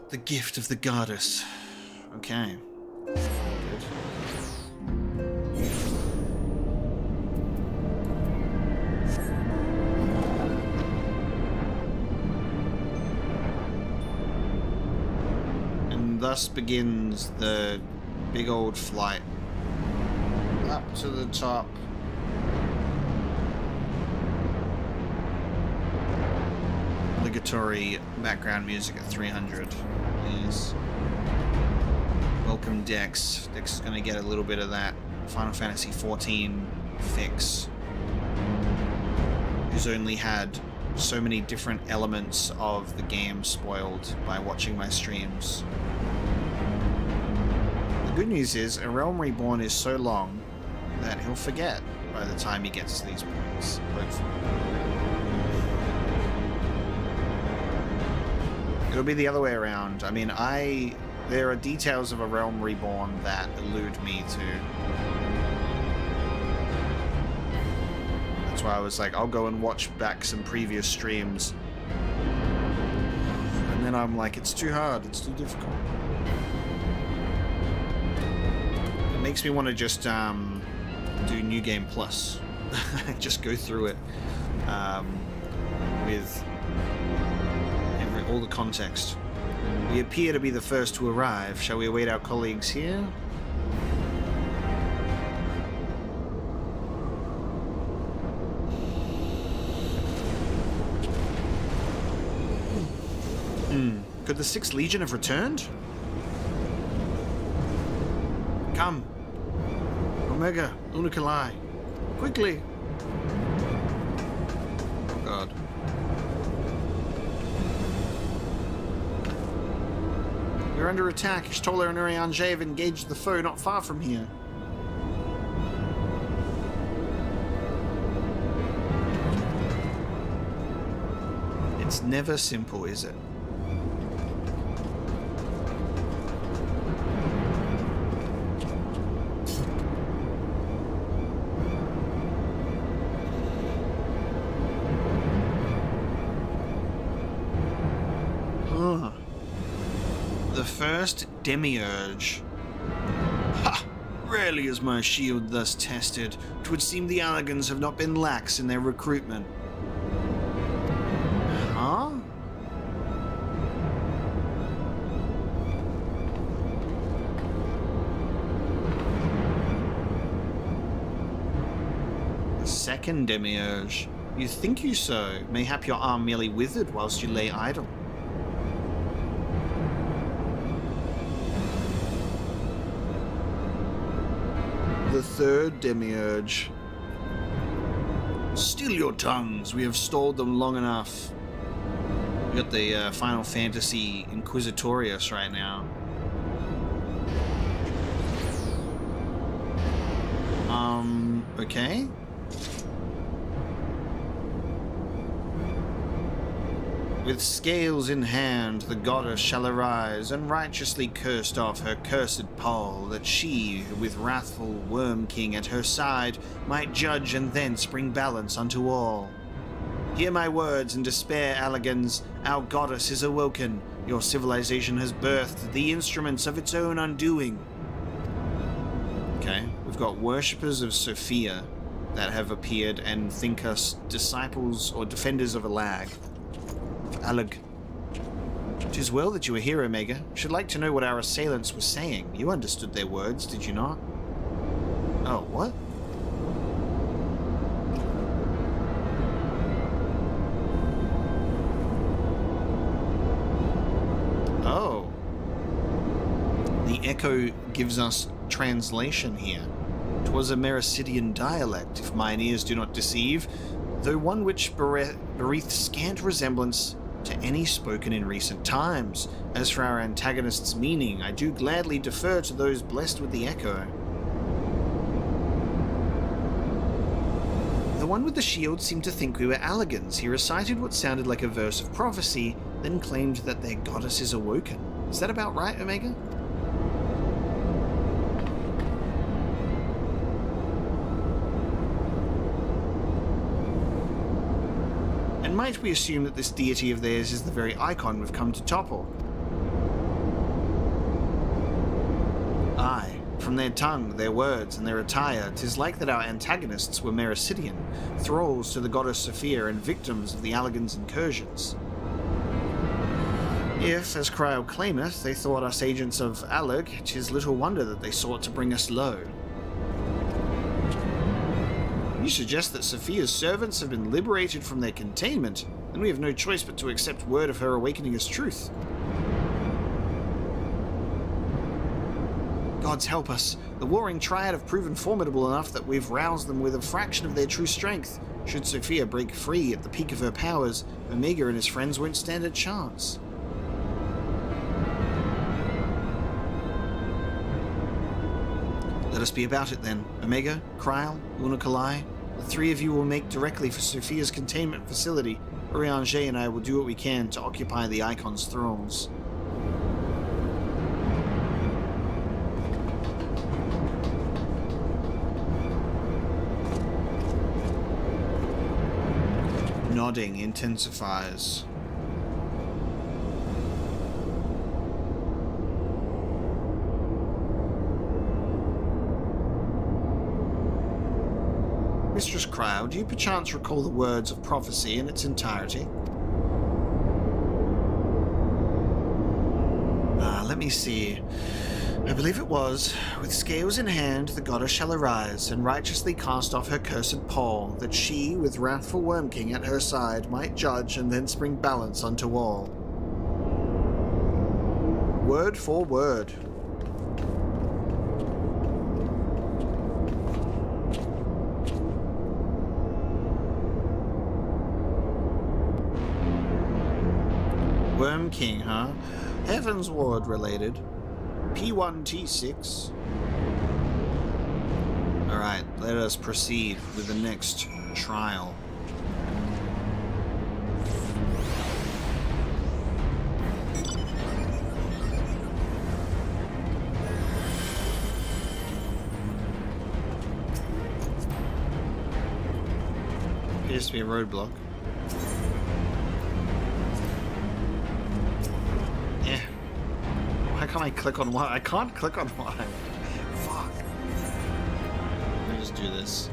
The gift of the goddess. Okay. Good. And thus begins the big old flight up to the top. Obligatory background music at 300. Yes. Welcome Dex. Dex is going to get a little bit of that Final Fantasy XIV fix. Who's only had so many different elements of the game spoiled by watching my streams. The good news is, A Realm Reborn is so long that he'll forget by the time he gets to these points, hopefully. It'll be the other way around. I mean, there are details of A Realm Reborn that elude me to That's why I was like, I'll go and watch back some previous streams. And then I'm like, it's too hard, it's too difficult. It makes me want to just do New Game Plus. Just go through it with all the context. We appear to be the first to arrive. Shall we await our colleagues here? Could the 6th Legion have returned? Come. Omega, Unukalhai. Quickly. Oh god. We're under attack. Ishtola and Urianger have engaged the foe not far from here. It's never simple, is it? The first Demiurge. Ha! Rarely is my shield thus tested. 'Twould seem the Allagans have not been lax in their recruitment. Huh? The second Demiurge. You think you so? Mayhap your arm merely withered whilst you lay idle. The third Demiurge. Still your tongues, we have stalled them long enough. We got the Final Fantasy Inquisitorius right now. Okay. With scales in hand, the goddess shall arise, and righteously cursed off her cursed pall, that she, with wrathful Worm King at her side, might judge and thence bring balance unto all. Hear my words in despair, Allagans. Our goddess is awoken. Your civilization has birthed the instruments of its own undoing. Okay, we've got worshippers of Sophia that have appeared and think us disciples or defenders of Alag. Allag. 'Tis well that you are here, Omega. Should like to know what our assailants were saying. You understood their words, did you not? Oh, what? Oh. The echo gives us translation here. 'Twas a Mericidian dialect, if mine ears do not deceive, though one which bereath scant resemblance to any spoken in recent times. As for our antagonist's meaning, I do gladly defer to those blessed with the echo. The one with the shield seemed to think we were Allagans. He recited what sounded like a verse of prophecy, then claimed that their goddess is awoken. Is that about right, Omega? And might we assume that this deity of theirs is the very icon we've come to topple? Aye, from their tongue, their words, and their attire, 'tis like that our antagonists were Mericidian, thralls to the goddess Sophia and victims of the Allagans' incursions. If, as Cryo claimeth, they thought us agents of Allag, 'tis little wonder that they sought to bring us low. You suggest that Sophia's servants have been liberated from their containment, and we have no choice but to accept word of her awakening as truth. Gods help us. The warring Triad have proven formidable enough that we've roused them with a fraction of their true strength. Should Sophia break free at the peak of her powers, Omega and his friends won't stand a chance. Let us be about it then. Omega, Kryl, Unukalhai, the three of you will make directly for Sophia's containment facility. Urianger and I will do what we can to occupy the Icon's thrones. nodding intensifies. Mistress Cryo, do you perchance recall the words of prophecy in its entirety? Let me see. I believe it was, with scales in hand the goddess shall arise, and righteously cast off her cursed pall, that she, with wrathful Worm King at her side, might judge and thence bring balance unto all. Word for word. Worm King, huh? Heaven's Ward related. P1T6. Alright, let us proceed with the next trial. Appears to be a roadblock. Why can't I click on Y? I can't click on Y. Fuck. Let me just do this.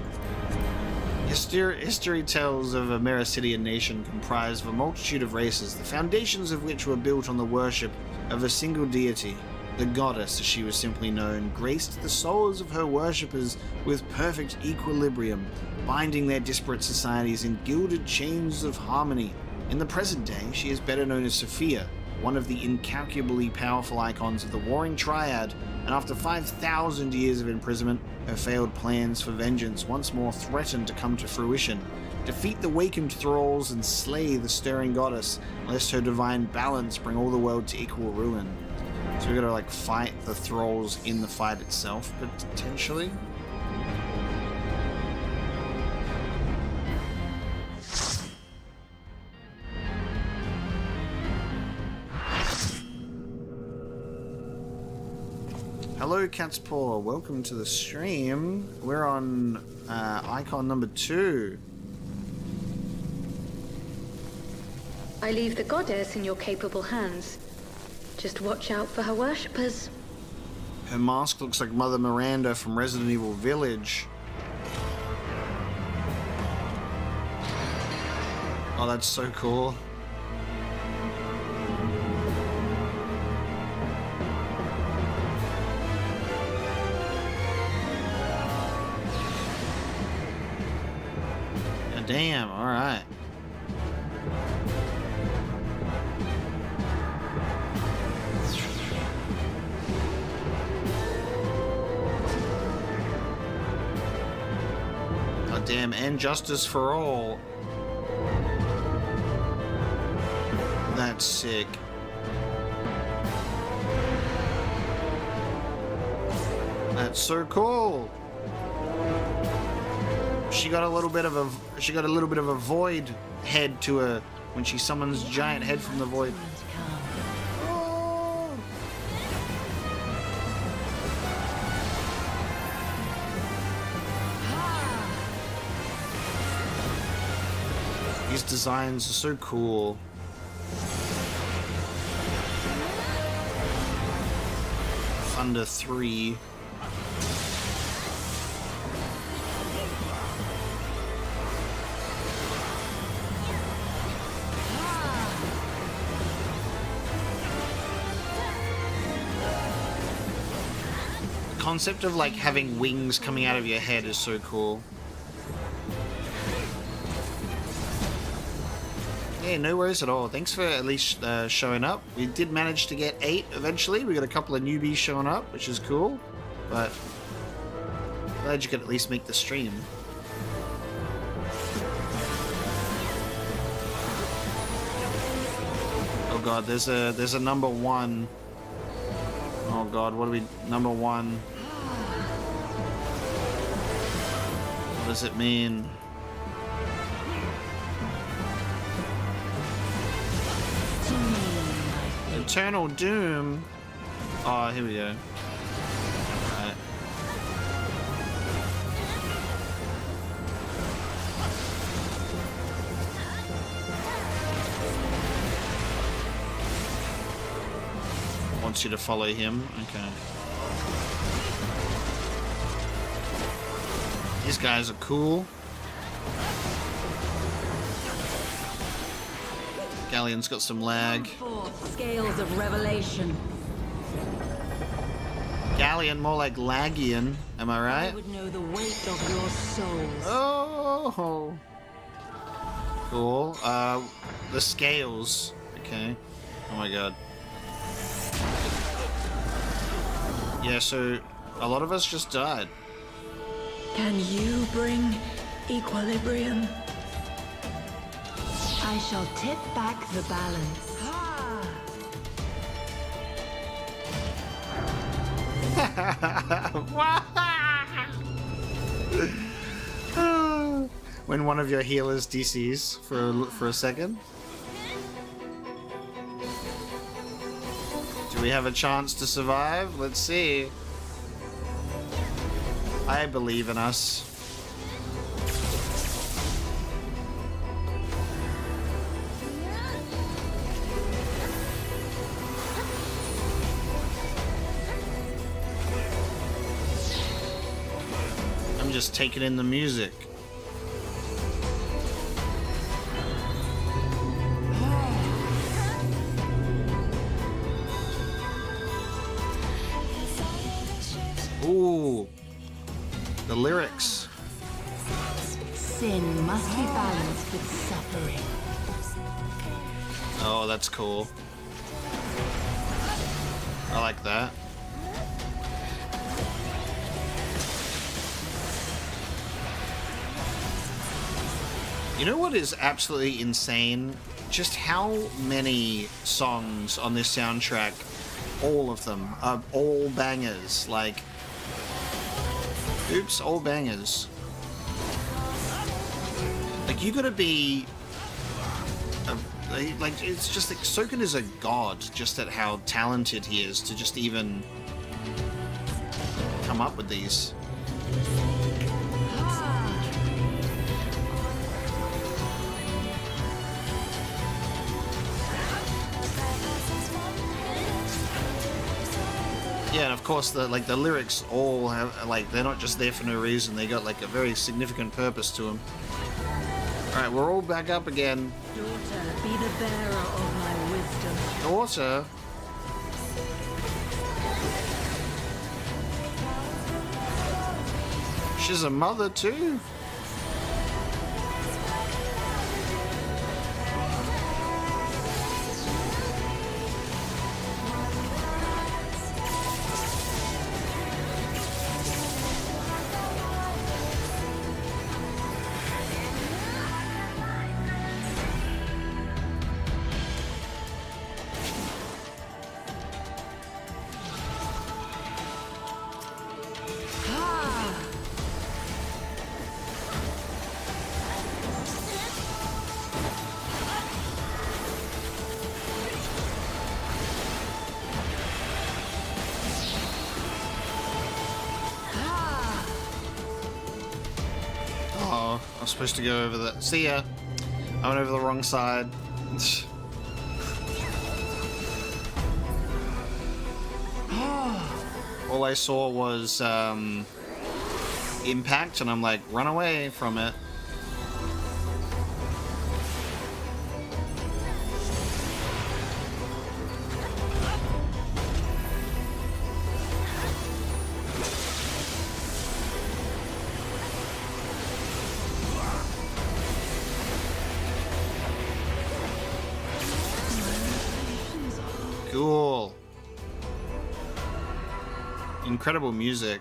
History tells of a Mericidian nation comprised of a multitude of races, the foundations of which were built on the worship of a single deity. The goddess, as she was simply known, graced the souls of her worshippers with perfect equilibrium, binding their disparate societies in gilded chains of harmony. In the present day, she is better known as Sophia, one of the incalculably powerful icons of the warring Triad, and after 5,000 years of imprisonment, her failed plans for vengeance once more threaten to come to fruition. Defeat the wakened thralls and slay the stirring goddess, lest her divine balance bring all the world to equal ruin. So we gotta like fight the thralls in the fight itself, potentially? Hello, Cat's Paw. Welcome to the stream. We're on icon number 2. I leave the goddess in your capable hands. Just watch out for her worshippers. Her mask looks like Mother Miranda from Resident Evil Village. Oh, that's so cool. Damn, alright. Oh damn, and justice for all. That's sick. That's so cool. She got a little bit of a void head to her when she summons giant head from the void. Oh. These designs are so cool. Thunder 3. Concept of like having wings coming out of your head is so cool. Yeah, no worries at all. Thanks for at least showing up. We did manage to get 8 eventually. We got a couple of newbies showing up, which is cool. But glad you could at least make the stream. Oh god, there's a number 1. Oh god, what do we... Number 1. What does it mean? Eternal Doom? Oh, here we go. Alright. wants you to follow him. Okay. These guys are cool. Galleon's got some lag. Scales of revelation. Galleon, more like Lagian. Am I right? I would know the weight of your souls. Oh. Cool. The scales. Okay. Oh my god. Yeah, so a lot of us just died. Can you bring equilibrium? I shall tip back the balance. When one of your healers DCs for a second. Do we have a chance to survive? Let's see. I believe in us. I'm just taking in the music. Ooh, the lyrics. Sin must be balanced with suffering. Oh, that's cool. I like that. You know what is absolutely insane? Just how many songs on this soundtrack, all of them, are all bangers. Like, oops, all bangers. Like, you gotta be... like, it's just like, Soken is a god just at how talented he is to just even come up with these. Yeah, and of course the lyrics all have, like, they're not just there for no reason. They got like a very significant purpose to them. All right, we're all back up again. Daughter, be the bearer of my wisdom. Daughter. She's a mother too. Oh, I was supposed to go over that. See ya. I went over the wrong side. All I saw was impact, and I'm like, run away from it. Cool. Incredible music.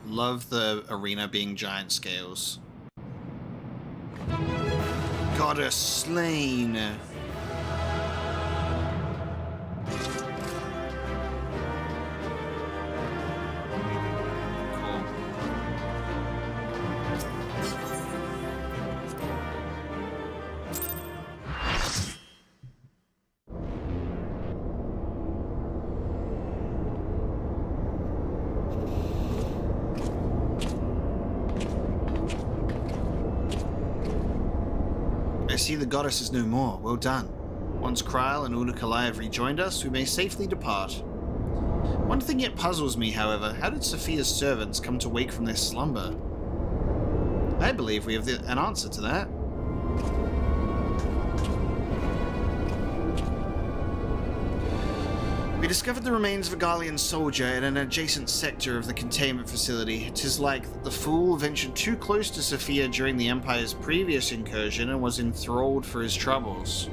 Love the arena being giant scales. Goddess slain. I see the goddess is no more. Well done. Once Kryl and Unukalhai have rejoined us, we may safely depart. One thing yet puzzles me, however. How did Sophia's servants come to wake from their slumber? I believe we have an answer to that. We discovered the remains of a Garlean soldier in an adjacent sector of the containment facility. 'Tis like that the fool ventured too close to Sophia during the Empire's previous incursion and was enthralled for his troubles.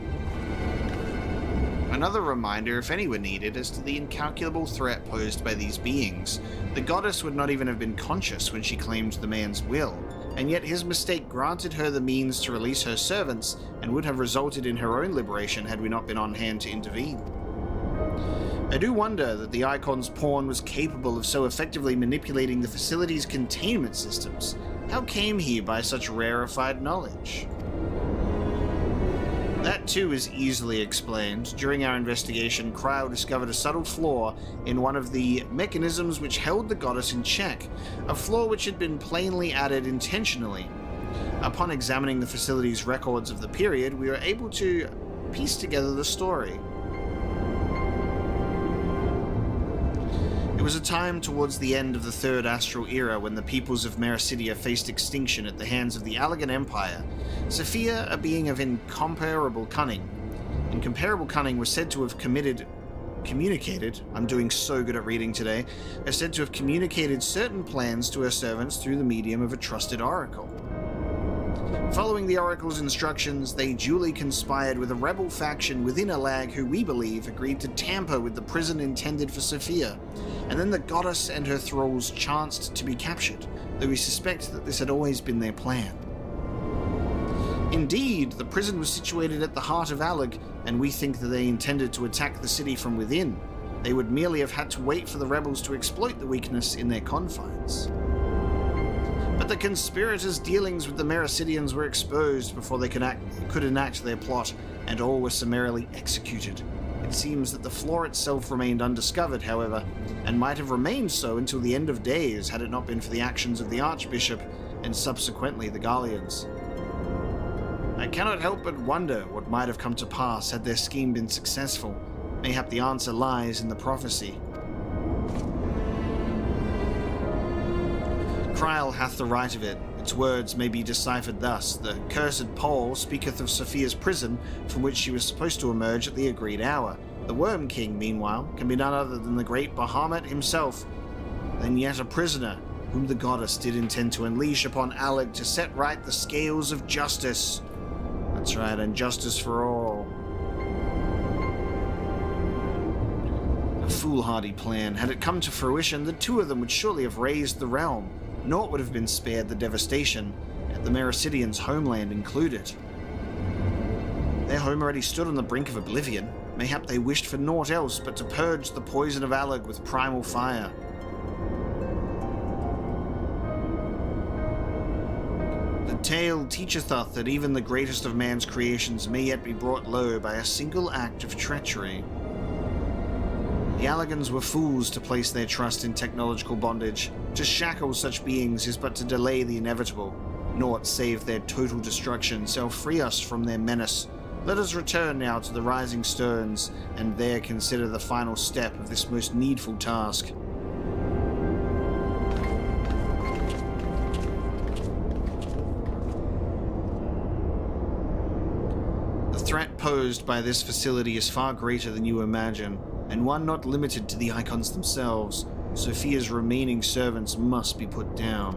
Another reminder, if any were needed, as to the incalculable threat posed by these beings. The goddess would not even have been conscious when she claimed the man's will, and yet his mistake granted her the means to release her servants and would have resulted in her own liberation had we not been on hand to intervene. I do wonder that the Icon's pawn was capable of so effectively manipulating the facility's containment systems. How came he by such rarefied knowledge? That too is easily explained. During our investigation, Kryl discovered a subtle flaw in one of the mechanisms which held the goddess in check, a flaw which had been plainly added intentionally. Upon examining the facility's records of the period, we were able to piece together the story. It was a time towards the end of the Third Astral Era when the peoples of Mericidia faced extinction at the hands of the Allagan Empire. Sophia, a being of incomparable cunning, was said to have communicated, I'm doing so good at reading today, is said to have communicated certain plans to her servants through the medium of a trusted oracle. Following the oracle's instructions, they duly conspired with a rebel faction within Allag who we believe agreed to tamper with the prison intended for Sophia, and then the goddess and her thralls chanced to be captured, though we suspect that this had always been their plan. Indeed, the prison was situated at the heart of Allag, and we think that they intended to attack the city from within. They would merely have had to wait for the rebels to exploit the weakness in their confines. But the conspirators' dealings with the Mericidians were exposed before they could enact their plot, and all were summarily executed. It seems that the flaw itself remained undiscovered, however, and might have remained so until the end of days had it not been for the actions of the Archbishop and subsequently the Garleans. I cannot help but wonder what might have come to pass had their scheme been successful. Mayhap the answer lies in the prophecy. Kryl hath the right of it. Its words may be deciphered thus. The cursed Pole speaketh of Sophia's prison, from which she was supposed to emerge at the agreed hour. The Worm King, meanwhile, can be none other than the great Bahamut himself, then yet a prisoner, whom the goddess did intend to unleash upon Allag to set right the scales of justice. That's right, and justice for all. A foolhardy plan. Had it come to fruition, the two of them would surely have razed the realm. Naught would have been spared the devastation, the Mericidians' homeland included. Their home already stood on the brink of oblivion. Mayhap they wished for naught else but to purge the poison of Allag with primal fire. The tale teacheth us that even the greatest of man's creations may yet be brought low by a single act of treachery. The Allagans were fools to place their trust in technological bondage. To shackle such beings is but to delay the inevitable. Naught save their total destruction shall free us from their menace. Let us return now to the Rising Stones, and there consider the final step of this most needful task. The threat posed by this facility is far greater than you imagine, and one not limited to the Icons themselves. Sophia's remaining servants must be put down.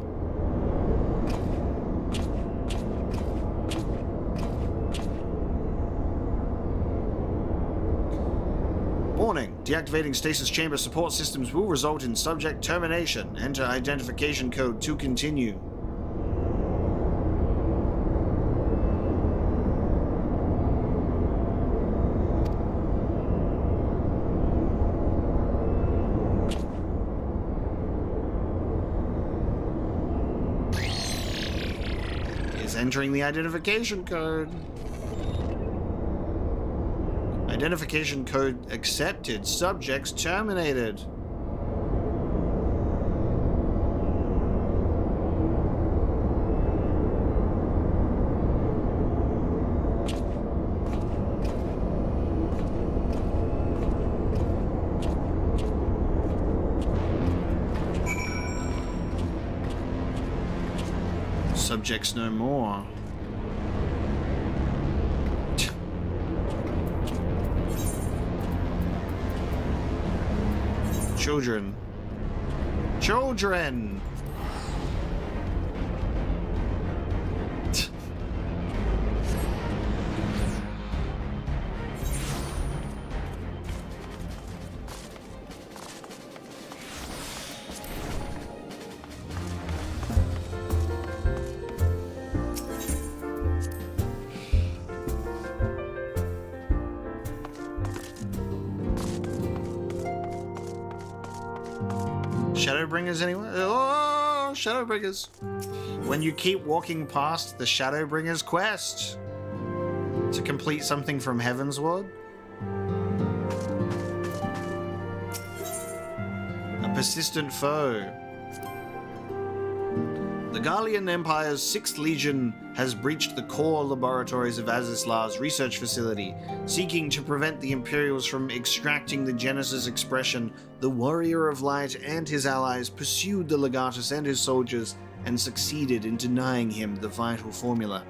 Warning, deactivating stasis chamber support systems will result in subject termination. Enter identification code to continue. Entering the identification code. Identification code accepted. Subjects terminated. objects no more. Children. Children! Shadowbringers anywhere? Oh, Shadowbringers. When you keep walking past the Shadowbringers quest to complete something from Heavensward, a persistent foe. The Gallian Empire's 6th Legion has breached the core laboratories of Azizlar's research facility, seeking to prevent the Imperials from extracting the Genesis expression. The Warrior of Light and his allies pursued the Legatus and his soldiers and succeeded in denying him the vital formula.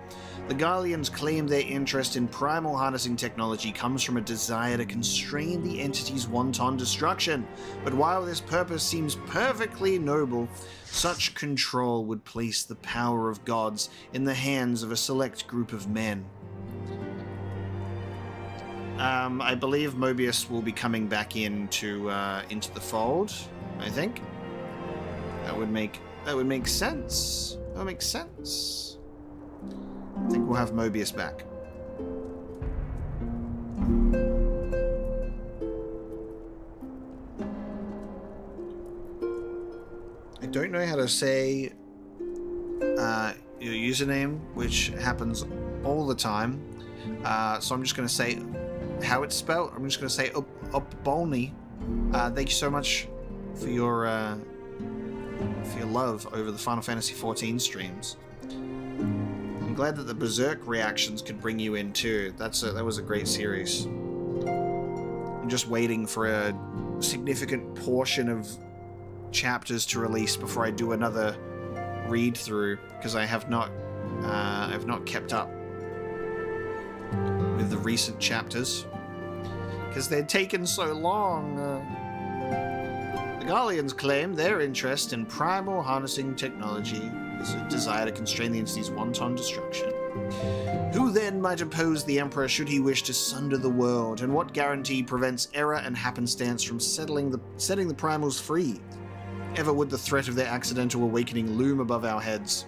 The Gallians claim their interest in primal harnessing technology comes from a desire to constrain the entity's wanton destruction. But while this purpose seems perfectly noble, such control would place the power of gods in the hands of a select group of men. I believe Mobius will be coming back into the fold, I think. That would make sense. That would make sense. I think we'll have Mobius back. I don't know how to say your username, which happens all the time. So I'm just going to say how it's spelled. I'm just going to say Upbolny. Thank you so much for your love over the Final Fantasy XIV streams. I'm glad that the Berserk reactions could bring you in too. That was a great series. I'm just waiting for a significant portion of chapters to release before I do another read through, because I've not kept up with the recent chapters because they'd taken so long. The Gallians claim their interest in primal harnessing technology is a desire to constrain the entity's wanton destruction. Who then might oppose the Emperor should he wish to sunder the world, and what guarantee prevents error and happenstance from setting the primals free? Ever would the threat of their accidental awakening loom above our heads.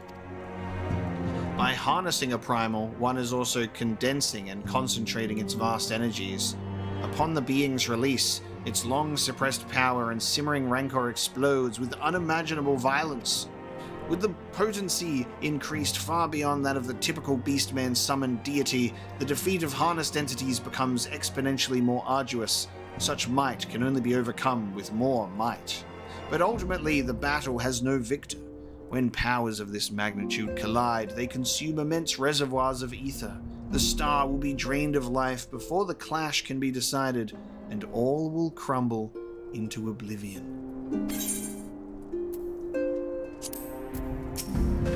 By harnessing a primal, one is also condensing and concentrating its vast energies. Upon the being's release, its long-suppressed power and simmering rancor explodes with unimaginable violence. With the potency increased far beyond that of the typical beastman summoned deity, the defeat of harnessed entities becomes exponentially more arduous. Such might can only be overcome with more might. But ultimately, the battle has no victor. When powers of this magnitude collide, they consume immense reservoirs of ether. The star will be drained of life before the clash can be decided, and all will crumble into oblivion.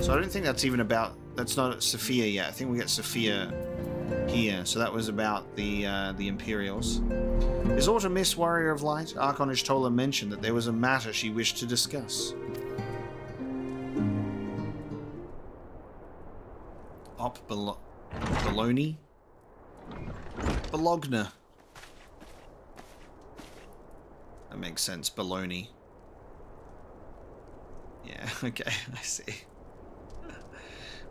So I don't think that's even about... That's not Sophia yet. I think we get Sophia here. So that was about the Imperials. Is Autumnis Warrior of Light? Archonish Tola mentioned that there was a matter she wished to discuss. Bologna? Bologna. That makes sense. Bologna. Yeah, okay, I see.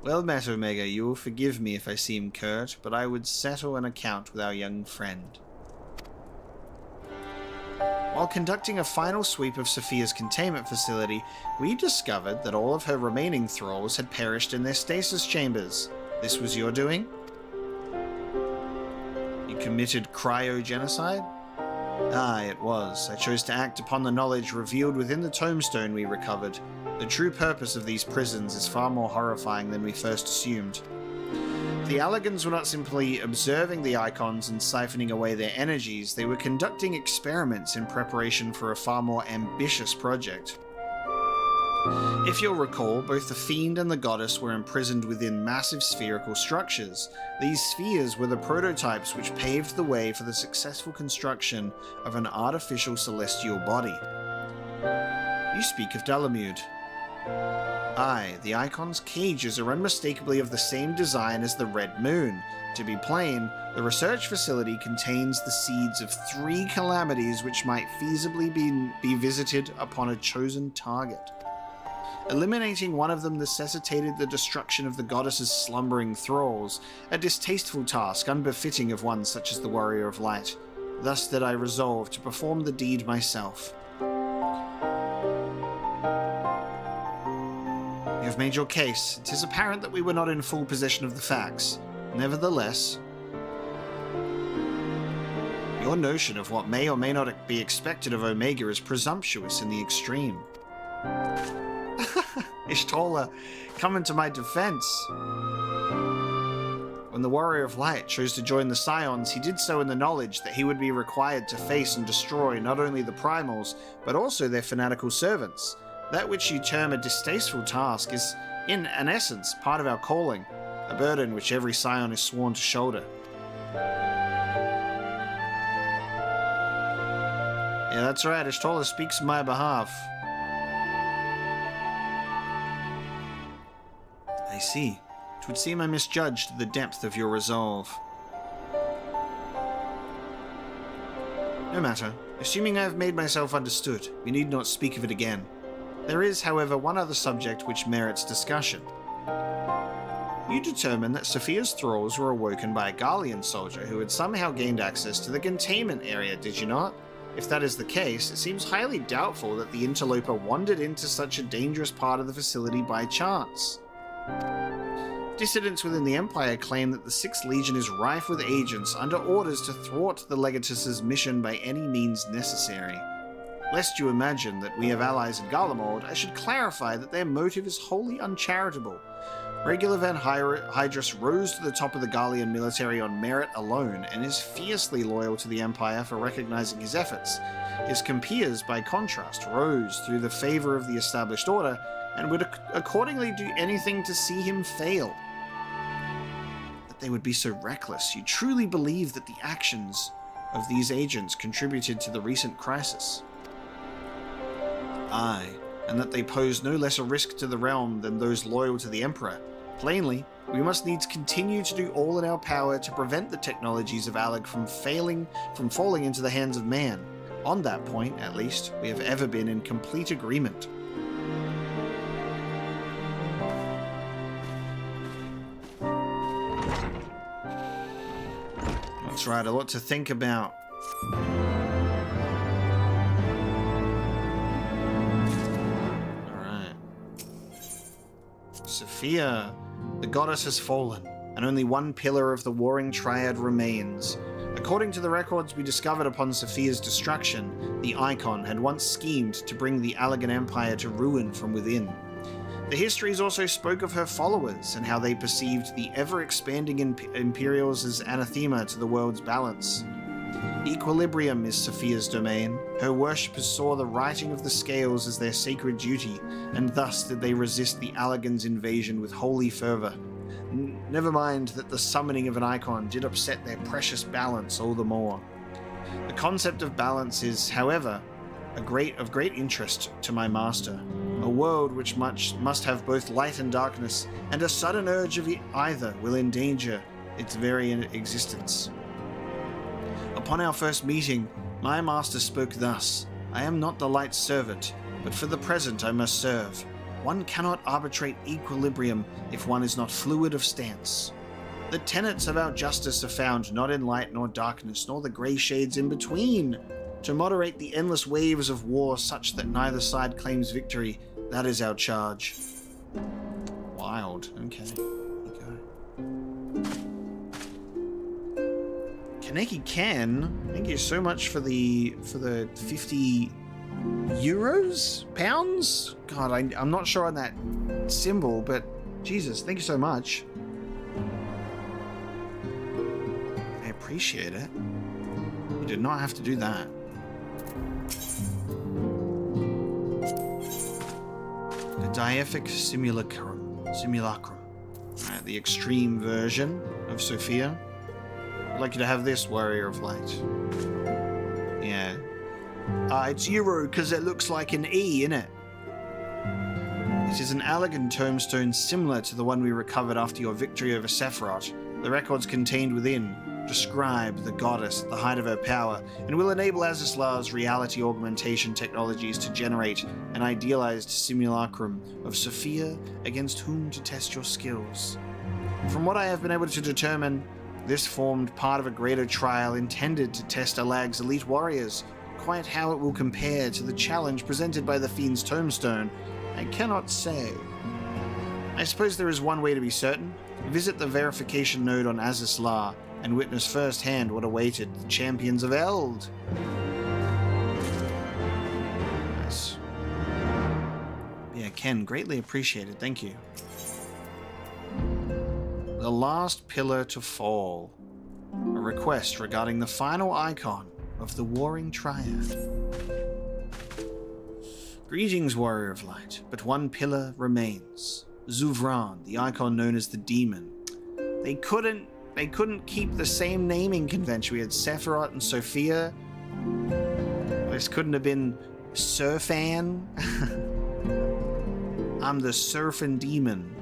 Well, Matt Omega, you will forgive me if I seem curt, but I would settle an account with our young friend. While conducting a final sweep of Sophia's containment facility, we discovered that all of her remaining thralls had perished in their stasis chambers. This was your doing? You committed cryogenocide? Aye, it was. I chose to act upon the knowledge revealed within the tombstone we recovered. The true purpose of these prisons is far more horrifying than we first assumed. The Allegans were not simply observing the icons and siphoning away their energies, they were conducting experiments in preparation for a far more ambitious project. If you'll recall, both the Fiend and the Goddess were imprisoned within massive spherical structures. These spheres were the prototypes which paved the way for the successful construction of an artificial celestial body. You speak of Dalamud. Aye, the Icon's cages are unmistakably of the same design as the Red Moon. To be plain, the research facility contains the seeds of 3 calamities which might feasibly be visited upon a chosen target. Eliminating one of them necessitated the destruction of the goddess's slumbering thralls, a distasteful task unbefitting of one such as the Warrior of Light. Thus did I resolve to perform the deed myself. You have made your case. It is apparent that we were not in full possession of the facts. Nevertheless, your notion of what may or may not be expected of Omega is presumptuous in the extreme. Ishtola, coming to my defense. When the Warrior of Light chose to join the Scions, he did so in the knowledge that he would be required to face and destroy not only the Primals, but also their fanatical servants. That which you term a distasteful task is, in an essence, part of our calling, a burden which every Scion is sworn to shoulder. Yeah, that's right, Ishtola speaks on my behalf. I see. It would seem I misjudged the depth of your resolve. No matter. Assuming I have made myself understood, we need not speak of it again. There is, however, one other subject which merits discussion. You determined that Sophia's thralls were awoken by a Garlean soldier who had somehow gained access to the containment area, did you not? If that is the case, it seems highly doubtful that the interloper wandered into such a dangerous part of the facility by chance. Dissidents within the Empire claim that the 6th Legion is rife with agents under orders to thwart the Legatus's mission by any means necessary. Lest you imagine that we have allies in Garlemald, I should clarify that their motive is wholly uncharitable. Regular Van Hydrus rose to the top of the Garlean military on merit alone, and is fiercely loyal to the Empire for recognizing his efforts. His compeers, by contrast, rose through the favor of the established order, and would accordingly do anything to see him fail. That they would be so reckless, you truly believe that the actions of these agents contributed to the recent crisis? Aye, and that they pose no less a risk to the realm than those loyal to the Emperor. Plainly, we must needs continue to do all in our power to prevent the technologies of Alec from falling into the hands of man. On that point, at least, we have ever been in complete agreement. That's right, a lot to think about. Sophia, the goddess has fallen, and only one pillar of the warring Triad remains. According to the records we discovered upon Sophia's destruction, the Icon had once schemed to bring the Allegan Empire to ruin from within. The histories also spoke of her followers, and how they perceived the ever-expanding Imperials as anathema to the world's balance. Equilibrium is Sophia's domain. Her worshippers saw the righting of the scales as their sacred duty, and thus did they resist the Allegans' invasion with holy fervor. Never mind that the summoning of an icon did upset their precious balance all the more. The concept of balance is, however, of great interest to my master. A world which must have both light and darkness, and a sudden urge of either will endanger its very existence. Upon our first meeting, my master spoke thus: I am not the light's servant, but for the present I must serve. One cannot arbitrate equilibrium if one is not fluid of stance. The tenets of our justice are found not in light nor darkness, nor the grey shades in between. To moderate the endless waves of war such that neither side claims victory, that is our charge. Wild. Okay. Kaneki Kan, thank you so much for the 50 euros? Pounds? God, I'm not sure on that symbol, but Jesus, thank you so much. I appreciate it. You did not have to do that. Deific Simulacrum. Alright, the extreme version of Sophia. I'd like you to have this, Warrior of Light. Yeah. It's Euro because it looks like an E, innit? It is an elegant tombstone similar to the one we recovered after your victory over Sephirot. The records contained within describe the goddess at the height of her power and will enable Azizlar's reality augmentation technologies to generate an idealized simulacrum of Sophia against whom to test your skills. From what I have been able to determine, this formed part of a greater trial intended to test Alag's elite warriors. Quite how it will compare to the challenge presented by the Fiend's tombstone, I cannot say. I suppose there is one way to be certain. Visit the verification node on Azizlar and witness firsthand what awaited the champions of Eld. Nice. Yeah, Ken, greatly appreciated. Thank you. The last pillar to fall. A request regarding the final icon of the Warring Triad. Greetings, Warrior of Light, but one pillar remains. Zervan, the icon known as the Demon. They couldn't keep the same naming convention. We had Sephirot and Sophia. This couldn't have been Surfan. I'm the Surfing Demon.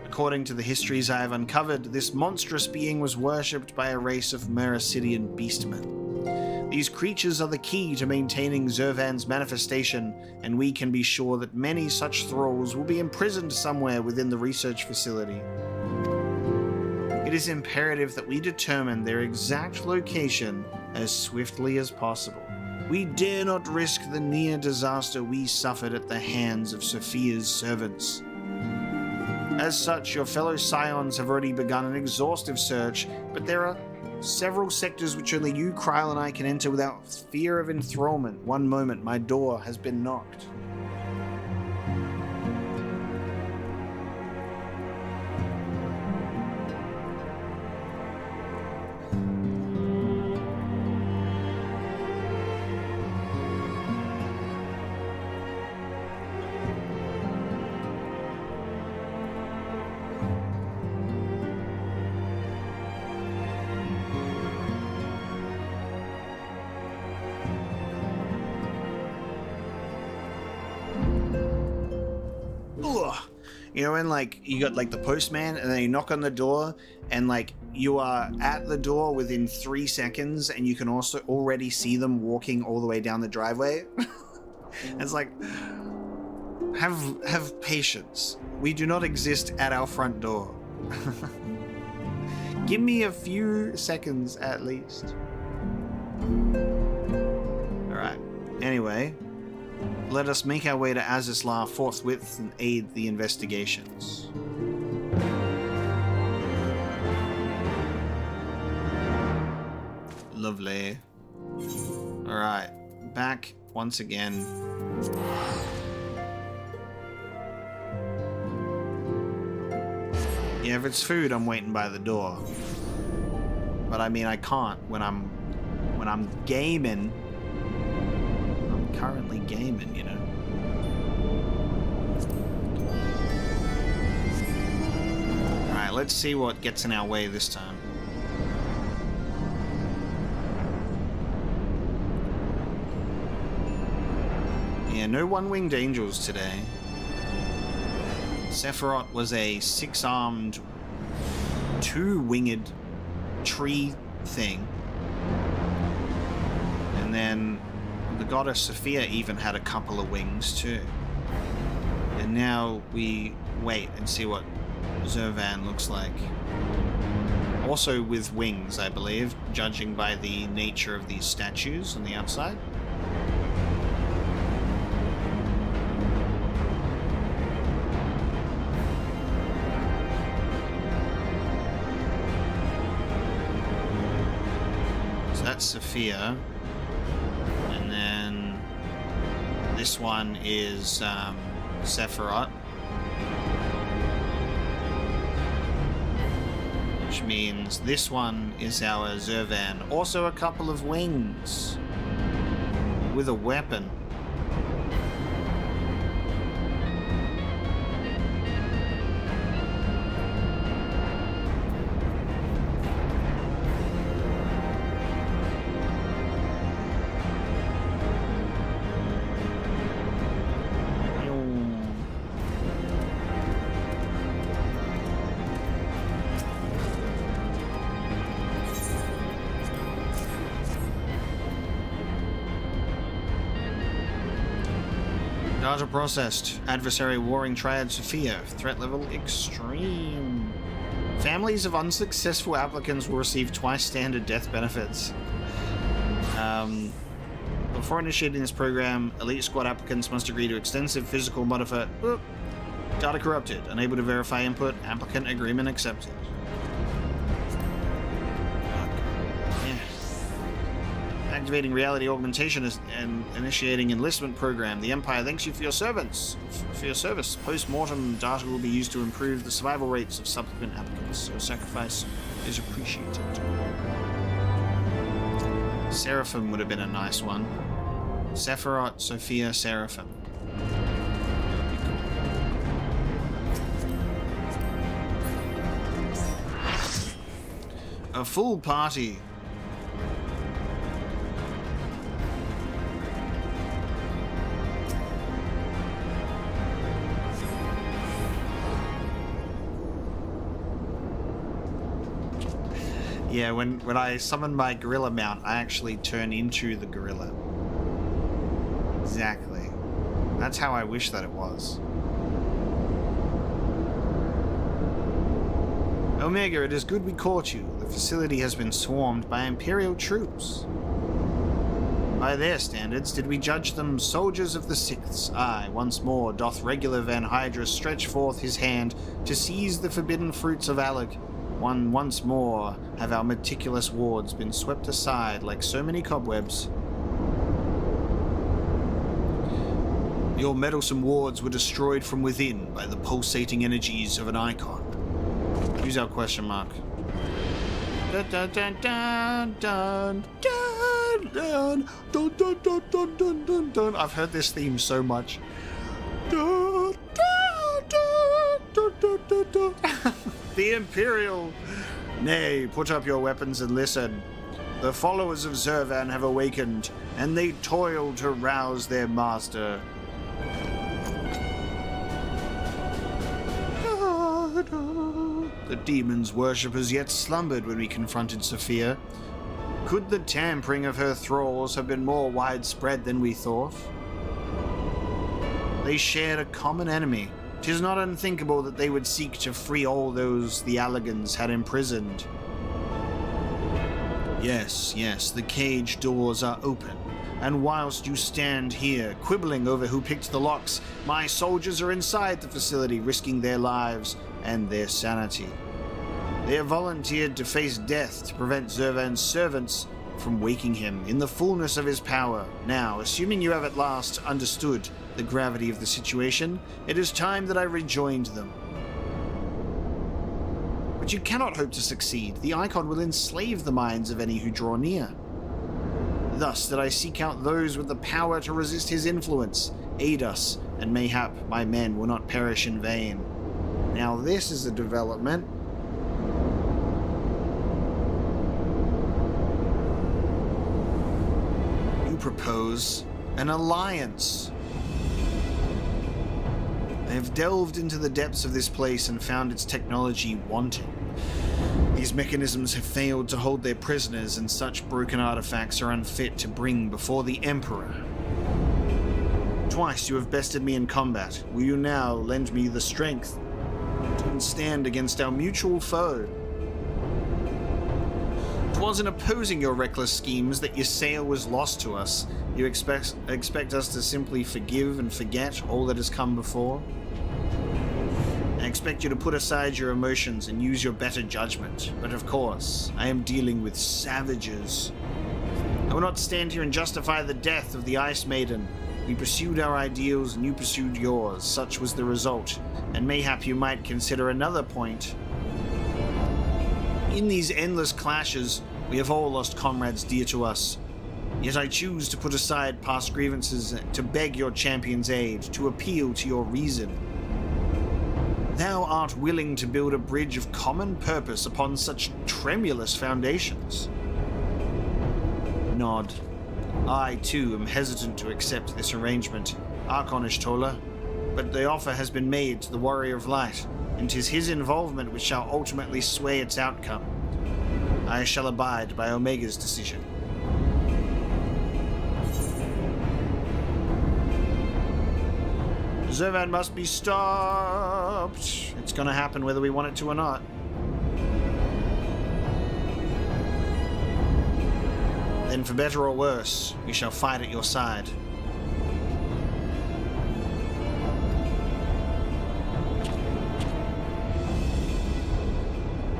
According to the histories I have uncovered, this monstrous being was worshipped by a race of Mericidian beastmen. These creatures are the key to maintaining Zervan's manifestation, and we can be sure that many such thralls will be imprisoned somewhere within the research facility. It is imperative that we determine their exact location as swiftly as possible. We dare not risk the near disaster we suffered at the hands of Sophia's servants. As such, your fellow scions have already begun an exhaustive search, but there are several sectors which only you, Kryl, and I can enter without fear of enthrallment. One moment, my door has been knocked. You know, when like you got like the postman and then you knock on the door and like you are at the door within 3 seconds and you can also already see them walking all the way down the driveway. It's like, have patience. We do not exist at our front door. Give me a few seconds at least. Alright, anyway. Let us make our way to Azizlar forthwith and aid the investigations. Lovely. Alright, back once again. Yeah, if it's food, I'm waiting by the door. But I mean, I can't when I'm gaming. Currently gaming, you know. Alright, let's see what gets in our way this time. Yeah, no one-winged angels today. Sephirot was a 6-armed, 2-winged tree thing. And then the goddess Sophia even had a couple of wings too. And now we wait and see what Zervan looks like. Also with wings, I believe, judging by the nature of these statues on the outside. So that's Sophia. This one is Sephirot, which means this one is our Zervan. Also a couple of wings with a weapon. Data processed. Adversary warring Triad Sophia. Threat level extreme. Families of unsuccessful applicants will receive twice standard death benefits. Before initiating this program, elite squad applicants must agree to extensive physical modifier. Data corrupted. Unable to verify input. Applicant agreement accepted. Activating reality augmentation and initiating enlistment program. The Empire thanks you for your service. Post-mortem data will be used to improve the survival rates of subsequent applicants. Your sacrifice is appreciated. Seraphim would have been a nice one. Sephirot, Sophia, Seraphim. A full party. Yeah, when I summon my gorilla mount, I actually turn into the gorilla. Exactly. That's how I wish that it was. Omega, it is good we caught you. The facility has been swarmed by Imperial troops. By their standards, did we judge them soldiers of the Sixths? Aye, once more doth regular Van Hydra stretch forth his hand to seize the forbidden fruits of Alec. Once more have our meticulous wards been swept aside like so many cobwebs. Your meddlesome wards were destroyed from within by the pulsating energies of an icon. Use our question mark. Dun dun dun dun dun dun dun dun dun dun dun dun dun dun. I've heard this theme so much. Dun dun dun dun dun dun dun. The Imperial! Nay, put up your weapons and listen. The followers of Zervan have awakened, and they toil to rouse their master. The demon's worshippers yet slumbered when we confronted Sophia. Could the tampering of her thralls have been more widespread than we thought? They shared a common enemy. 'Tis not unthinkable that they would seek to free all those the Allegans had imprisoned. Yes, the cage doors are open, and whilst you stand here, quibbling over who picked the locks, my soldiers are inside the facility, risking their lives and their sanity. They have volunteered to face death to prevent Zervan's servants from waking him in the fullness of his power. Now, assuming you have at last understood the gravity of the situation, it is time that I rejoined them. But you cannot hope to succeed. The Icon will enslave the minds of any who draw near. Thus that I seek out those with the power to resist his influence. Aid us, and mayhap my men will not perish in vain. Now this is a development. You propose an alliance. I have delved into the depths of this place and found its technology wanting. These mechanisms have failed to hold their prisoners, and such broken artifacts are unfit to bring before the Emperor. Twice you have bested me in combat. Will you now lend me the strength to stand against our mutual foe? 'Twas in opposing your reckless schemes that your sail was lost to us. You expect us to simply forgive and forget all that has come before? I expect you to put aside your emotions and use your better judgment. But of course, I am dealing with savages. I will not stand here and justify the death of the Ice Maiden. We pursued our ideals and you pursued yours. Such was the result. And mayhap you might consider another point. In these endless clashes, we have all lost comrades dear to us. Yet I choose to put aside past grievances, to beg your champion's aid, to appeal to your reason. Thou art willing to build a bridge of common purpose upon such tremulous foundations. Nod. I, too, am hesitant to accept this arrangement, Archonish Tola, but the offer has been made to the Warrior of Light, and 'tis his involvement which shall ultimately sway its outcome. I shall abide by Omega's decision. Zervan must be stopped. It's gonna happen whether we want it to or not. Then for better or worse, we shall fight at your side.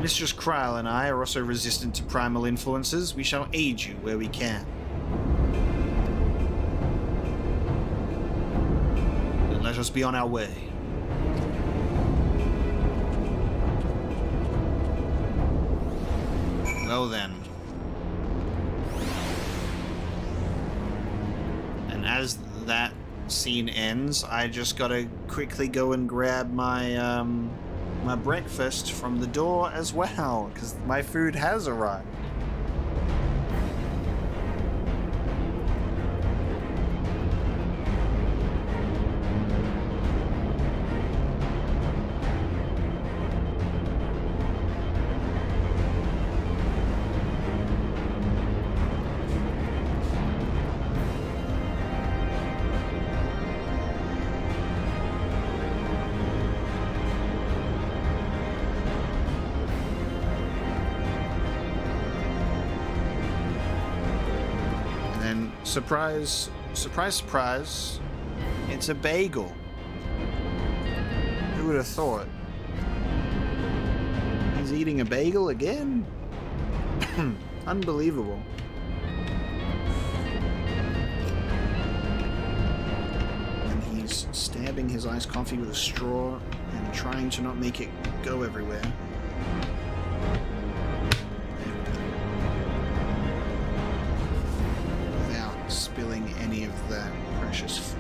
Mistress Kryl and I are also resistant to primal influences. We shall aid you where we can. Then let us be on our way. Well then. And as that scene ends, I just gotta quickly go and grab my my breakfast from the door as well, because my food has arrived. Surprise, surprise, surprise. It's a bagel. Who would have thought? He's eating a bagel again? Unbelievable. And he's stabbing his iced coffee with a straw and trying to not make it go everywhere. Spilling any of that precious food.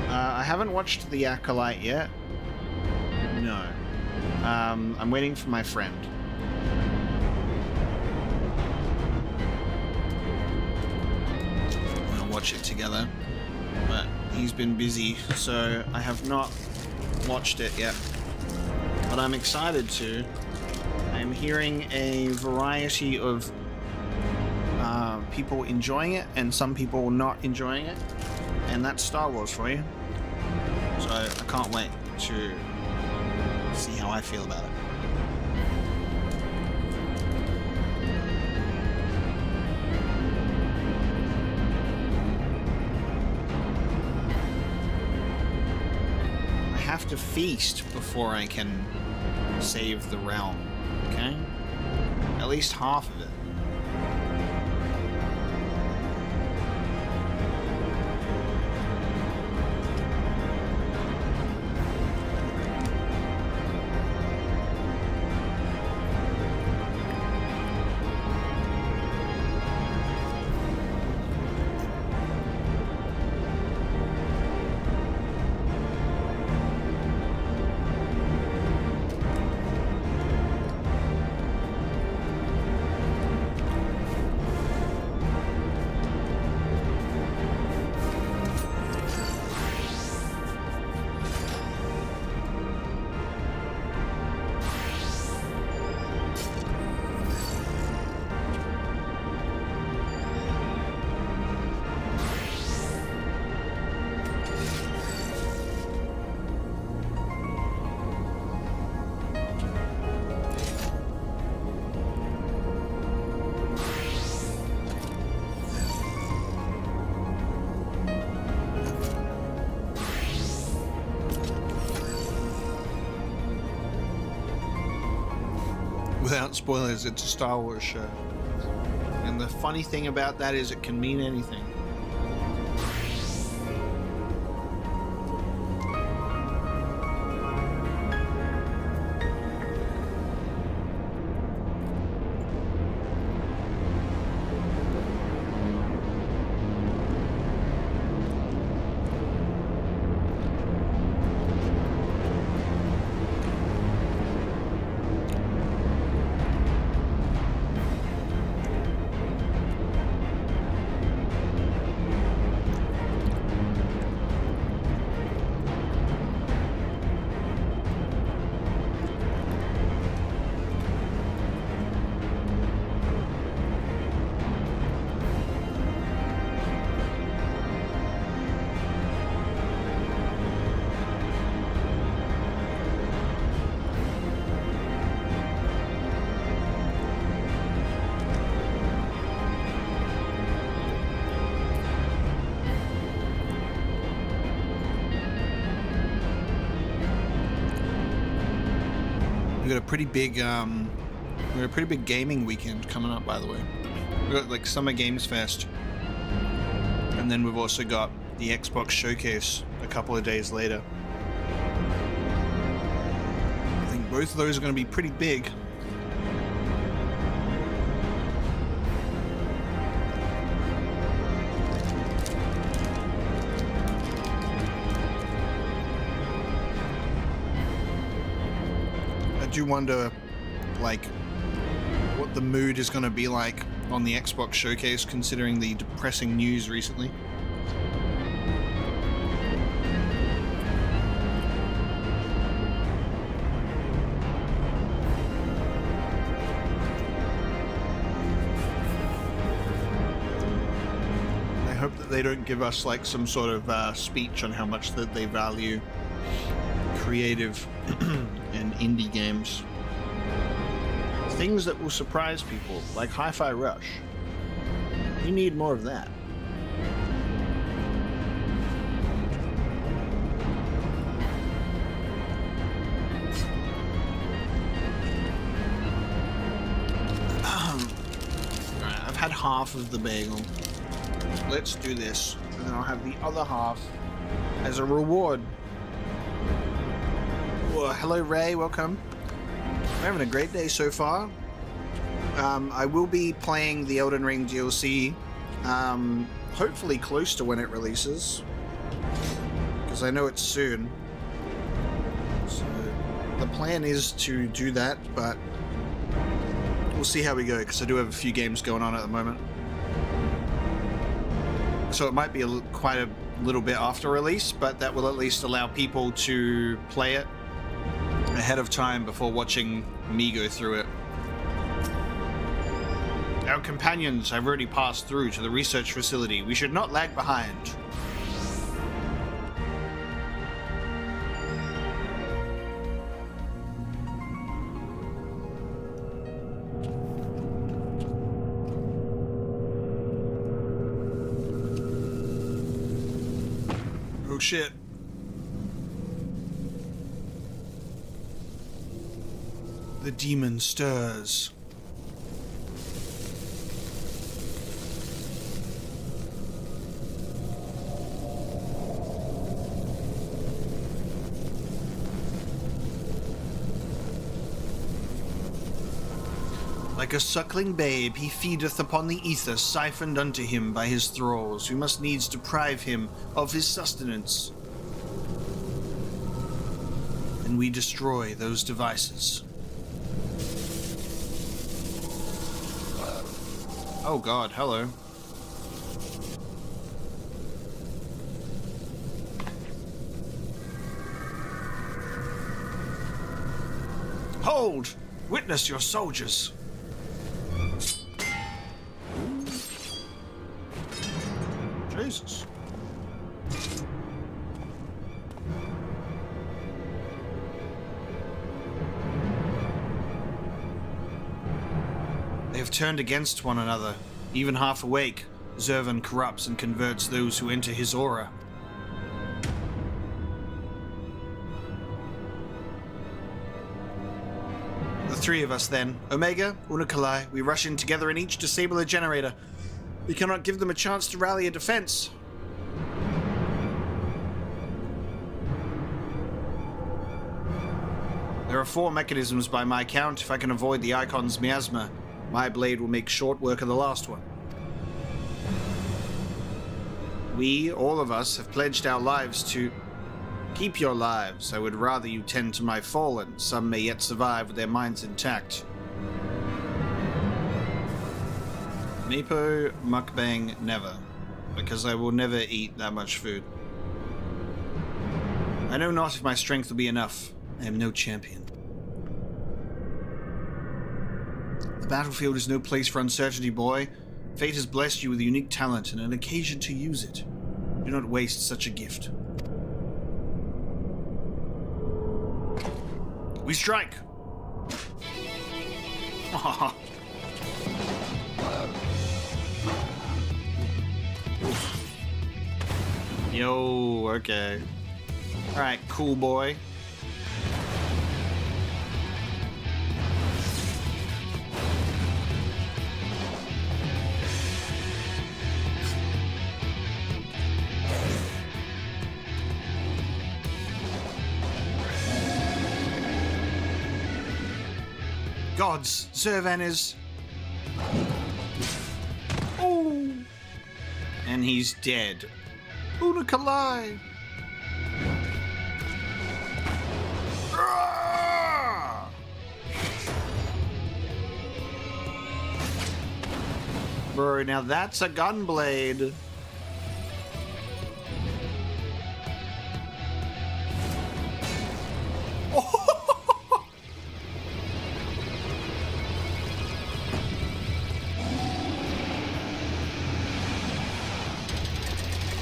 I haven't watched the Acolyte yet. No. I'm waiting for my friend. We'll watch it together. But he's been busy, so I have not watched it yet. But I'm excited to. I'm hearing a variety of people enjoying it and some people not enjoying it, and that's Star Wars for you. So I can't wait to see how I feel about it. I have to feast before I can save the realm. Okay? At least half of it. Without spoilers, it's a Star Wars show. And the funny thing about that is it can mean anything. We got a pretty big gaming weekend coming up, by the way. We got like Summer Games Fest, and then we've also got the Xbox Showcase a couple of days later. I think both of those are going to be pretty big. I do wonder, like, what the mood is going to be like on the Xbox Showcase, considering the depressing news recently. I hope that they don't give us like some sort of speech on how much that they value creative and indie games. Things that will surprise people, like Hi-Fi Rush. We need more of that. Alright, I've had half of the bagel. Let's do this, and then I'll have the other half as a reward. Whoa, hello Ray, welcome. We're having a great day so far. I will be playing the Elden Ring DLC, hopefully close to when it releases, because I know it's soon. So the plan is to do that, but we'll see how we go, because I do have a few games going on at the moment. So it might be quite a little bit after release, but that will at least allow people to play it ahead of time before watching me go through it. Our companions have already passed through to the research facility. We should not lag behind. Oh shit. The demon stirs. Like a suckling babe, he feedeth upon the ether siphoned unto him by his thralls, who must needs deprive him of his sustenance. And we destroy those devices. Oh god, hello. Hold! Witness your soldiers! Jesus. They have turned against one another. Even half awake, Zervan corrupts and converts those who enter his aura. The three of us then, Omega, Unukalhai, we rush in together and each disable a generator. We cannot give them a chance to rally a defense. There are 4 mechanisms by my count. If I can avoid the Icon's miasma, my blade will make short work of the last one. We, all of us, have pledged our lives to... Keep your lives. I would rather you tend to my fallen. Some may yet survive with their minds intact. Nepo mukbang never, because I will never eat that much food. I know not if my strength will be enough. I am no champion. The battlefield is no place for uncertainty, boy. Fate has blessed you with a unique talent and an occasion to use it. Do not waste such a gift. We strike! Yo, okay. Alright, cool boy. Gods, Zervan is... Oh! And he's dead. Unukalhai! Bro, now that's a gunblade.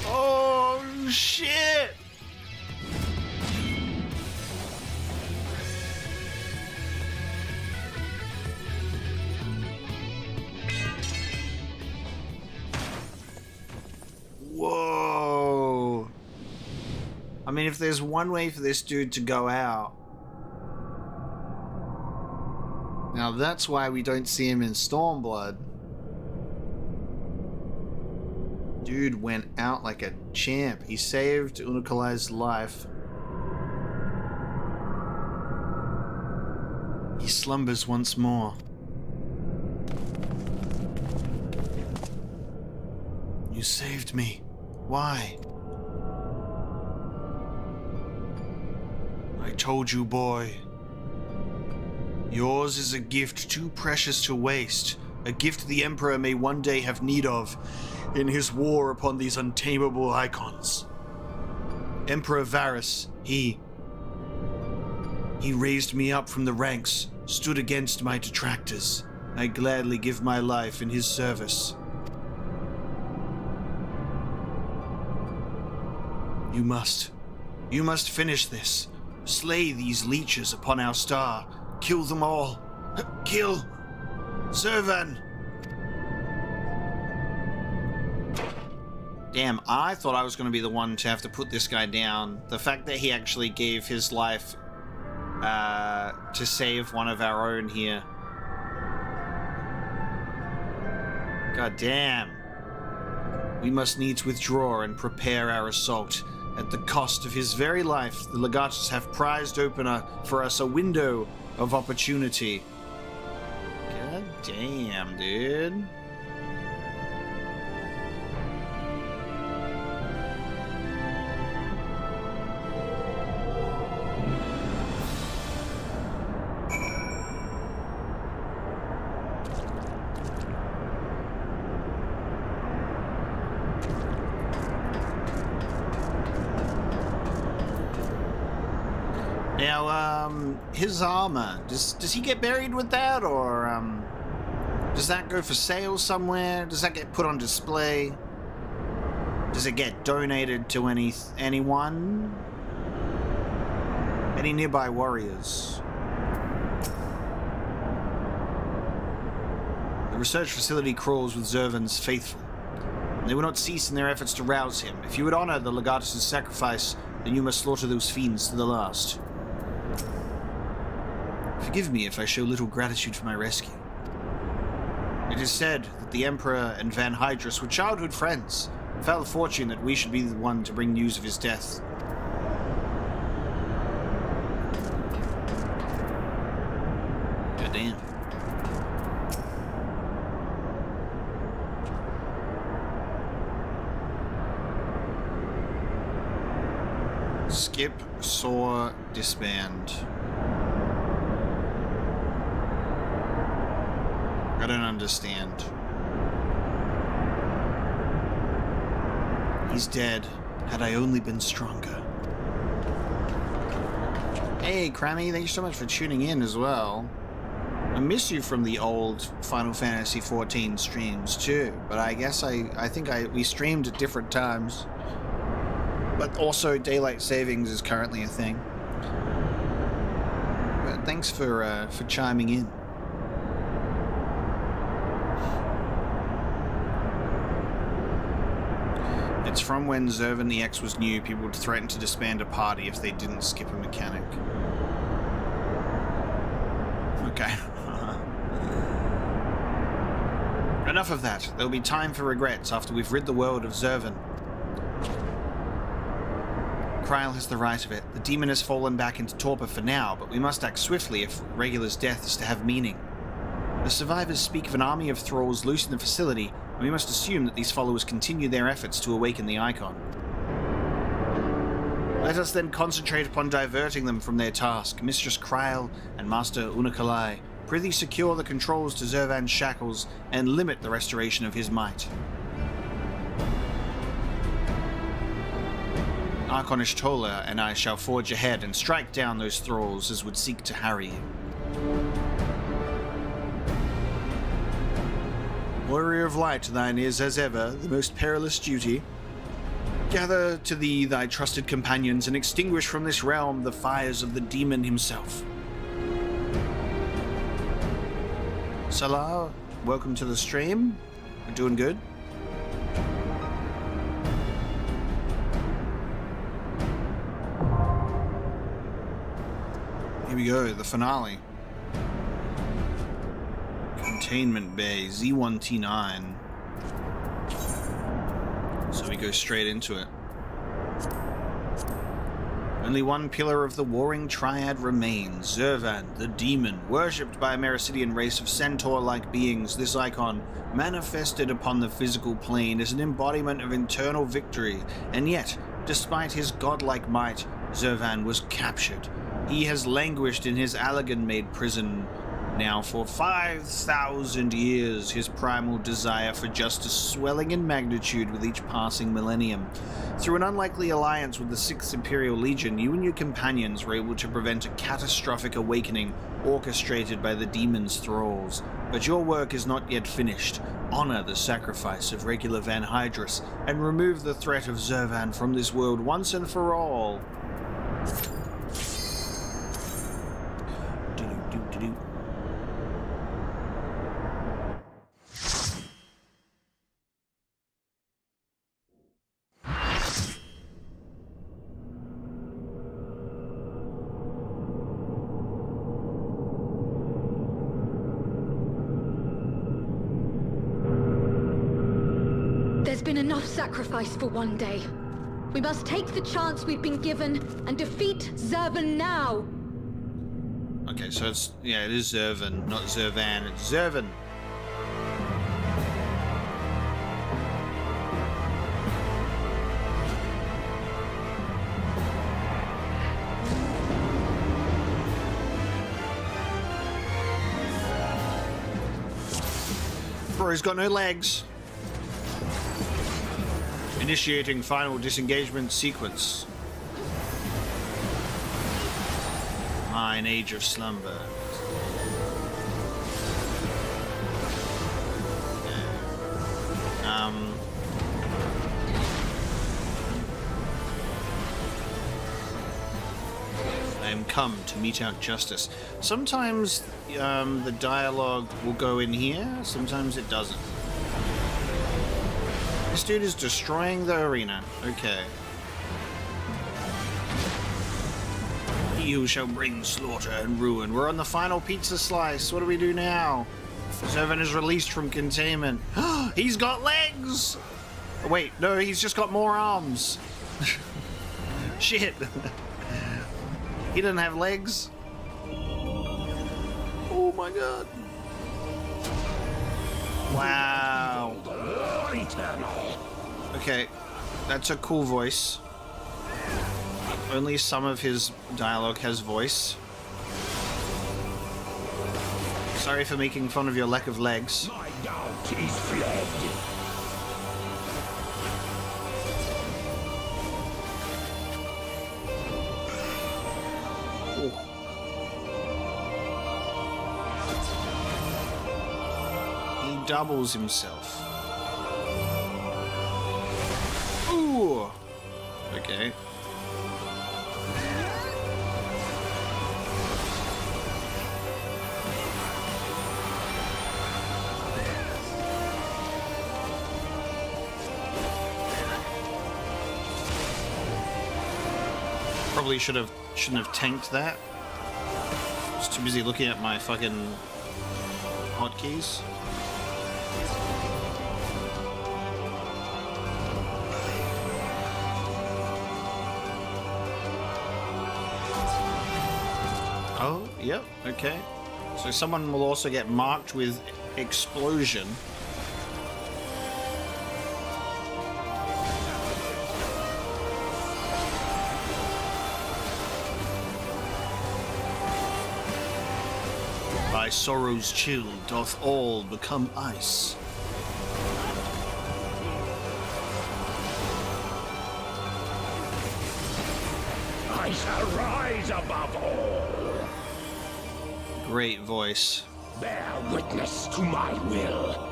Oh, shit! Whoa. I mean, if there's one way for this dude to go out... Now that's why we don't see him in Stormblood. Dude went out like a champ. He saved Unukalhai's life. He slumbers once more. You saved me. Why? I told you, boy. Yours is a gift too precious to waste. A gift the Emperor may one day have need of in his war upon these untamable icons. Emperor Varus, he raised me up from the ranks, stood against my detractors. I gladly give my life in his service. You must finish this. Slay these leeches upon our star. Kill them all. Kill Zervan. Damn, I thought I was going to be the one to have to put this guy down. The fact that he actually gave his life to save one of our own here. God damn. We must needs withdraw and prepare our assault. At the cost of his very life, the Legatus have prized open for us a window of opportunity. God damn, dude. Now, his armor, does he get buried with that, or, does that go for sale somewhere? Does that get put on display? Does it get donated to anyone? Any nearby warriors? The research facility crawls with Zervan's faithful. They will not cease in their efforts to rouse him. If you would honor the Legatus' sacrifice, then you must slaughter those fiends to the last. Forgive me if I show little gratitude for my rescue. It is said that the Emperor and Van Hydrus were childhood friends. Foul fortune that we should be the one to bring news of his death. God damn. Skip, soar, disband. I don't understand. He's dead. Had I only been stronger. Hey, Crammy, thank you so much for tuning in as well. I miss you from the old Final Fantasy XIV streams too, but I guess I think we streamed at different times. But also, daylight savings is currently a thing. But thanks for chiming in. It's from when Zervan the X was new, people would threaten to disband a party if they didn't skip a mechanic. Okay. Enough of that. There'll be time for regrets after we've rid the world of Zervan. Kryl has the right of it. The demon has fallen back into torpor for now, but we must act swiftly if Regular's death is to have meaning. The survivors speak of an army of thralls loose in the facility, and we must assume that these followers continue their efforts to awaken the icon. Let us then concentrate upon diverting them from their task. Mistress Kryl and Master Unukalhai, prithee secure the controls to Zervan's shackles and limit the restoration of his might. Archonish Tola and I shall forge ahead and strike down those thralls as would seek to harry you. Warrior of light, thine is, as ever, the most perilous duty. Gather to thee thy trusted companions and extinguish from this realm the fires of the demon himself. Salah, welcome to the stream. We're doing good. Here we go, the finale. Containment Bay, Z1T9. So we go straight into it. Only one pillar of the warring Triad remains, Zervan, the demon, worshipped by a Mericidian race of centaur-like beings. This icon, manifested upon the physical plane, is an embodiment of eternal victory, and yet, despite his godlike might, Zervan was captured. He has languished in his Allagan-made prison now for 5,000 years, his primal desire for justice swelling in magnitude with each passing millennium. Through an unlikely alliance with the 6th Imperial Legion, you and your companions were able to prevent a catastrophic awakening orchestrated by the demon's thralls. But your work is not yet finished. Honor the sacrifice of regular Van Hydrus and remove the threat of Zervan from this world once and for all. There's been enough sacrifice for one day. We must take the chance we've been given and defeat Zervan now. Okay, so it's, yeah, it is Zervan, not Zervan, it's Zervan. Bro, he's got no legs. Initiating final disengagement sequence. Mine age of slumber. I am come to mete out justice. Sometimes the dialogue will go in here, sometimes it doesn't. This dude is destroying the arena. Okay. He who shall bring slaughter and ruin. We're on the final pizza slice. What do we do now? Zervan is released from containment. He's got legs! Oh, wait, no, he's just got more arms. Shit. He doesn't have legs. Oh my god. Wow. Okay, that's a cool voice. Only some of his dialogue has voice. Sorry for making fun of your lack of legs. My doubt is fled. He doubles himself. Ooh. Okay. Probably shouldn't have tanked that. I was too busy looking at my fucking hotkeys. Oh, yep, okay. So someone will also get marked with explosion. By sorrow's chill doth all become ice. I shall rise above all. Great voice. Bear witness to my will.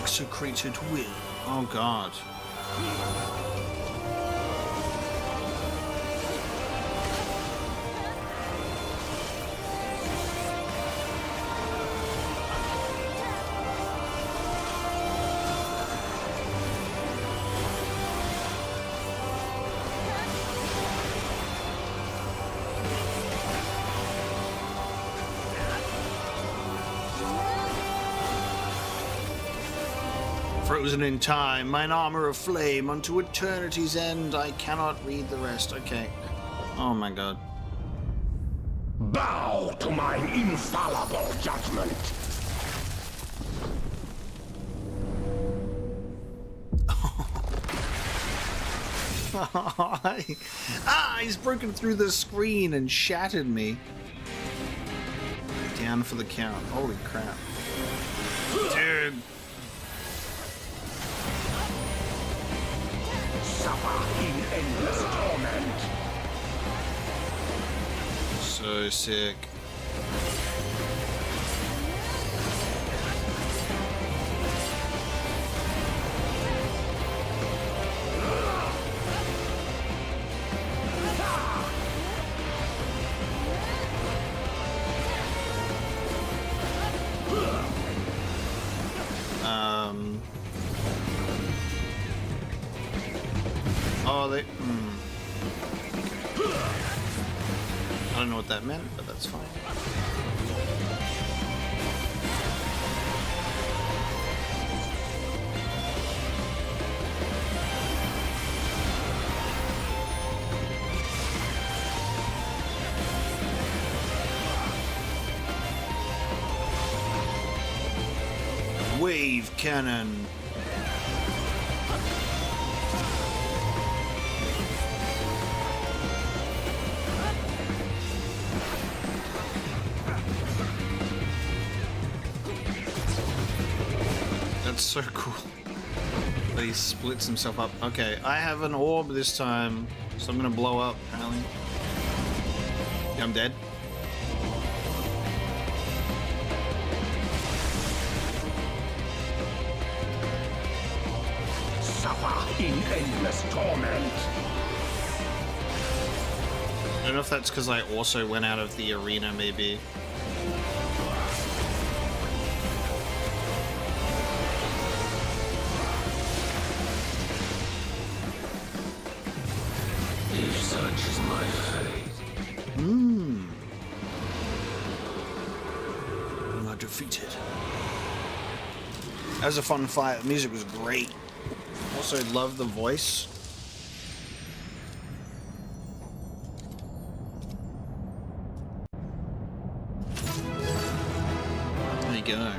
Execrated will. Oh god. Frozen in time, mine armor of flame, unto eternity's end. I cannot read the rest. Okay. Oh my god. Bow to mine infallible judgment. He's broken through the screen and shattered me. Down for the count. Holy crap. Dude. Suffer in endless torment. So sick. Oh, they... I don't know what that meant, but that's fine. Wave cannon. That's so cool. But he splits himself up. Okay, I have an orb this time, so I'm gonna blow up, apparently. Yeah, I'm dead. Suffer in endless torment. I don't know if that's because I also went out of the arena, maybe. If such is my fate. I'm not defeated. That was a fun fight. The music was great. Also, love the voice. There you go.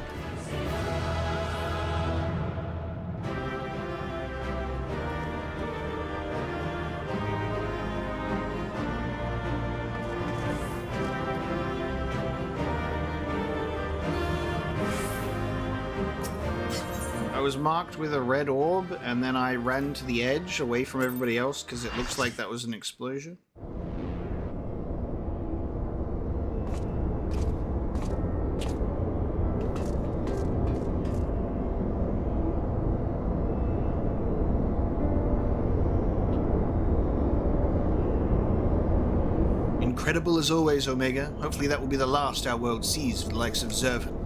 I was marked with a red orb, and then I ran to the edge away from everybody else because it looks like that was an explosion. Incredible as always, Omega. Hopefully that will be the last our world sees for the likes of Zervan.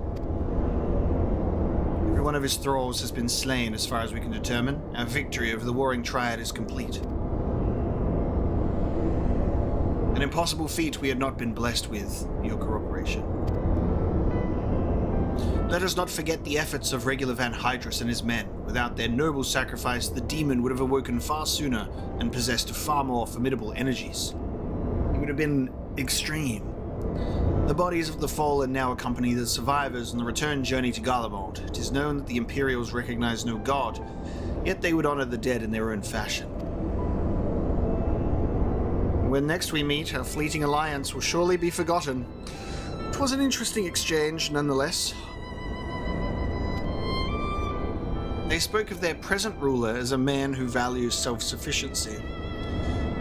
Every one of his thralls has been slain as far as we can determine. Our victory over the warring Triad is complete. An impossible feat we had not been blessed with, your cooperation. Let us not forget the efforts of regular Van Hydrus and his men. Without their noble sacrifice, the demon would have awoken far sooner and possessed far more formidable energies. It would have been extreme. The bodies of the fallen now accompany the survivors on the return journey to Garlemald. It is known that the Imperials recognize no god, yet they would honor the dead in their own fashion. When next we meet, our fleeting alliance will surely be forgotten. It was an interesting exchange, nonetheless. They spoke of their present ruler as a man who values self-sufficiency.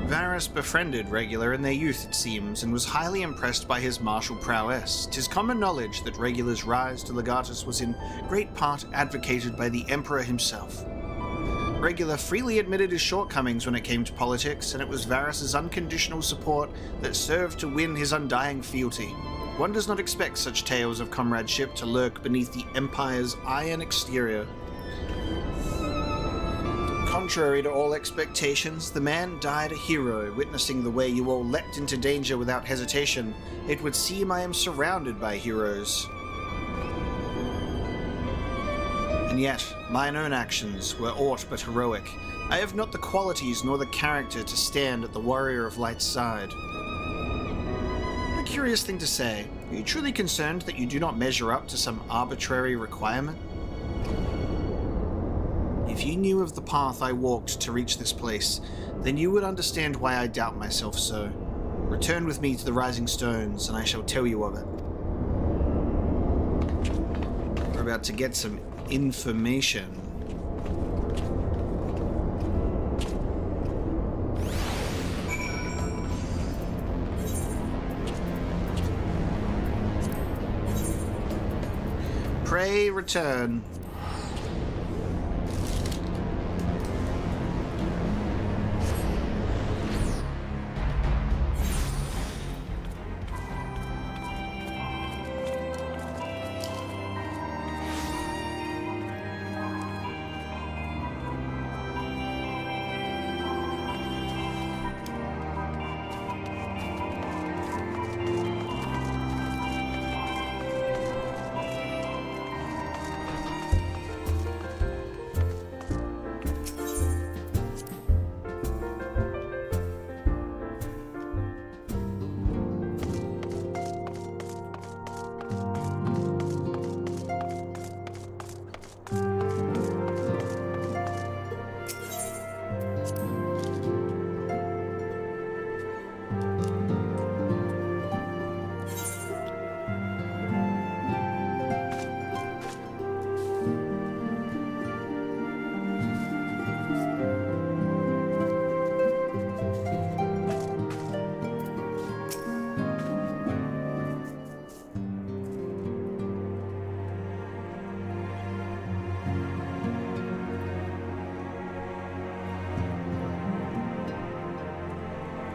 Varys befriended Regular in their youth, it seems, and was highly impressed by his martial prowess. 'Tis common knowledge that Regular's rise to Legatus was in great part advocated by the Emperor himself. Regular freely admitted his shortcomings when it came to politics, and it was Varys' unconditional support that served to win his undying fealty. One does not expect such tales of comradeship to lurk beneath the Empire's iron exterior. Contrary to all expectations, the man died a hero. Witnessing the way you all leapt into danger without hesitation, it would seem I am surrounded by heroes. And yet, mine own actions were aught but heroic. I have not the qualities nor the character to stand at the warrior of light's side. A curious thing to say. Are you truly concerned that you do not measure up to some arbitrary requirement? If you knew of the path I walked to reach this place, then you would understand why I doubt myself so. Return with me to the Rising Stones, and I shall tell you of it. We're about to get some information. Pray return.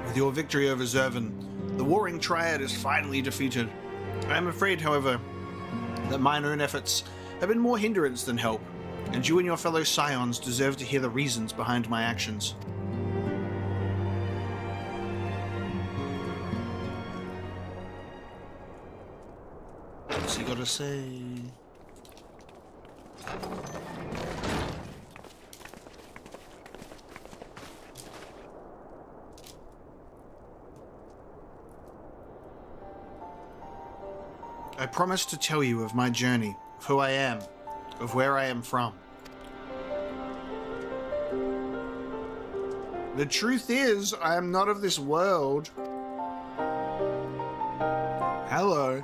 With your victory over Zervan, the warring Triad is finally defeated. I am afraid, however, that mine own efforts have been more hindrance than help, and you and your fellow scions deserve to hear the reasons behind my actions. What's he gotta say? I promise to tell you of my journey, of who I am, of where I am from. The truth is, I am not of this world. Hello.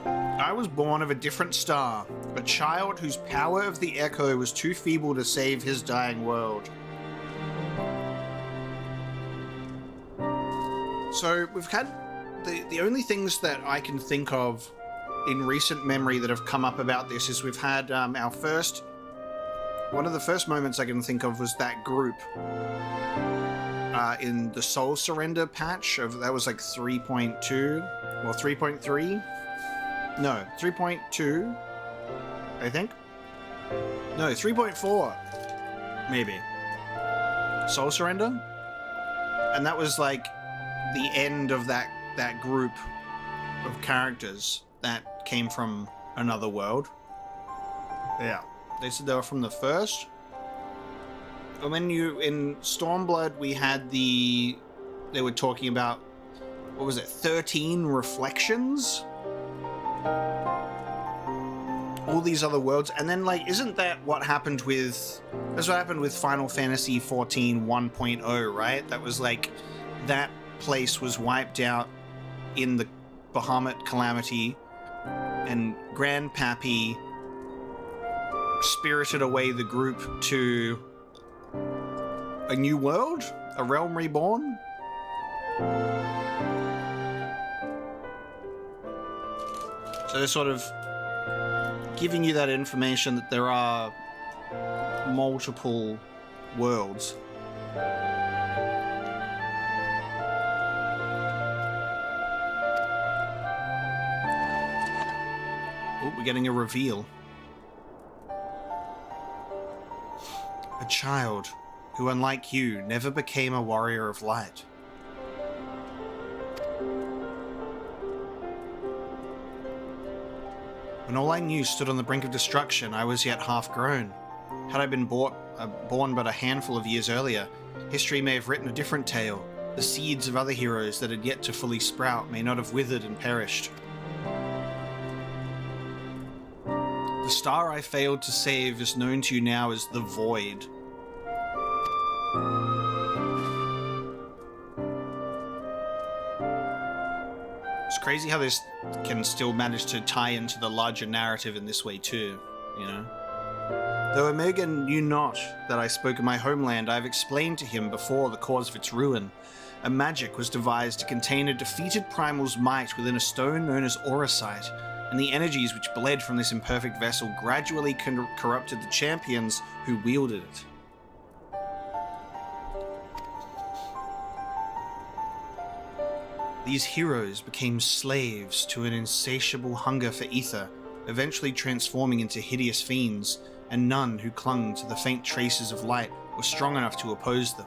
I was born of a different star, a child whose power of the echo was too feeble to save his dying world. So we've had the only things that I can think of in recent memory that have come up about this is we've had our first... One of the first moments I can think of was that group in the Soul Surrender patch of that was like 3.2 or 3.3. No, 3.2. I think. No, 3.4. Maybe. Soul Surrender, and that was like the end of that group of characters that came from another world. Yeah, they said they were from the first. And then in Stormblood, we had they were talking about, what was it, 13 reflections? All these other worlds. And then, like, isn't that what happened with, that's what happened with Final Fantasy XIV 1.0, right? That was like, that place was wiped out in the Bahamut Calamity, and Grandpappy spirited away the group to a new world? A realm reborn? So they're sort of giving you that information that there are multiple worlds. Oh, we're getting a reveal. A child who, unlike you, never became a warrior of light. When all I knew stood on the brink of destruction, I was yet half grown. Had I been born but a handful of years earlier, history may have written a different tale. The seeds of other heroes that had yet to fully sprout may not have withered and perished. The star I failed to save is known to you now as the Void. It's crazy how this can still manage to tie into the larger narrative in this way too, you know? Though Omega knew not that I spoke of my homeland, I have explained to him before the cause of its ruin. A magic was devised to contain a defeated primal's might within a stone known as Auracite, and the energies which bled from this imperfect vessel gradually corrupted the champions who wielded it. These heroes became slaves to an insatiable hunger for ether, eventually transforming into hideous fiends, and none who clung to the faint traces of light were strong enough to oppose them.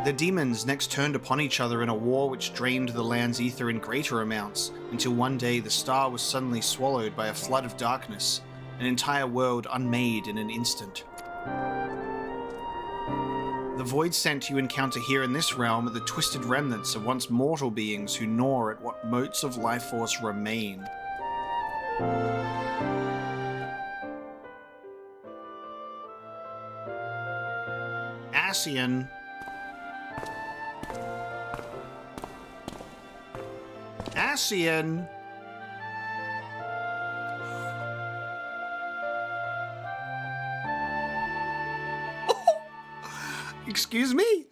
The demons next turned upon each other in a war which drained the land's ether in greater amounts, until one day the star was suddenly swallowed by a flood of darkness, an entire world unmade in an instant. The void scent you encounter here in this realm are the twisted remnants of once mortal beings who gnaw at what motes of life force remain. Ascian. Ascian. Excuse me?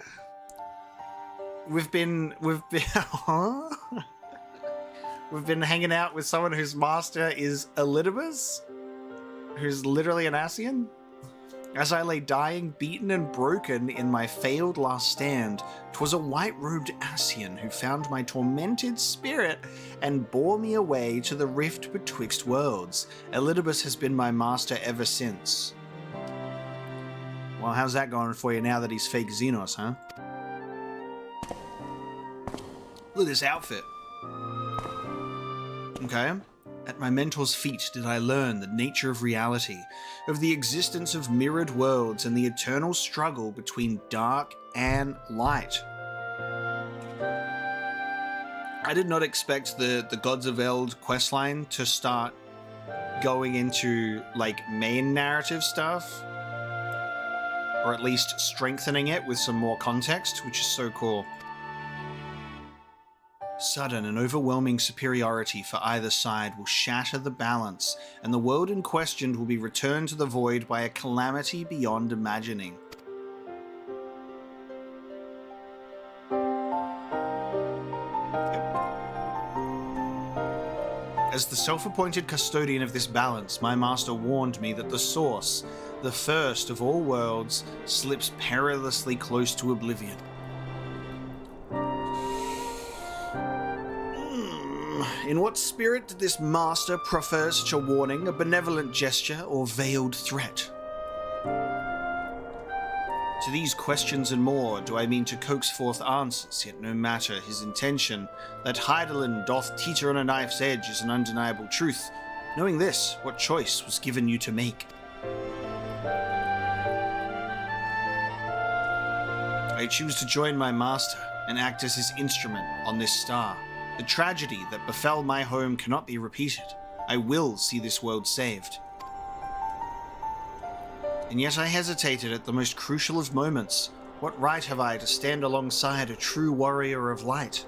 We've been huh? We've been hanging out with someone whose master is Elidibus, who's literally an Ascian. As I lay dying, beaten and broken in my failed last stand, 'twas a white-robed Ascian who found my tormented spirit and bore me away to the rift betwixt worlds. Elidibus has been my master ever since. Well, how's that going for you now that he's fake Xenos, huh? Look at this outfit. Okay. At my mentor's feet did I learn the nature of reality, of the existence of mirrored worlds and the eternal struggle between dark and light. I did not expect the Gods of Eld questline to start going into, like, main narrative stuff, or at least strengthening it with some more context, which is so cool. Sudden and overwhelming superiority for either side will shatter the balance, and the world in question will be returned to the void by a calamity beyond imagining. As the self-appointed custodian of this balance, my master warned me that the source, the first of all worlds, slips perilously close to oblivion. In what spirit did this master proffer such a warning, a benevolent gesture, or veiled threat? To these questions and more do I mean to coax forth answers, yet no matter his intention, that Heidelin doth teeter on a knife's edge is an undeniable truth. Knowing this, what choice was given you to make? I choose to join my master and act as his instrument on this star. The tragedy that befell my home cannot be repeated. I will see this world saved. And yet I hesitated at the most crucial of moments. What right have I to stand alongside a true warrior of light?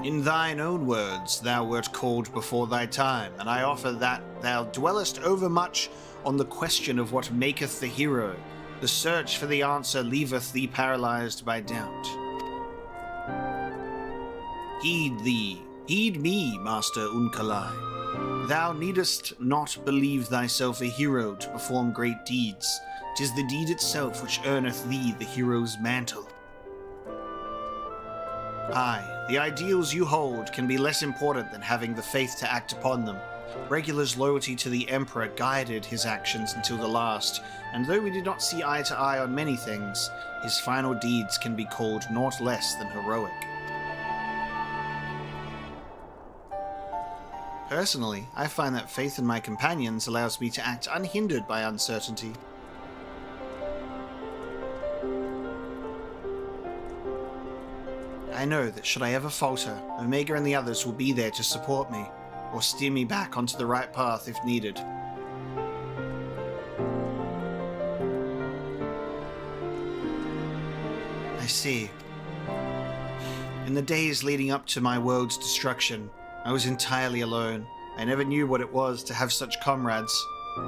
In thine own words, thou wert called before thy time, and I offer that thou dwellest overmuch on the question of what maketh the hero. The search for the answer leaveth thee paralyzed by doubt. Heed me, Master Unukalhai. Thou needest not believe thyself a hero to perform great deeds. 'Tis the deed itself which earneth thee the hero's mantle. Aye, the ideals you hold can be less important than having the faith to act upon them. Regular's loyalty to the Emperor guided his actions until the last, and though we did not see eye to eye on many things, his final deeds can be called naught less than heroic. Personally, I find that faith in my companions allows me to act unhindered by uncertainty. I know that should I ever falter, Omega and the others will be there to support me, or steer me back onto the right path if needed. I see. In the days leading up to my world's destruction, I was entirely alone. I never knew what it was to have such comrades. I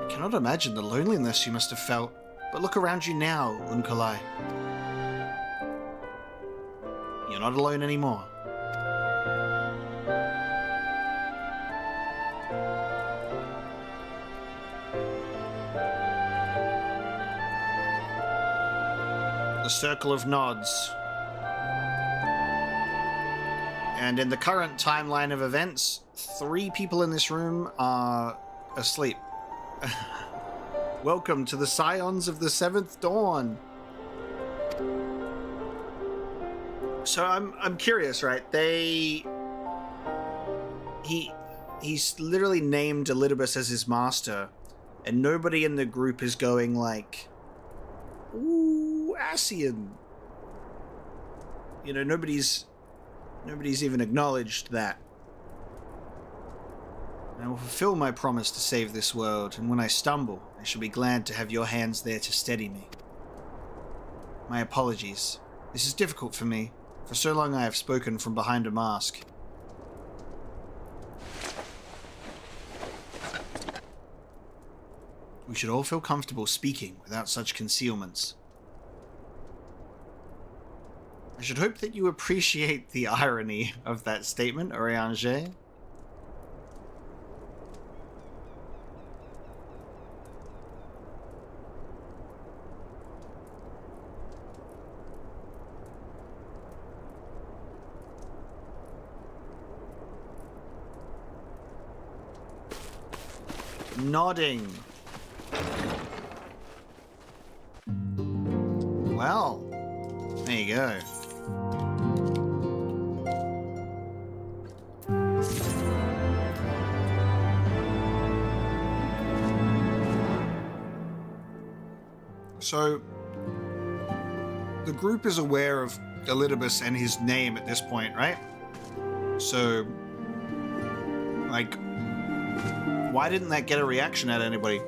cannot imagine the loneliness you must have felt, but look around you now, Unukalhai. You're not alone anymore. The circle of nods. And in the current timeline of events, 3 people in this room are asleep. Welcome to the Scions of the Seventh Dawn. So I'm curious, right? He's literally named Elidibus as his master, and nobody in the group is going like, "Ooh, Ascian." You know, nobody's even acknowledged that. I will fulfill my promise to save this world, and when I stumble, I shall be glad to have your hands there to steady me. My apologies. This is difficult for me. For so long I have spoken from behind a mask. We should all feel comfortable speaking without such concealments. I should hope that you appreciate the irony of that statement, Orianger. Nodding. Well, there you go. So, the group is aware of Elidibus and his name at this point, right? So, like, why didn't that get a reaction out of anybody?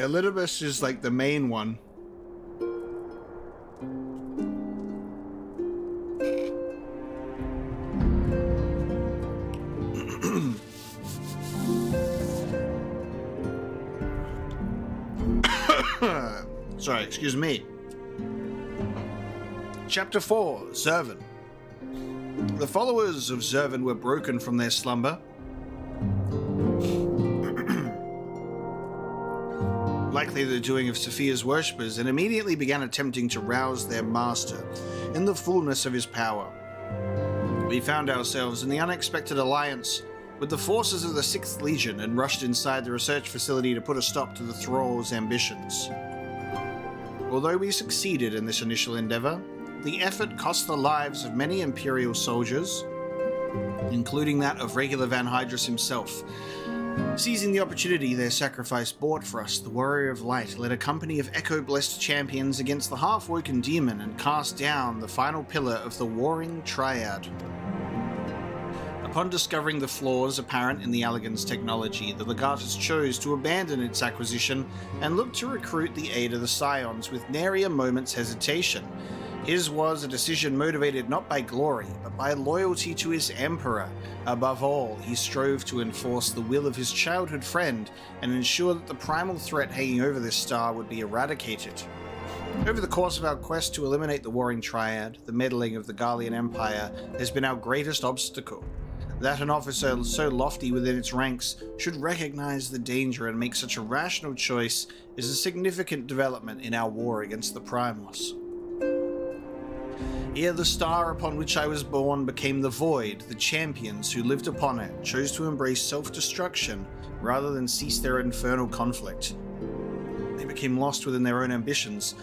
Elidibus is like the main one. Sorry, excuse me. Chapter 4, Zervan. The followers of Zervan were broken from their slumber. Likely the doing of Sophia's worshippers, and immediately began attempting to rouse their master in the fullness of his power. We found ourselves in the unexpected alliance with the forces of the 6th Legion and rushed inside the research facility to put a stop to the thralls' ambitions. Although we succeeded in this initial endeavor, the effort cost the lives of many Imperial soldiers, including that of regular Van Hydrus himself. Seizing the opportunity their sacrifice bought for us, the Warrior of Light led a company of echo-blessed champions against the half-woken demon and cast down the final pillar of the warring Triad. Upon discovering the flaws apparent in the Allagan's technology, the Legatus chose to abandon its acquisition and look to recruit the aid of the Scions with nary a moment's hesitation. His was a decision motivated not by glory, but by loyalty to his Emperor. Above all, he strove to enforce the will of his childhood friend and ensure that the primal threat hanging over this star would be eradicated. Over the course of our quest to eliminate the Warring Triad, the meddling of the Garlean Empire has been our greatest obstacle. That an officer so lofty within its ranks should recognize the danger and make such a rational choice is a significant development in our war against the Primals. Ere the star upon which I was born became the Void, the champions who lived upon it chose to embrace self-destruction rather than cease their infernal conflict. They became lost within their own ambitions,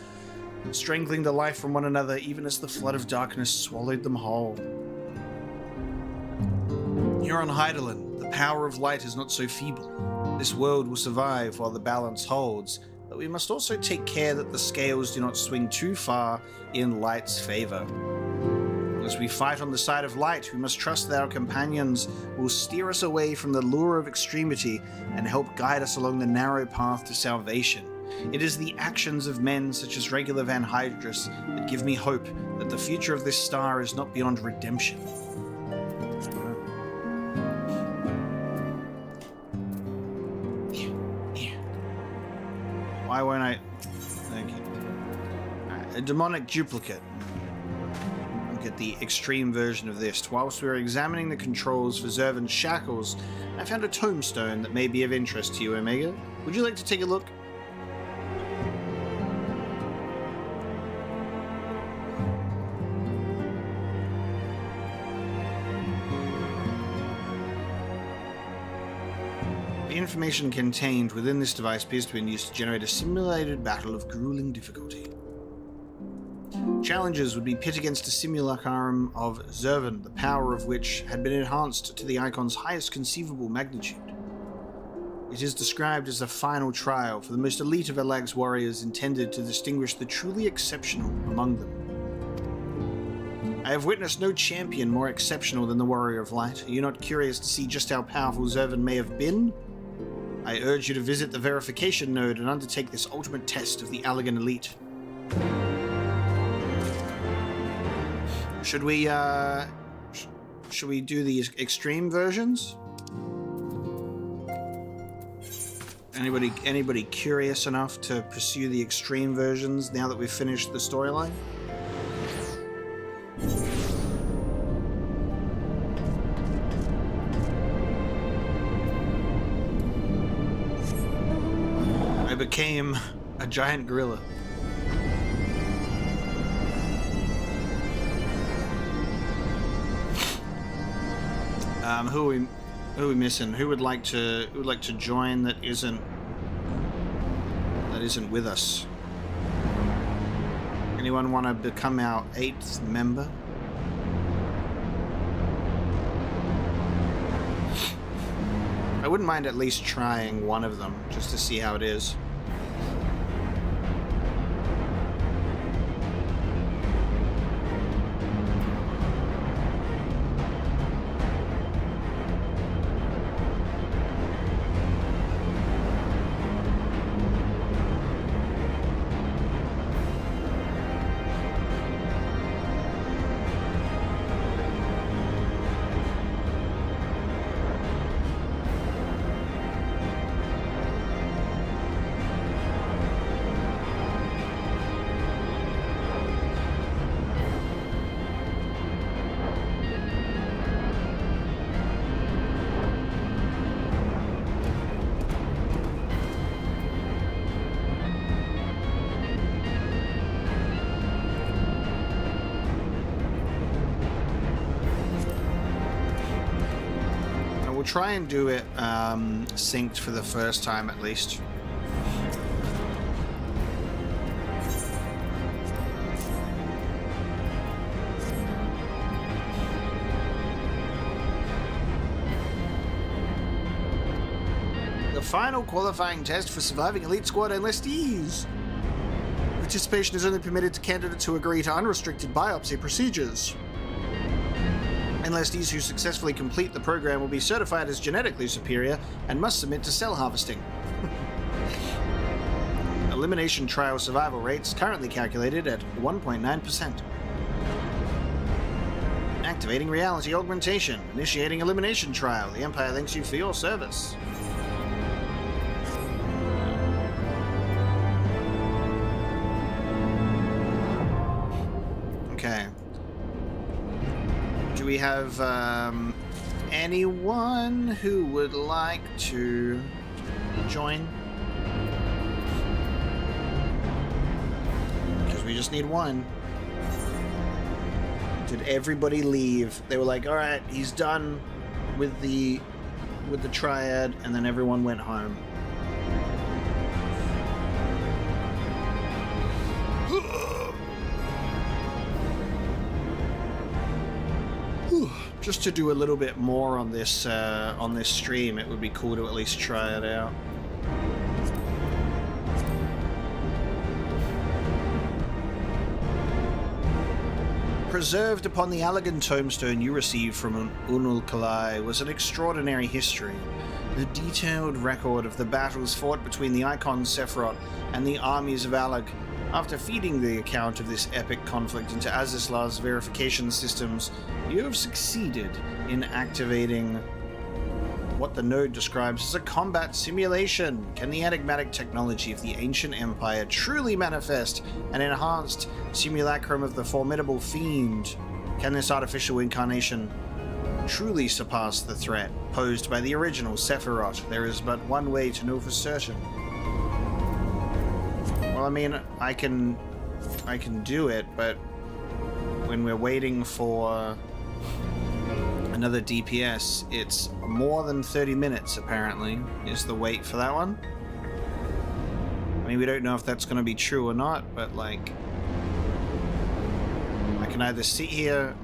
strangling the life from one another even as the flood of darkness swallowed them whole. Here on Hydaelyn, the power of light is not so feeble. This world will survive while the balance holds, but we must also take care that the scales do not swing too far in light's favor. As we fight on the side of light, we must trust that our companions will steer us away from the lure of extremity and help guide us along the narrow path to salvation. It is the actions of men such as regular Van Hydrus that give me hope that the future of this star is not beyond redemption. Why won't I? Thank you. A demonic duplicate. Look at the extreme version of this. Whilst we were examining the controls for Zervan's shackles, I found a tombstone that may be of interest to you, Omega. Would you like to take a look? The information contained within this device appears to have been used to generate a simulated battle of grueling difficulty. Challenges would be pit against a simulacrum of Zervan, the power of which had been enhanced to the icon's highest conceivable magnitude. It is described as a final trial for the most elite of Elag's warriors intended to distinguish the truly exceptional among them. I have witnessed no champion more exceptional than the Warrior of Light. Are you not curious to see just how powerful Zervan may have been? I urge you to visit the verification node and undertake this ultimate test of the Allagan elite. Should we do these extreme versions? Anybody curious enough to pursue the extreme versions now that we've finished the storyline? I became a giant gorilla. Who are we missing? Who would like to join that isn't with us? Anyone want to become our 8th member? I wouldn't mind at least trying one of them just to see how it is. we'll try and do it synced for the first time at least. The final qualifying test for surviving Elite Squad enlistees. Participation is only permitted to candidates who agree to unrestricted biopsy procedures. Enlistees who successfully complete the program will be certified as genetically superior and must submit to cell harvesting. Elimination trial survival rates currently calculated at 1.9%. Activating reality augmentation. Initiating elimination trial. The Empire thanks you for your service. Okay. Do we have anyone who would like to join? Because we just need one. Did everybody leave? They were like, all right, he's done with the Triad, and then everyone went home. Just to do a little bit more on this stream, it would be cool to at least try it out. Preserved upon the Allegan tombstone you received from Unukalhai was an extraordinary history. The detailed record of the battles fought between the Icon Sephirot and the armies of Allag. After feeding the account of this epic conflict into Azizlar's verification systems, you have succeeded in activating what the node describes as a combat simulation. Can the enigmatic technology of the ancient empire truly manifest an enhanced simulacrum of the formidable fiend? Can this artificial incarnation truly surpass the threat posed by the original Sephirot? There is but one way to know for certain. Well, I mean, I can do it, but when we're waiting for another DPS, it's more than 30 minutes, apparently, is the wait for that one. I mean, we don't know if that's going to be true or not, but, like, I can either sit here...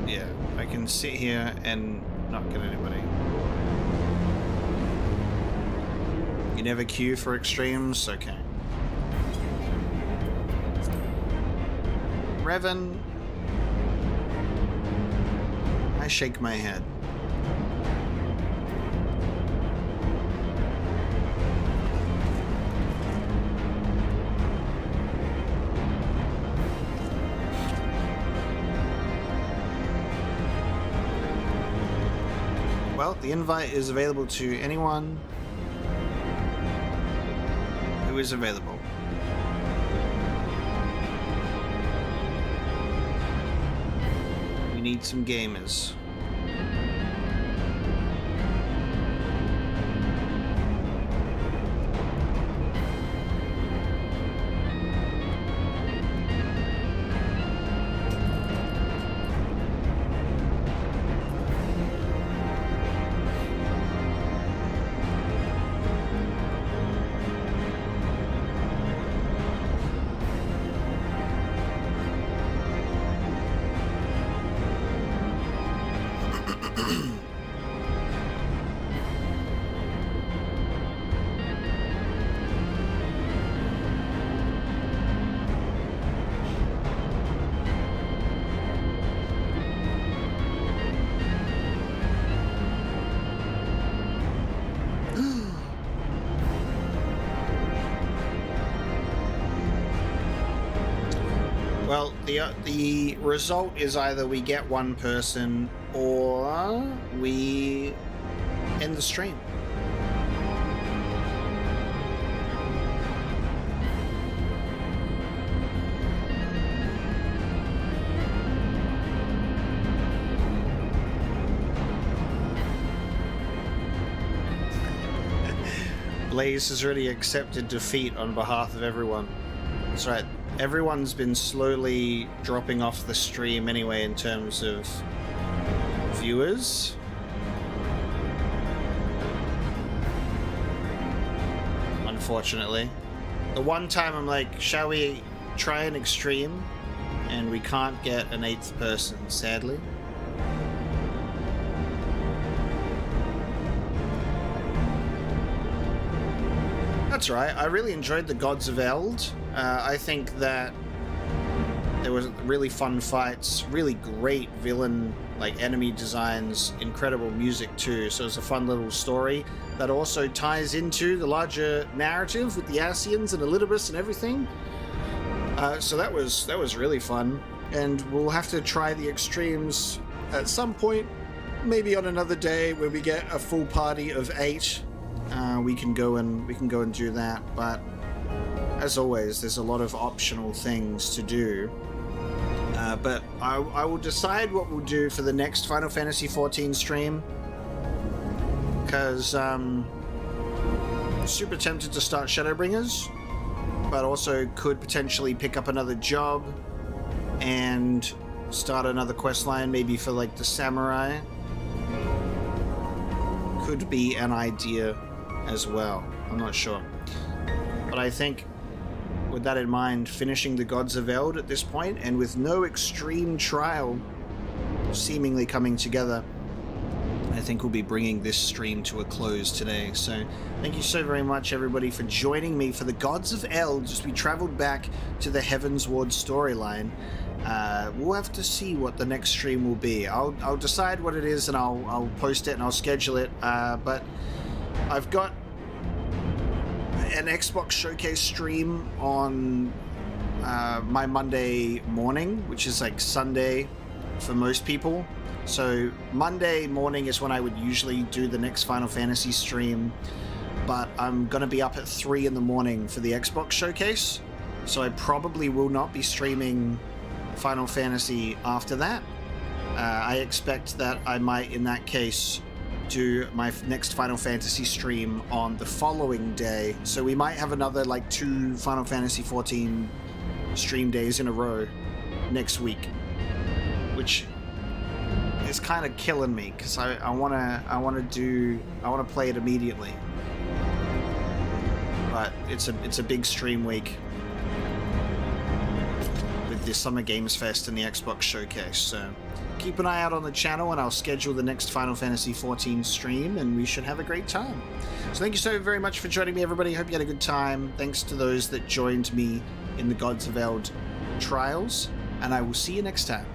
Yeah, I can sit here and not get anybody. You never queue for extremes? Okay. Revan. I shake my head. Well, the invite is available to anyone who is available. We need some gamers. Well, the result is either we get one person or we end the stream. Blaze has already accepted defeat on behalf of everyone. That's right. Everyone's been slowly dropping off the stream anyway in terms of viewers. unfortunately. The one time I'm like, shall we try an extreme? And we can't get an 8th person, sadly. That's right, I really enjoyed the Gods of Eld. I think that there was really fun fights, really great villain, like enemy designs, incredible music too. So it's a fun little story that also ties into the larger narrative with the Ascians and Elidibus and everything. So that was really fun, and we'll have to try the extremes at some point, maybe on another day where we get a full party of 8. We can go and do that. But as always, there's a lot of optional things to do. But I will decide what we'll do for the next Final Fantasy XIV stream, because super tempted to start Shadowbringers, but also could potentially pick up another job and start another quest line, maybe for like the samurai. Could be an idea as well. I'm not sure. But I think with that in mind, finishing the Gods of Eld at this point, and with no extreme trial seemingly coming together, I think we'll be bringing this stream to a close today. So thank you so very much, everybody, for joining me for the Gods of Eld as we traveled back to the Heaven's Ward storyline. We'll have to see what the next stream will be. I'll decide what it is, and I'll post it and I'll schedule it. But I've got an Xbox Showcase stream on my Monday morning, which is like Sunday for most people. So Monday morning is when I would usually do the next Final Fantasy stream, but I'm going to be up at 3 in the morning for the Xbox Showcase, so I probably will not be streaming Final Fantasy after that. I expect that I might, in that case, do my next Final Fantasy stream on the following day, so we might have another like 2 Final Fantasy XIV stream days in a row next week, which is kind of killing me, because I want to play it immediately. But it's a big stream week with the Summer Games Fest and the Xbox Showcase. So keep an eye out on the channel, and I'll schedule the next Final Fantasy XIV stream, and we should have a great time. So thank you so very much for joining me, everybody. Hope you had a good time. Thanks to those that joined me in the Gods of Eld trials, and I will see you next time.